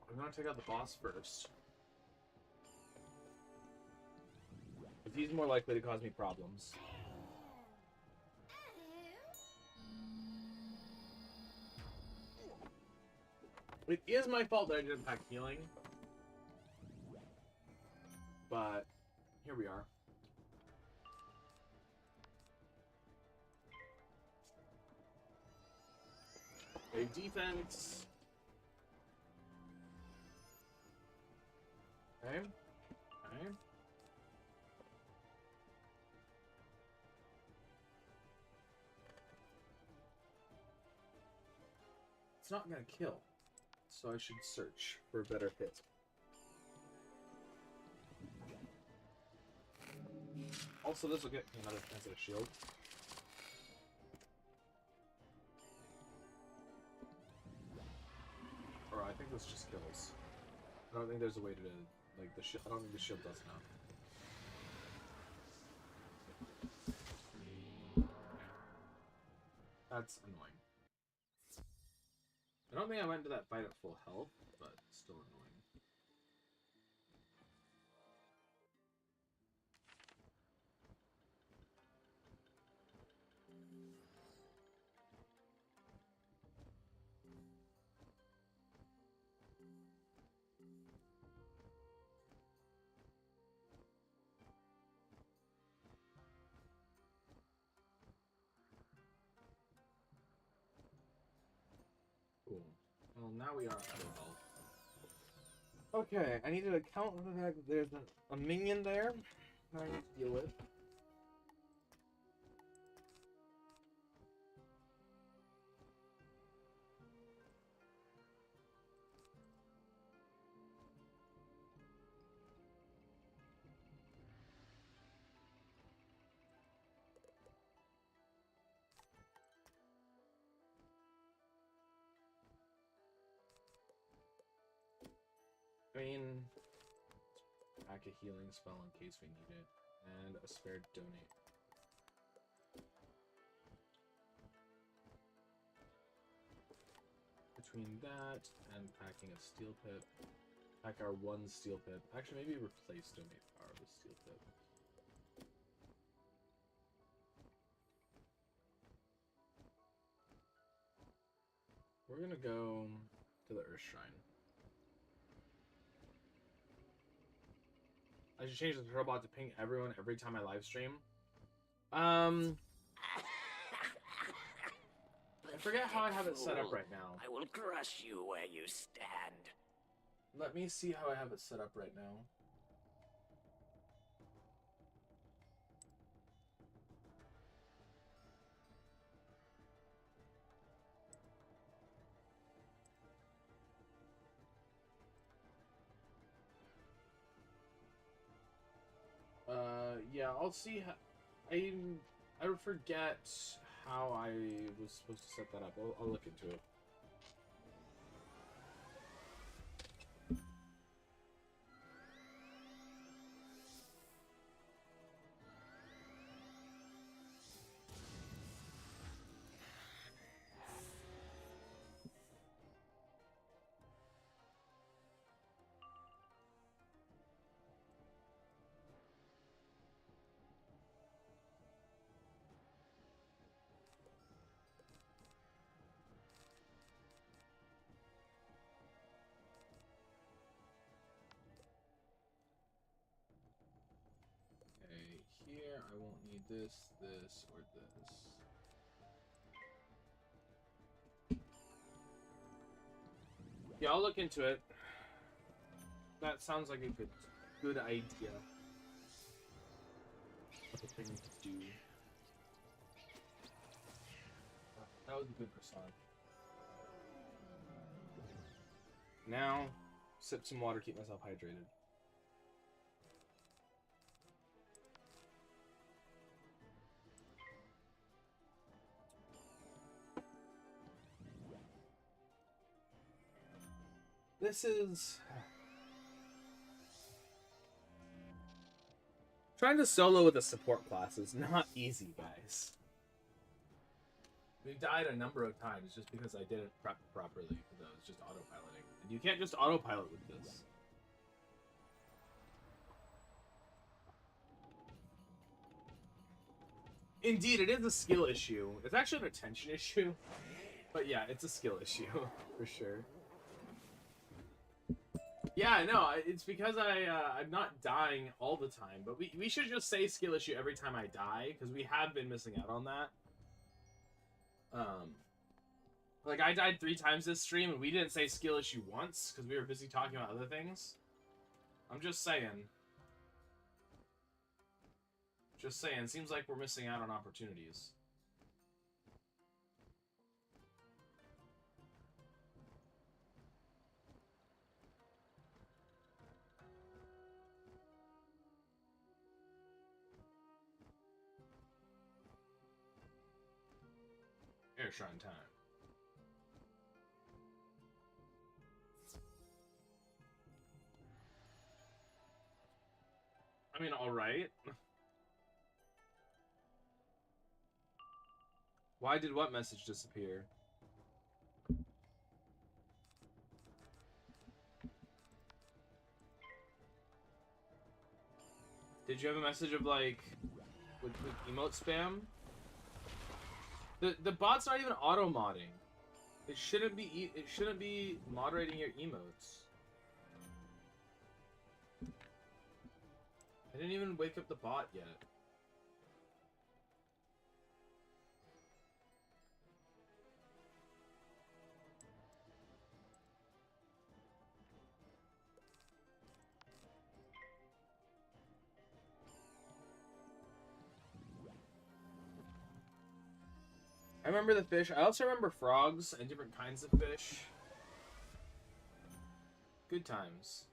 I'm gonna take out the boss first. Because he's more likely to cause me problems. It is my fault that I didn't pack healing. But here we are. A defense. Okay. Okay. It's not gonna kill, so I should search for a better hit. Also, this will get me another chance at a shield. Or I think this just kills. I don't think there's a way to, like, the shield. I don't think the shield does now. That's annoying. I don't think I went into that fight at full health, but still annoying. Cool. Well, now we are out of health. Okay, I need to account for the fact that there's a minion there that I need to deal with. I mean, pack a healing spell in case we need it, and a spare donate. Between that and packing a steel pip, pack our one steel pip. Actually, maybe replace donate power with steel pip. We're gonna go to the Earth Shrine. I should change the robot to ping everyone every time I live stream. I forget how I have it set up right now. I will crush you where you stand. Let me see how I have it set up right now. Yeah, I'll see how... I would forget how I was supposed to set that up. I'll look into it. Here, I won't need this, this, or this. Yeah, I'll look into it. That sounds like a good idea. other thing to do. That was a good croissant. Now, sip some water, keep myself hydrated. This is... Trying to solo with a support class is not easy, guys. We died a number of times just because I didn't prep properly, because I was just autopiloting. And you can't just autopilot with this. Indeed, it is a skill issue. It's actually an attention issue. But yeah, it's a skill issue, for sure. Yeah, no, it's because I'm not dying all the time, but we should just say skill issue every time I die, because we have been missing out on that. Like, I died 3 times this stream, and we didn't say skill issue once, because we were busy talking about other things. I'm just saying. Just saying, seems like we're missing out on opportunities. Air Shrine time. I mean, alright. Why did what message disappear? Did you have a message of, like, with emote spam? The bot's not even auto-modding. It shouldn't be moderating your emotes. I didn't even wake up the bot yet. I remember the fish. I also remember frogs and different kinds of fish. Good times.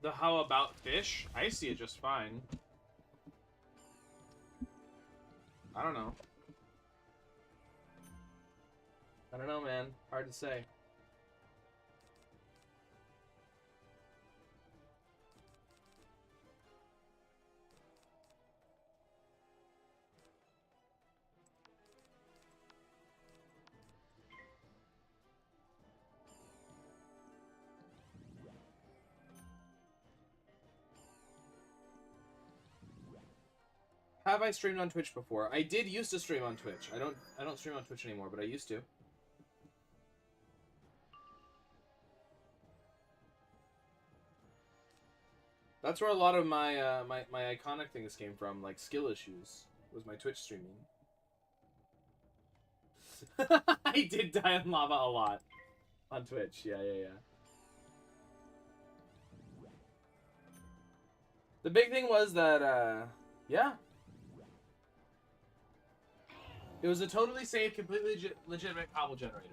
The how about fish? I see it just fine. I don't know. I don't know, man. Hard to say. Have I streamed on Twitch before? I did used to stream on Twitch. I don't stream on Twitch anymore, but I used to. That's where a lot of my my iconic things came from, like skill issues, was my Twitch streaming. I did die in lava a lot on Twitch. Yeah. The big thing was that, yeah. It was a totally safe, completely legitimate cobble generator.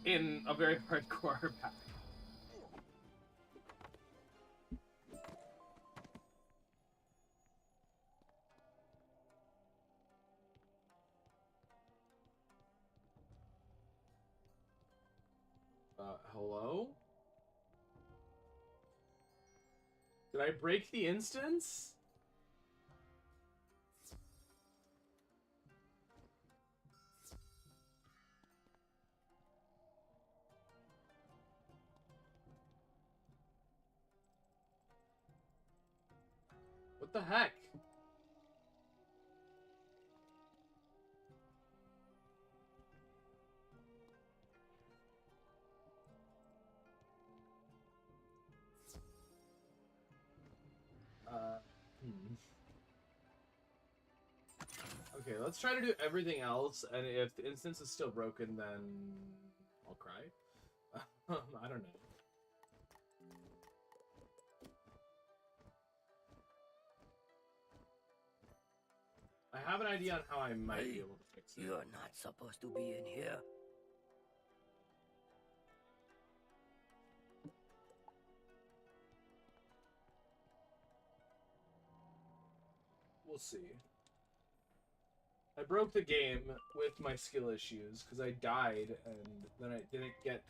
In a very hardcore pack. Hello? Did I break the instance? What the heck? Okay, let's try to do everything else, and if the instance is still broken, then I'll cry. I don't know. I have an idea on how I might be able to fix it. You're not supposed to be in here. We'll see. I broke the game with my skill issues because I died and then I didn't get...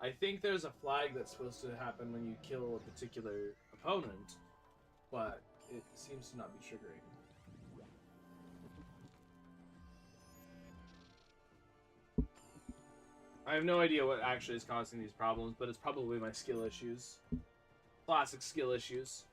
I think there's a flag that's supposed to happen when you kill a particular opponent, but it seems to not be triggering. I have no idea what actually is causing these problems, but it's probably my skill issues. Classic skill issues.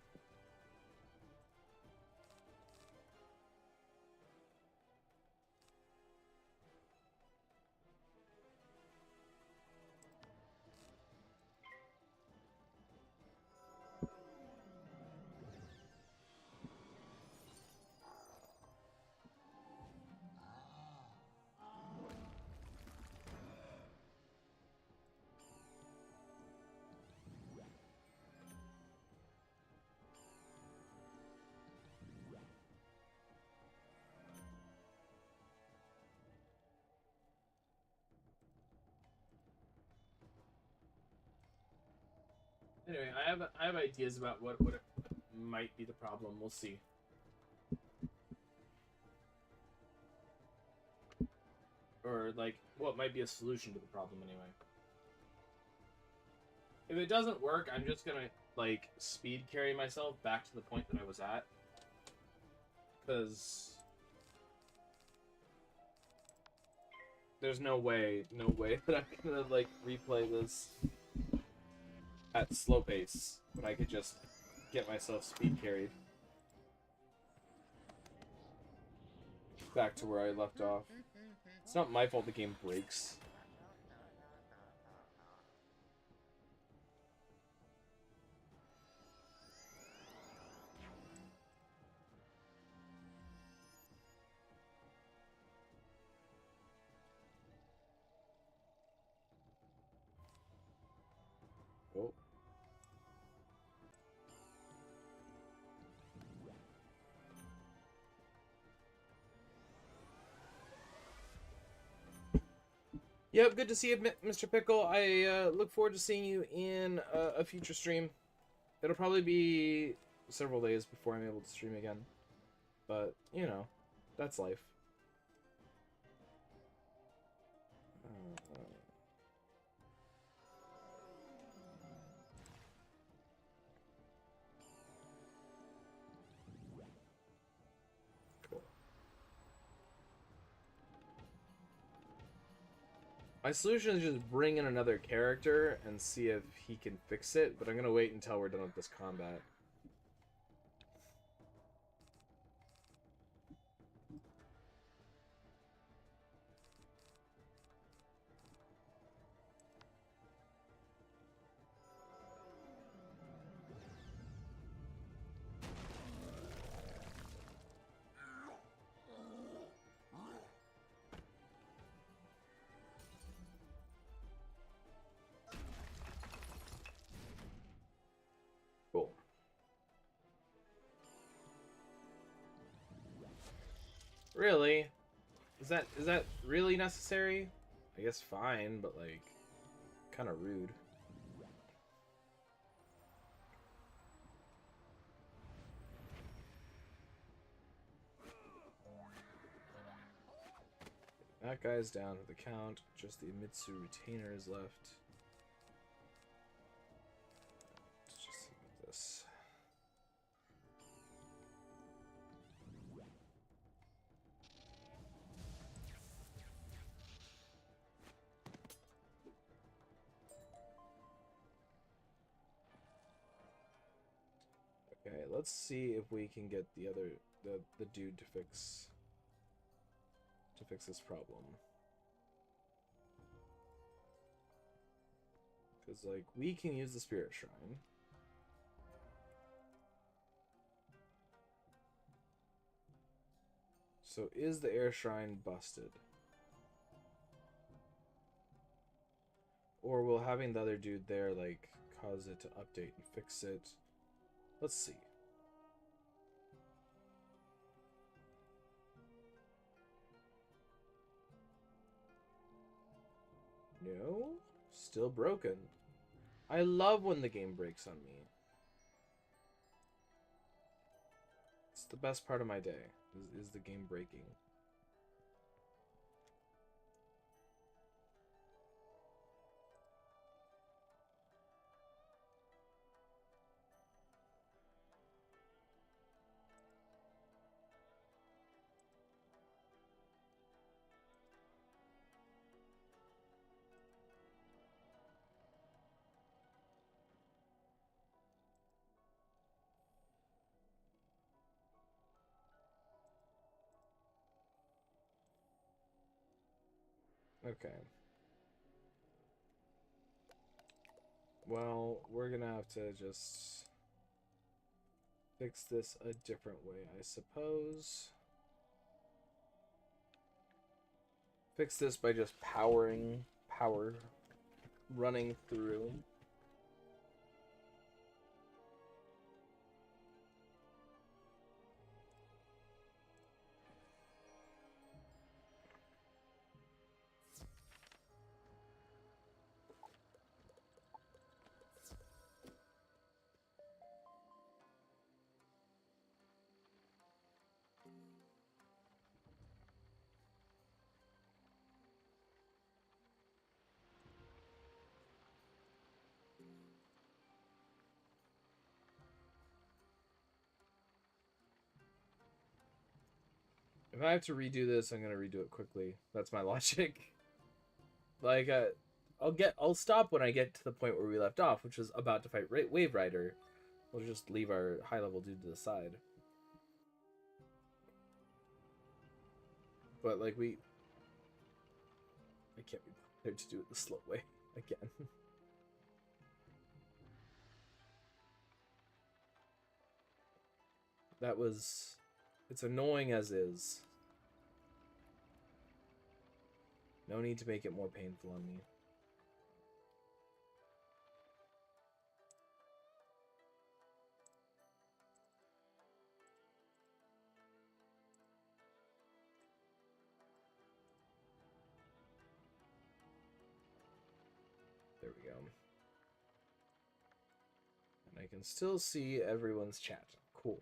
Anyway, I have ideas about what might be the problem. We'll see. Or like what might be a solution to the problem anyway. If it doesn't work, I'm just gonna like speed carry myself back to the point that I was at. Cause there's no way that I'm gonna like replay this at slow pace when I could just get myself speed carried back to where I left off. It's not my fault the game breaks. Oh. Yep, good to see you, Mr. Pickle. I look forward to seeing you in a future stream. It'll probably be several days before I'm able to stream again. But, you know, that's life. My solution is just bring in another character and see if he can fix it, but I'm gonna wait until we're done with this combat. Cool. Really? Is that really necessary? I guess fine, but like kind of rude. That guy's down to the count. Just the Imitsu retainer is left. Let's just see what this. Okay, let's see if we can get the other the dude to fix this problem. Because like we can use the spirit shrine. So is the air shrine busted? Or will having the other dude there, like, cause it to update and fix it? Let's see. No? Still broken. I love when the game breaks on me. It's the best part of my day, is the game breaking. Okay. Well, we're gonna have to just fix this a different way, I suppose. Fix this by just power running through. If I have to redo this, I'm gonna redo it quickly. That's my logic. Like, I'll stop when I get to the point where we left off, which was about to fight Wave Rider. We'll just leave our high-level dude to the side. But, like, I can't be bothered to do it the slow way again. It's annoying as is. No need to make it more painful on me. There we go. And I can still see everyone's chat. Cool.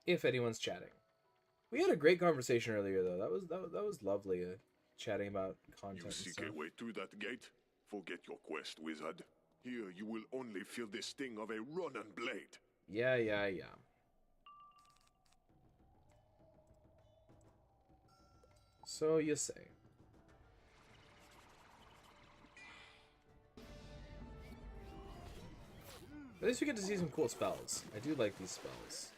If anyone's chatting. We had a great conversation earlier, though. That was lovely, chatting about content You and seek stuff. a way through that gate? Forget your quest, wizard. Here you will only feel the sting of a Ronin blade. Yeah. So you say. At least we get to see some cool spells. I do like these spells.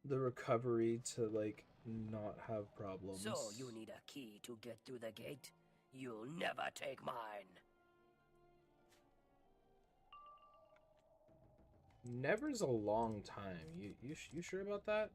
the recovery to like not have problems. So you need a key to get through the gate? You'll never take mine. Never's a long time. You sure about that?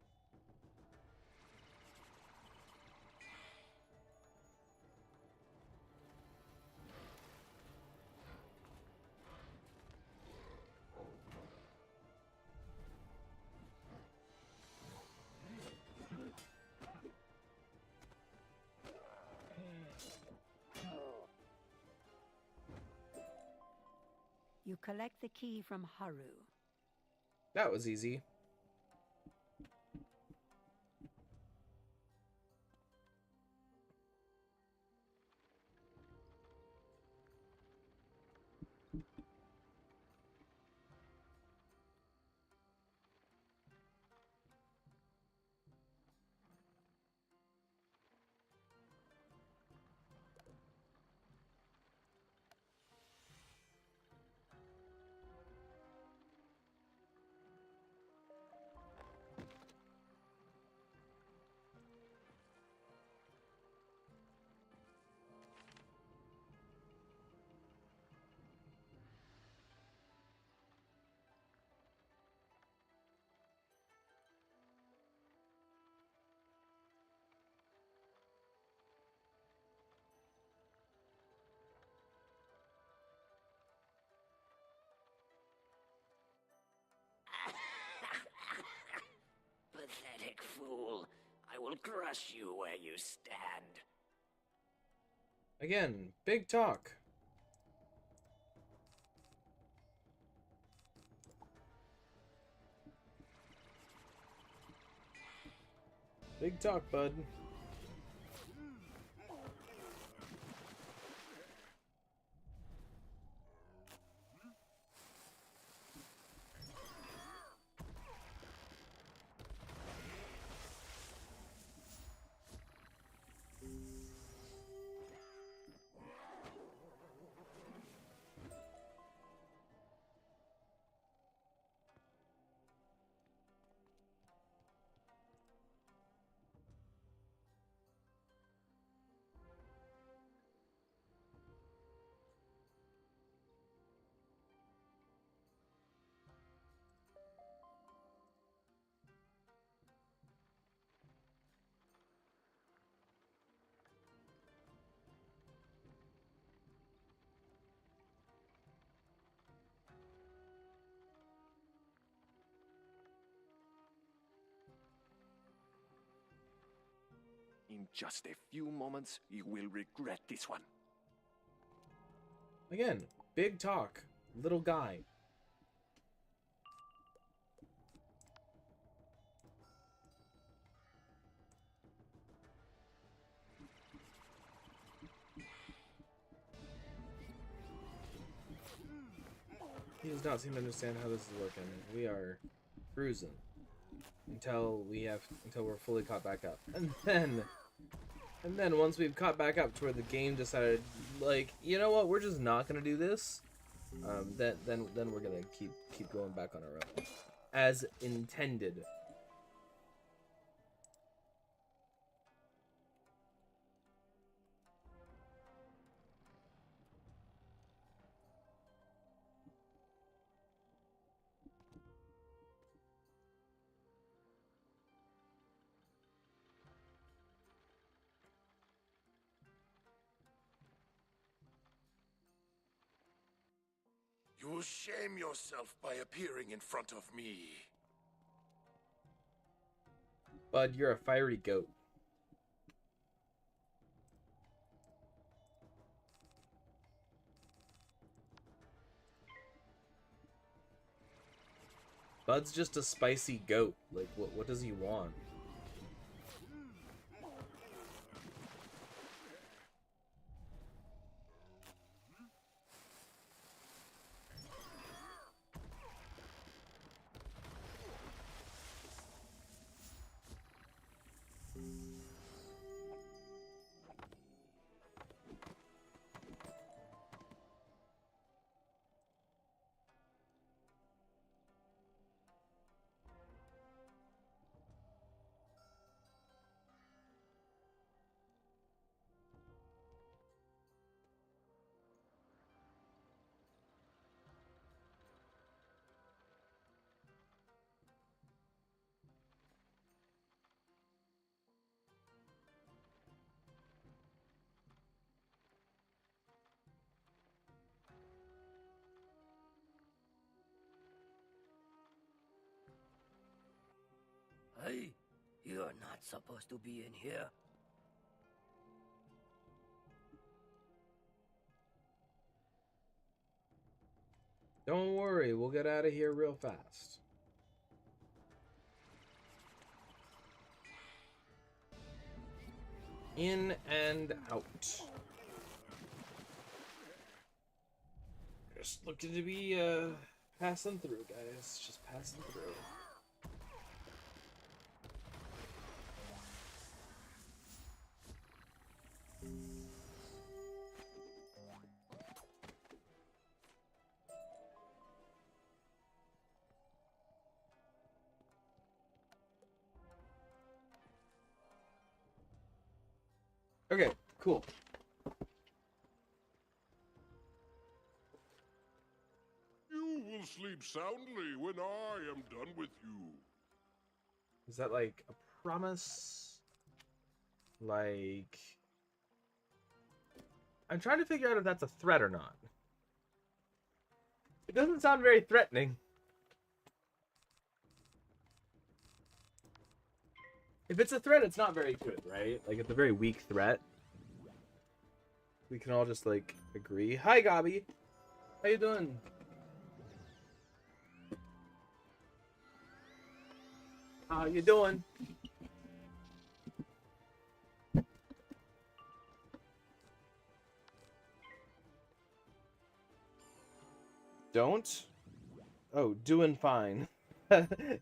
You collect the key from Haru. That was easy. Pathetic fool. I will crush you where you stand. Again, big talk. Big talk, bud. In just a few moments, you will regret this one. Again, big talk. Little guy. He does not seem to understand how this is working. We are cruising until we're fully caught back up, and then once we've caught back up to where the game decided, like, you know what, we're just not gonna do this. Then we're gonna keep going back on our own, as intended. You will shame yourself by appearing in front of me. Bud, you're a fiery goat. Bud's just a spicy goat. Like, what does he want? Hey, you're not supposed to be in here. Don't worry, we'll get out of here real fast. In and out. Just looking to be passing through, guys. Just passing through. Okay, cool. You will sleep soundly when I am done with you. Is that like a promise? Like... I'm trying to figure out if that's a threat or not. It doesn't sound very threatening. If it's a threat, it's not very good, right? Like, it's a very weak threat. We can all just, like, agree. Hi, Gabi. How you doing? How you doing? Don't? Oh, doing fine.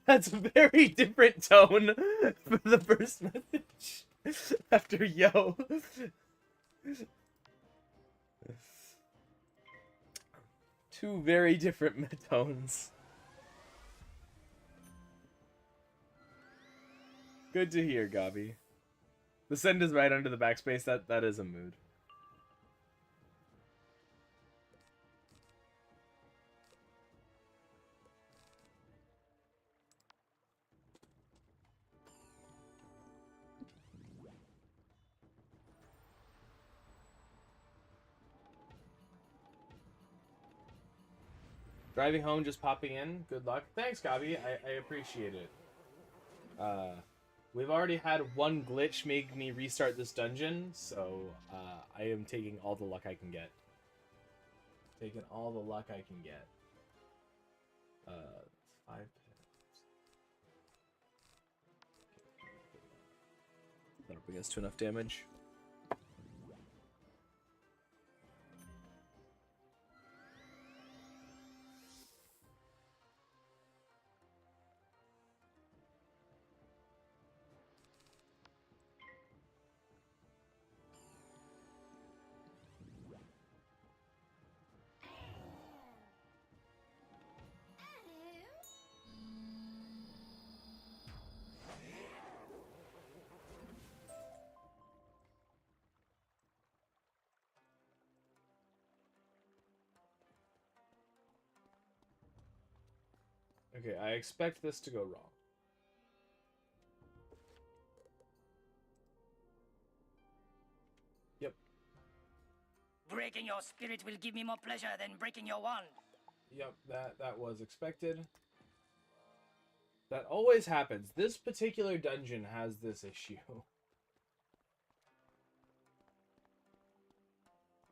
That's a very different tone for the first message after yo. Two very different tones. Good to hear, Gabi. The send is right under the backspace. That is a mood. Driving home, just popping in. Good luck. Thanks, Gabi. I appreciate it. We've already had one glitch make me restart this dungeon, so I am taking all the luck I can get. Taking all the luck I can get. 5 pins. That'll bring us to enough damage. Okay, I expect this to go wrong. Yep. Breaking your spirit will give me more pleasure than breaking your wand. Yep, that was expected. That always happens. This particular dungeon has this issue.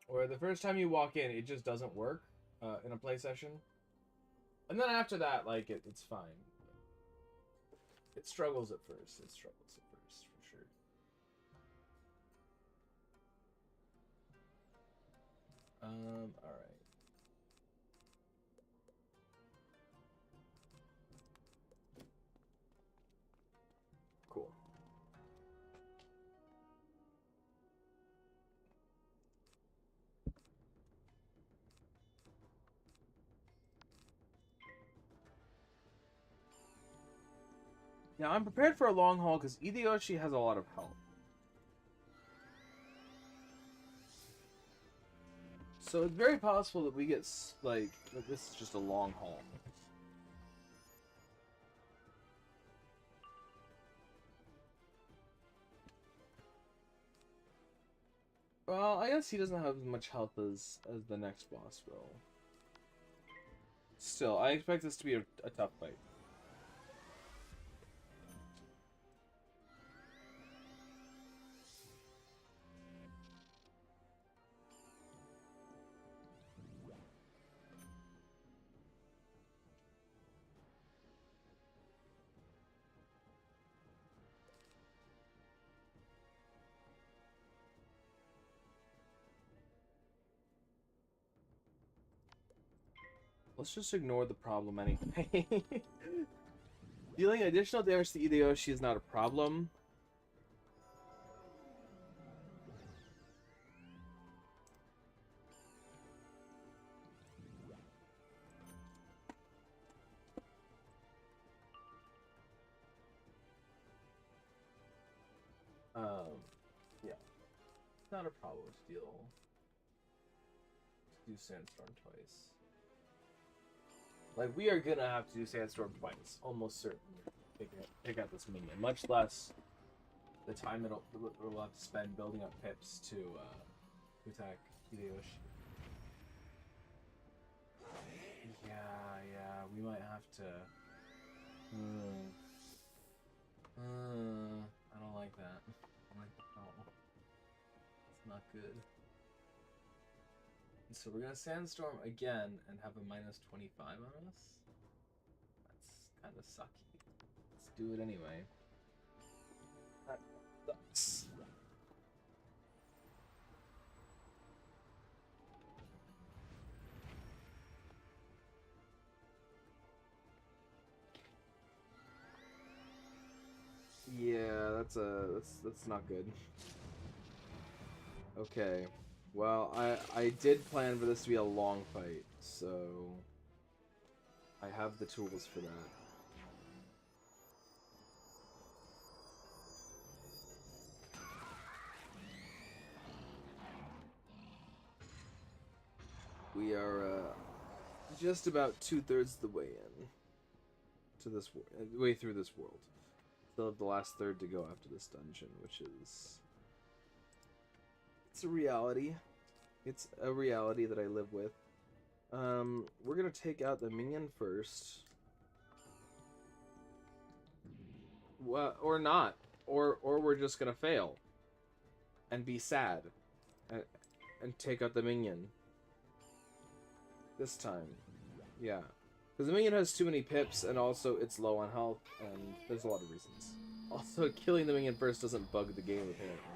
Where the first time you walk in, it just doesn't work in a play session. And then after that, like, it's fine. It struggles at first. It struggles at first, for sure. Alright. Cool. Now, I'm prepared for a long haul because Ideyoshi has a lot of health. So it's very possible that we get, like, that this is just a long haul. Well, I guess he doesn't have as much health as the next boss will. Still, I expect this to be a tough fight. Let's just ignore the problem anyway. Dealing additional damage to Hideyoshi is not a problem. Yeah. It's not a problem to do Sandstorm twice. Like, we are gonna have to do Sandstorm twice, almost certainly. Pick out this minion, much less the time we'll have to spend building up pips to attack Hideyoshi. Yeah, we might have to. I don't like that. I don't like that at all. It's not good. So we're gonna Sandstorm again and have a minus 25 on us. That's kind of sucky. Let's do it anyway. That sucks. Yeah, that's not good. Okay. Well, I did plan for this to be a long fight, so I have the tools for that. We are just about 2/3 the way in to this way through this world. Still have the last third to go after this dungeon, which is it's a reality. It's a reality that I live with. We're gonna take out the minion first. Well, or not, or we're just gonna fail and be sad and take out the minion this time. Yeah, because the minion has too many pips, and also it's low on health, and there's a lot of reasons. Also, killing the minion first doesn't bug the game apparently.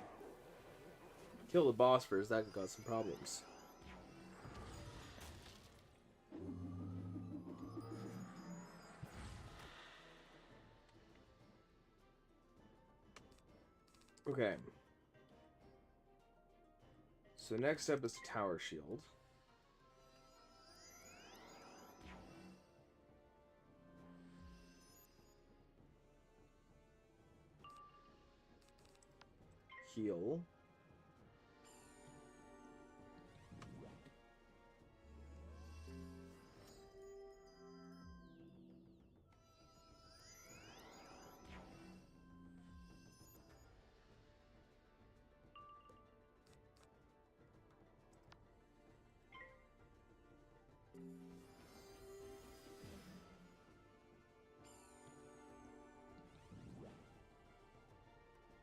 Kill the boss first, that could cause some problems. Okay. So next step is to tower shield. Heal.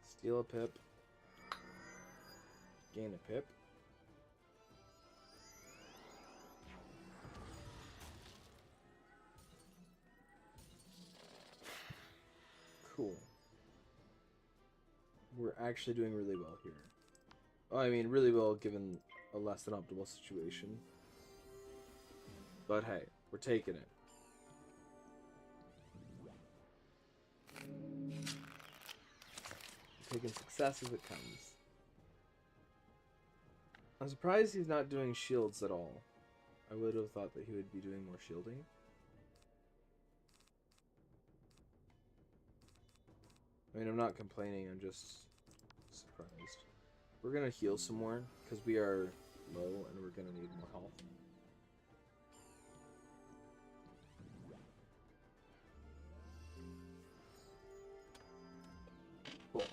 Steal a pip. Gain a pip. Cool. We're actually doing really well here. Oh, I mean, really well given a less than optimal situation. But hey, we're taking it. Taking success as it comes. I'm surprised he's not doing shields at all. I would have thought that he would be doing more shielding. I mean, I'm not complaining, I'm just surprised. We're gonna heal some more, because we are low and we're gonna need more health. Cool.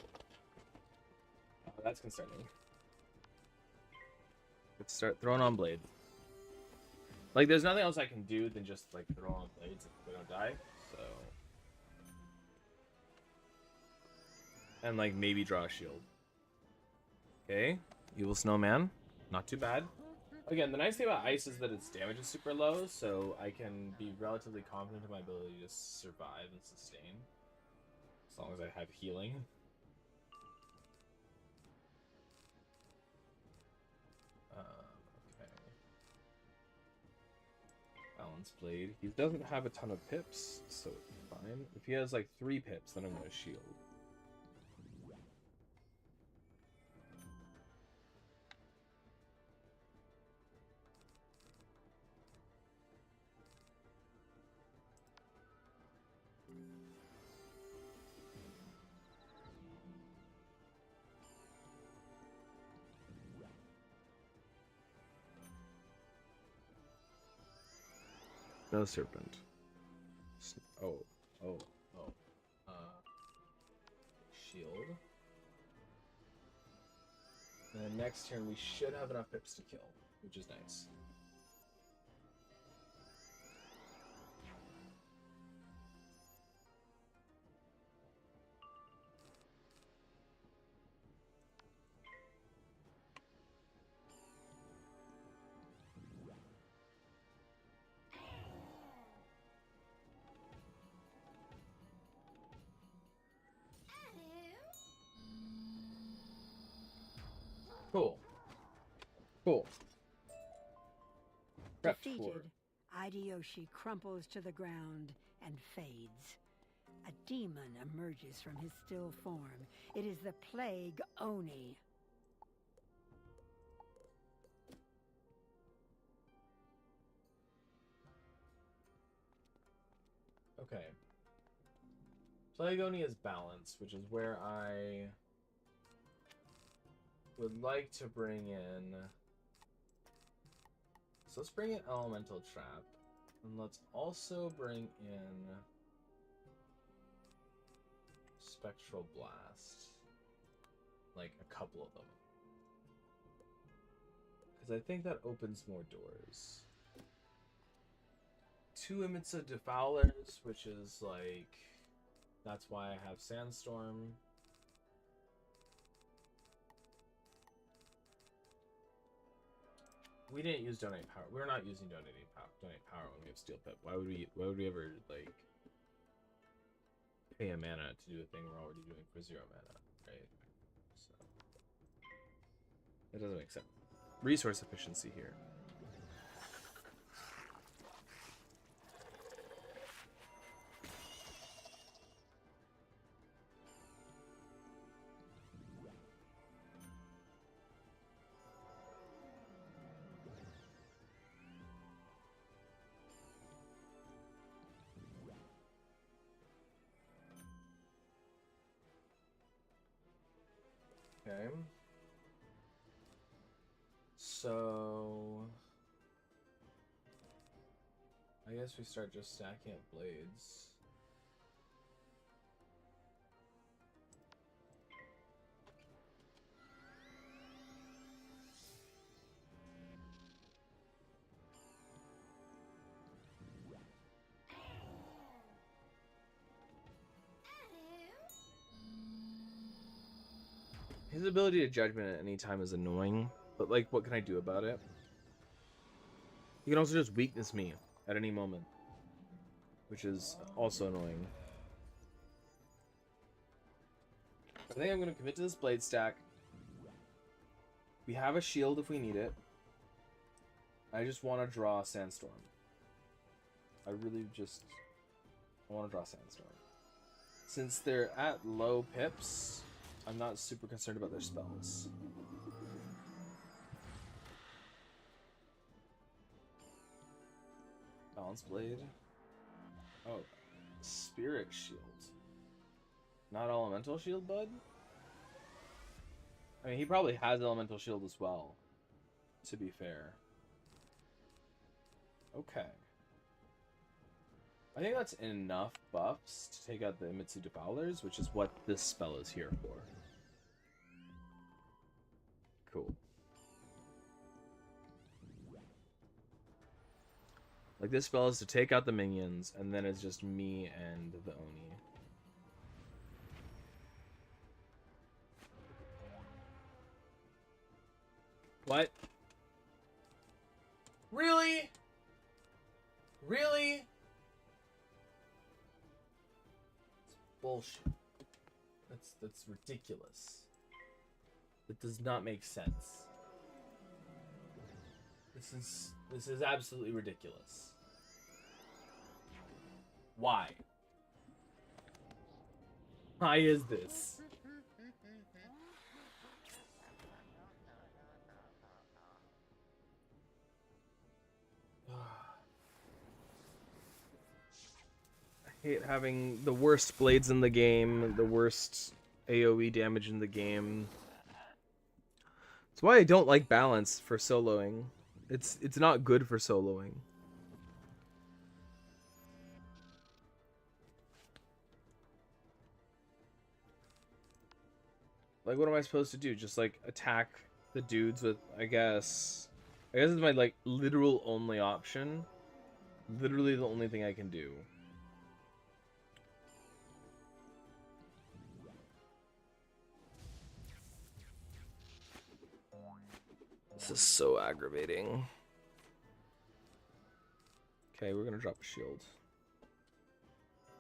That's concerning. Let's start throwing on blade. Like, there's nothing else I can do than just, like, throw on blades if we don't die, so... And, like, maybe draw a shield. Okay, Evil Snowman. Not too bad. Again, the nice thing about ice is that its damage is super low, so I can be relatively confident in my ability to survive and sustain. As long as I have healing. Okay. Balance Blade. He doesn't have a ton of pips, so it's fine. If he has like 3 pips, then I'm gonna shield. No serpent. Oh. Shield. And then next turn we should have enough pips to kill, which is nice. Cool. Cool. Prepped for Defeated, it. Hideyoshi crumples to the ground and fades. A demon emerges from his still form. It is the Plague Oni. Okay. Plague Oni is balance, which is where I would like to bring in. So let's bring in Elemental Trap. And let's also bring in Spectral Blast. Like a couple of them. Because I think that opens more doors. 2 Imitsa Defowlers, which is like... That's why I have Sandstorm. We didn't use donate power. We're not using donate power when we have steel pip. Why would we ever like pay a mana to do a thing we're already doing for 0 mana, right? So that doesn't make sense. Resource efficiency here. Okay. So I guess we start just stacking up blades. His ability to judgment at any time is annoying, but like, what can I do about it? He can also just weakness me at any moment, which is also annoying. I think I'm going to commit to this blade stack. We have a shield if we need it. I just want to draw Sandstorm. I really just want to draw Sandstorm. Since they're at low pips, I'm not super concerned about their spells. Balance Blade. Oh, Spirit Shield. Not Elemental Shield, bud? I mean, he probably has Elemental Shield as well, to be fair. Okay. I think that's enough buffs to take out the Imitsu Defowlers, which is what this spell is here for. Cool. Like, this spell is to take out the minions, and then it's just me and the Oni. What? Really? Really? It's bullshit. That's ridiculous. It does not make sense. This is absolutely ridiculous. Why? Why is this? I hate having the worst blades in the game, the worst AoE damage in the game. That's why I don't like balance for soloing. It's not good for soloing. Like, what am I supposed to do? Just, like, attack the dudes with, I guess it's my, like, literal only option. Literally the only thing I can do. This is so aggravating. Okay, we're gonna drop a shield.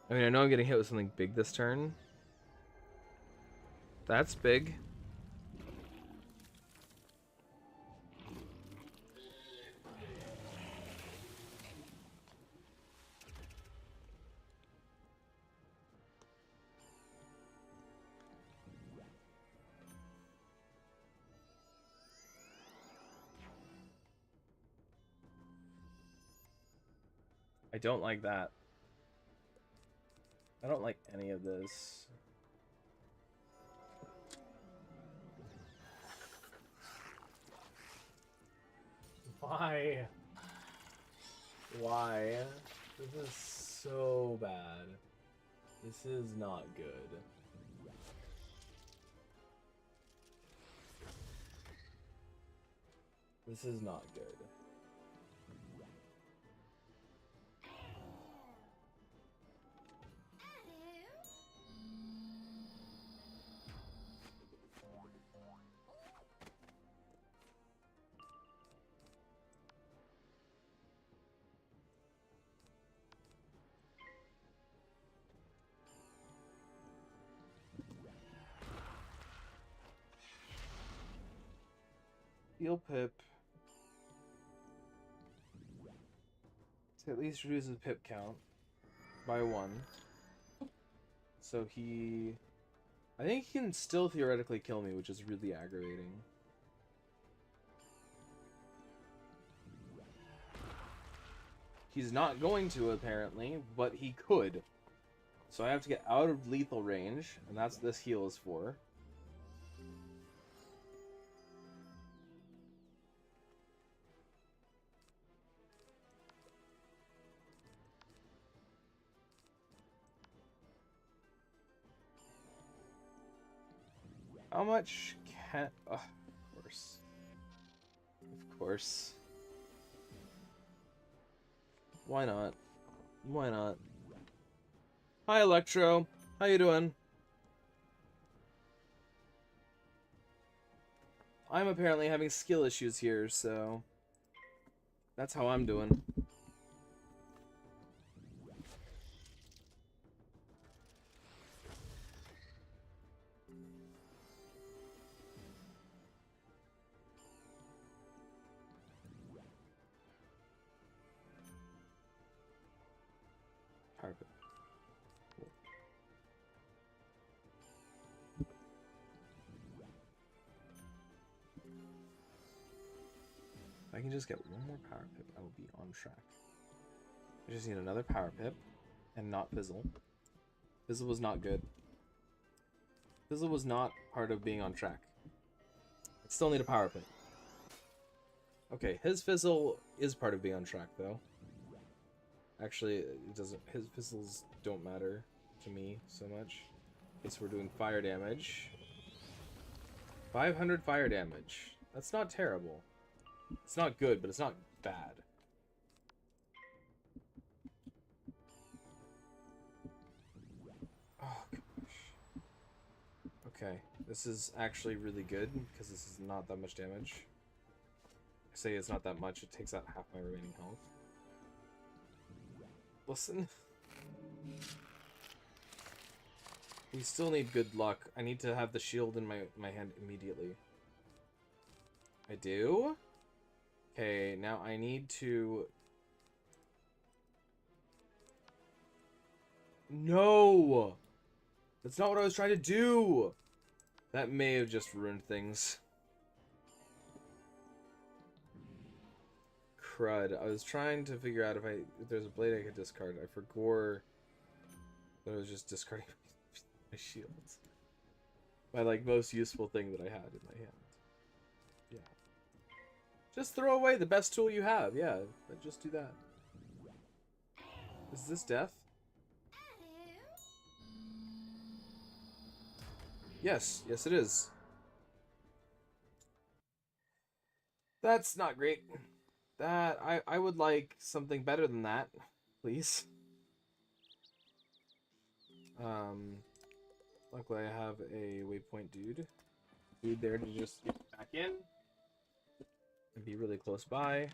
I mean, I know I'm getting hit with something big this turn. That's big. I don't like that. I don't like any of this. Why? Why? This is so bad. This is not good. This is not good. Heal Pip. To at least reduce his Pip count by 1. So he... I think he can still theoretically kill me, which is really aggravating. He's not going to, apparently, but he could. So I have to get out of lethal range, and that's what this heal is for. How much can... of course. Of course. Why not? Why not? Hi, Electro. How you doing? I'm apparently having skill issues here, so... that's how I'm doing. Perfect. Cool. If I can just get one more power pip, I will be on track. I just need another power pip, and not Fizzle. Fizzle was not good. Fizzle was not part of being on track. I still need a power pip. Okay, his Fizzle is part of being on track, though. Actually, it doesn't. His Fizzles don't matter to me so much. Okay, so we're doing fire damage. 500 fire damage. That's not terrible. It's not good, but it's not bad. Oh, gosh. Okay, this is actually really good, because this is not that much damage. I say it's not that much, it takes out half my remaining health. Listen. We still need good luck. I need to have the shield in my hand immediately. I do? Okay, now I need to... No! That's not what I was trying to do! That may have just ruined things. Crud. I was trying to figure out if there's a blade I could discard. I forgot that I was just discarding my shields. My, like, most useful thing that I had in my hand. Yeah. Just throw away the best tool you have. Yeah, just do that. Is this death? Yes. Yes, it is. That's not great. That I would like something better than that, please. Luckily I have a waypoint dude there to just get back in and be really close by.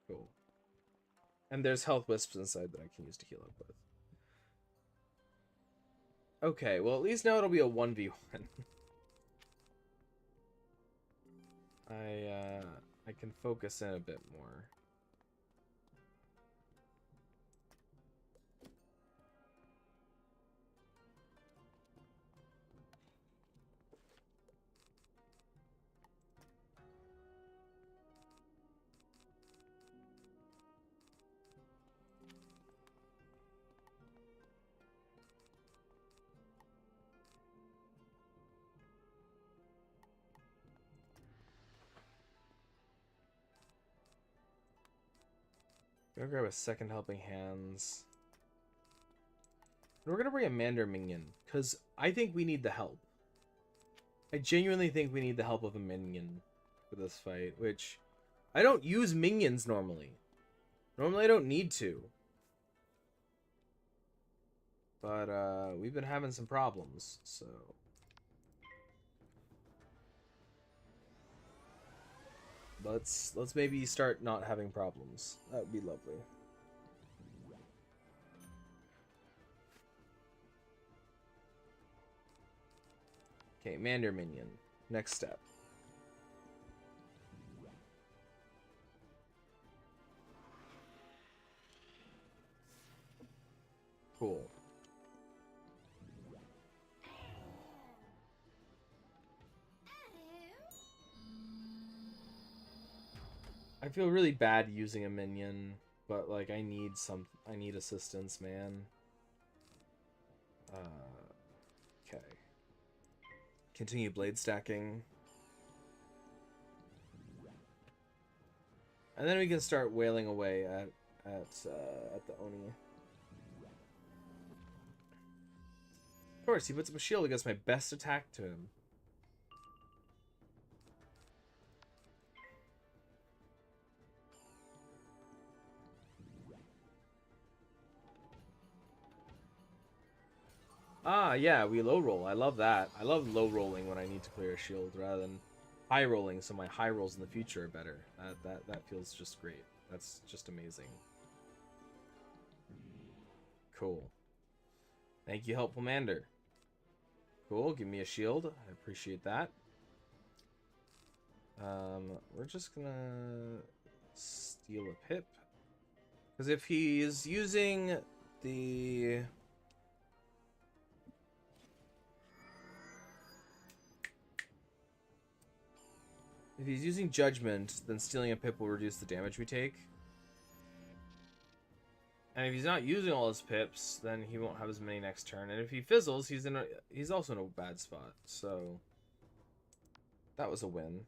Cool. And there's health wisps inside that I can use to heal up with. Okay, well at least now it'll be a 1v1. I can focus in a bit more. Gonna grab a second helping hands. And we're gonna bring a Mander minion, because I think we need the help. I genuinely think we need the help of a minion for this fight, which I don't use minions normally. Normally I don't need to. But we've been having some problems, so let's maybe start not having problems. That would be lovely. Okay, Mander minion. Next step. Cool. I feel really bad using a minion, but like I need assistance, man. Okay. Continue blade stacking. And then we can start wailing away at the Oni. Of course, he puts up a shield against my best attack to him. Ah, yeah, we low roll. I love that. I love low rolling when I need to clear a shield rather than high rolling, so my high rolls in the future are better. That feels just great. That's just amazing. Cool. Thank you, helpful Mander. Cool, give me a shield. I appreciate that. We're just gonna steal a pip. Because if he's using the... If he's using Judgment, then stealing a pip will reduce the damage we take. And if he's not using all his pips, then he won't have as many next turn. And if he fizzles, he's also in a bad spot. So that was a win.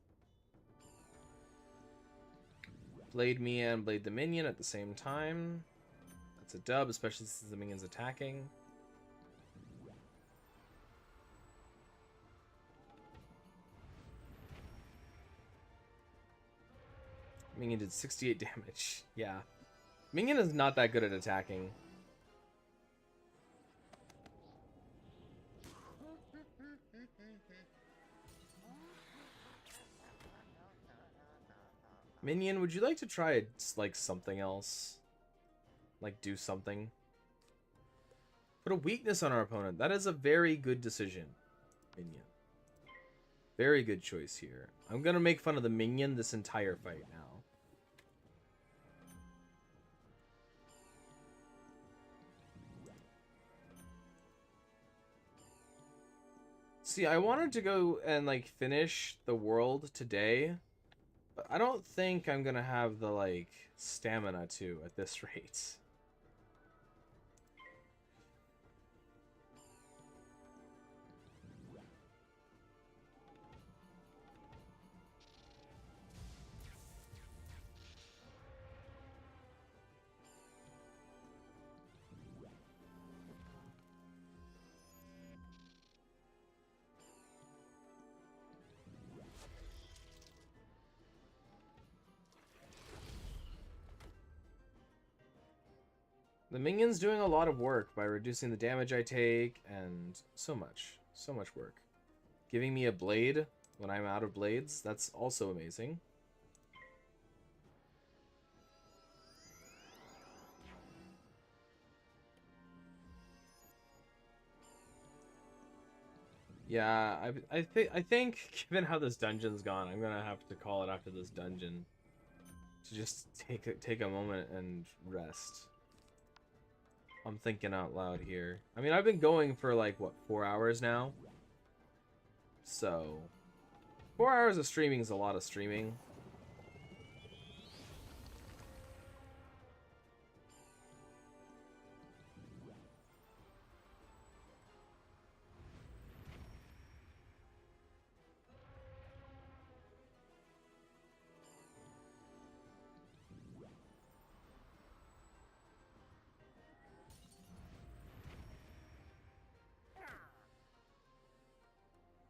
Blade me and blade the minion at the same time. That's a dub, especially since the minion's attacking. Minion did 68 damage. Yeah. Minion is not that good at attacking. Minion, would you like to try, like, something else? Like, do something? Put a weakness on our opponent. That is a very good decision, Minion. Very good choice here. I'm gonna make fun of the Minion this entire fight now. See, I wanted to go and, like, finish the world today, but I don't think I'm gonna have the, like, stamina to at this rate. The minion's doing a lot of work by reducing the damage I take, and so much work. Giving me a blade when I'm out of blades, that's also amazing. Yeah, I think given how this dungeon's gone, I'm gonna have to call it after this dungeon to just take a moment and rest. I'm thinking out loud here. I mean, I've been going for like what, 4 hours now. So 4 hours of streaming is a lot of streaming.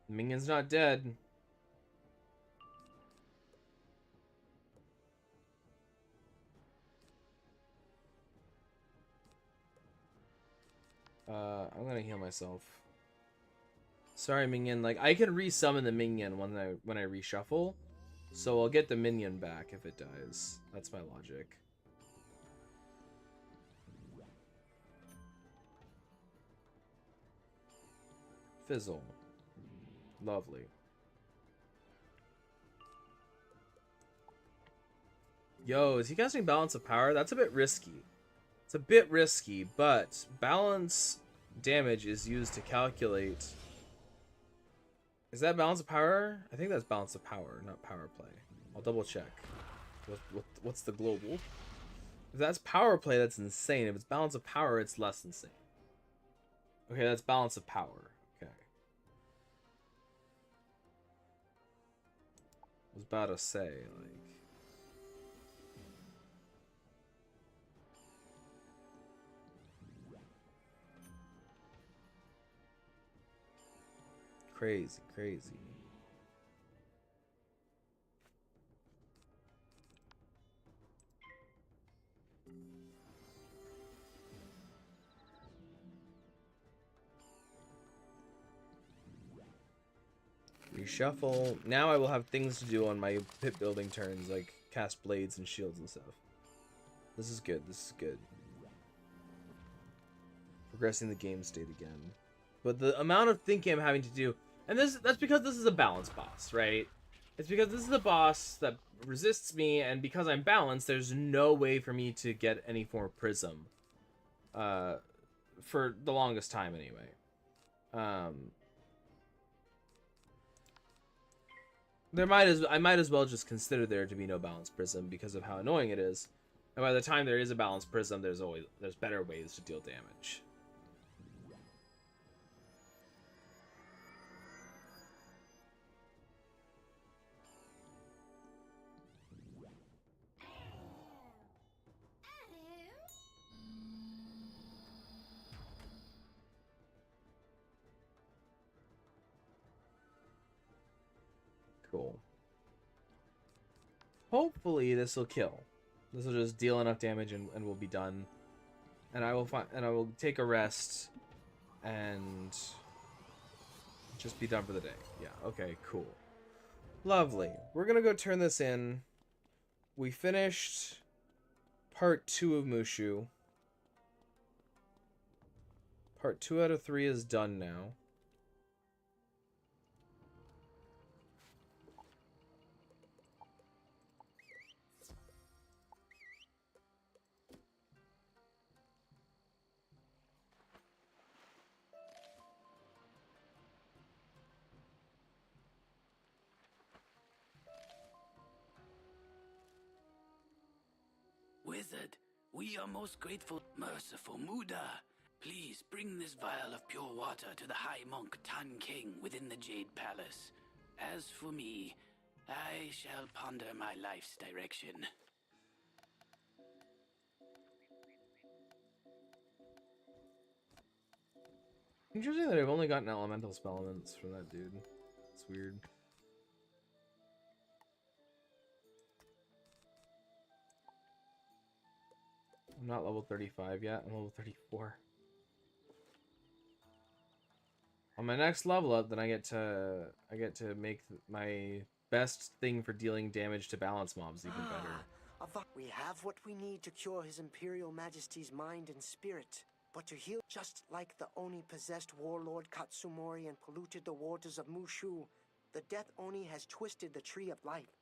Minion's not dead. I'm gonna heal myself. Sorry, minion. Like, I can resummon the minion when I reshuffle, so I'll get the minion back if it dies. That's my logic. Fizzle. Lovely. Yo, is he casting Balance of Power? That's a bit risky. It's a bit risky, but balance damage is used to calculate. Is that Balance of Power? I think that's Balance of Power, not Power Play. I'll double check. What's the global? If that's Power Play, that's insane. If it's Balance of Power, it's less insane. Okay, that's Balance of Power. Okay. I was about to say, like... Crazy, crazy. Reshuffle. Now I will have things to do on my pit building turns, like cast blades and shields and stuff. This is good, this is good. Progressing the game state again. But the amount of thinking I'm having to do... And that's because this is a balanced boss, right? It's because this is a boss that resists me, and because I'm balanced, there's no way for me to get any form of prism. For the longest time, anyway. I might as well just consider there to be no balanced prism because of how annoying it is. And by the time there is a balanced prism, there's better ways to deal damage. Cool. Hopefully this will kill. This will just deal enough damage and we'll be done. And I will take a rest and just be done for the day. Yeah, okay, cool. Lovely. We're gonna go turn this in. We finished part 2 of Mooshu. Part 2 out of 3 is done now. We are most grateful, merciful Muda. Please bring this vial of pure water to the High Monk Tan King within the Jade Palace. As for me, I shall ponder my life's direction. Interesting that I've only gotten elemental spell elements from that dude. It's weird. I'm not level 35 yet. I'm level 34. On my next level up, then I get to make my best thing for dealing damage to balance mobs even better. We have what we need to cure His Imperial Majesty's mind and spirit. But to heal, just like the Oni-possessed warlord Katsumori and polluted the waters of Mooshu, the Death Oni has twisted the Tree of Life.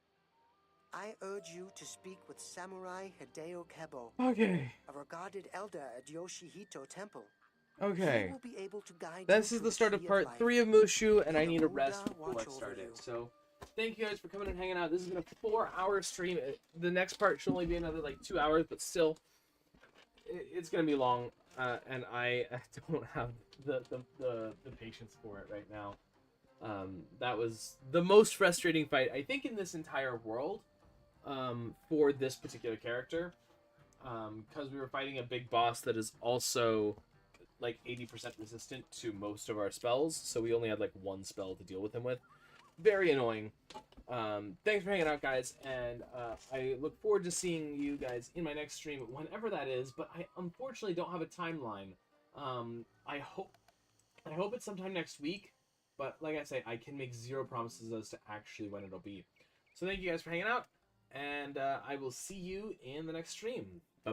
I urge you to speak with Samurai Hideo Kebo, Okay. a regarded elder at Yoshihito Temple. Okay. He will be able to guide This you is to the start of Tree part Life. 3 of Mooshu, and I May need the a rest Buddha before I watch start over it. you. So, thank you guys for coming and hanging out. This has been a 4-hour stream. The next part should only be another like 2 hours, but still, it's gonna be long, and I don't have the patience for it right now. That was the most frustrating fight I think in this entire world, for this particular character, because we were fighting a big boss that is also like 80% resistant to most of our spells, so we only had like one spell to deal with him with. Very annoying. Thanks for hanging out, guys, and I look forward to seeing you guys in my next stream, whenever that is, but I unfortunately don't have a timeline. I hope it's sometime next week, but like I say, I can make zero promises as to actually when it'll be. So thank you guys for hanging out, and I will see you in the next stream. Bye.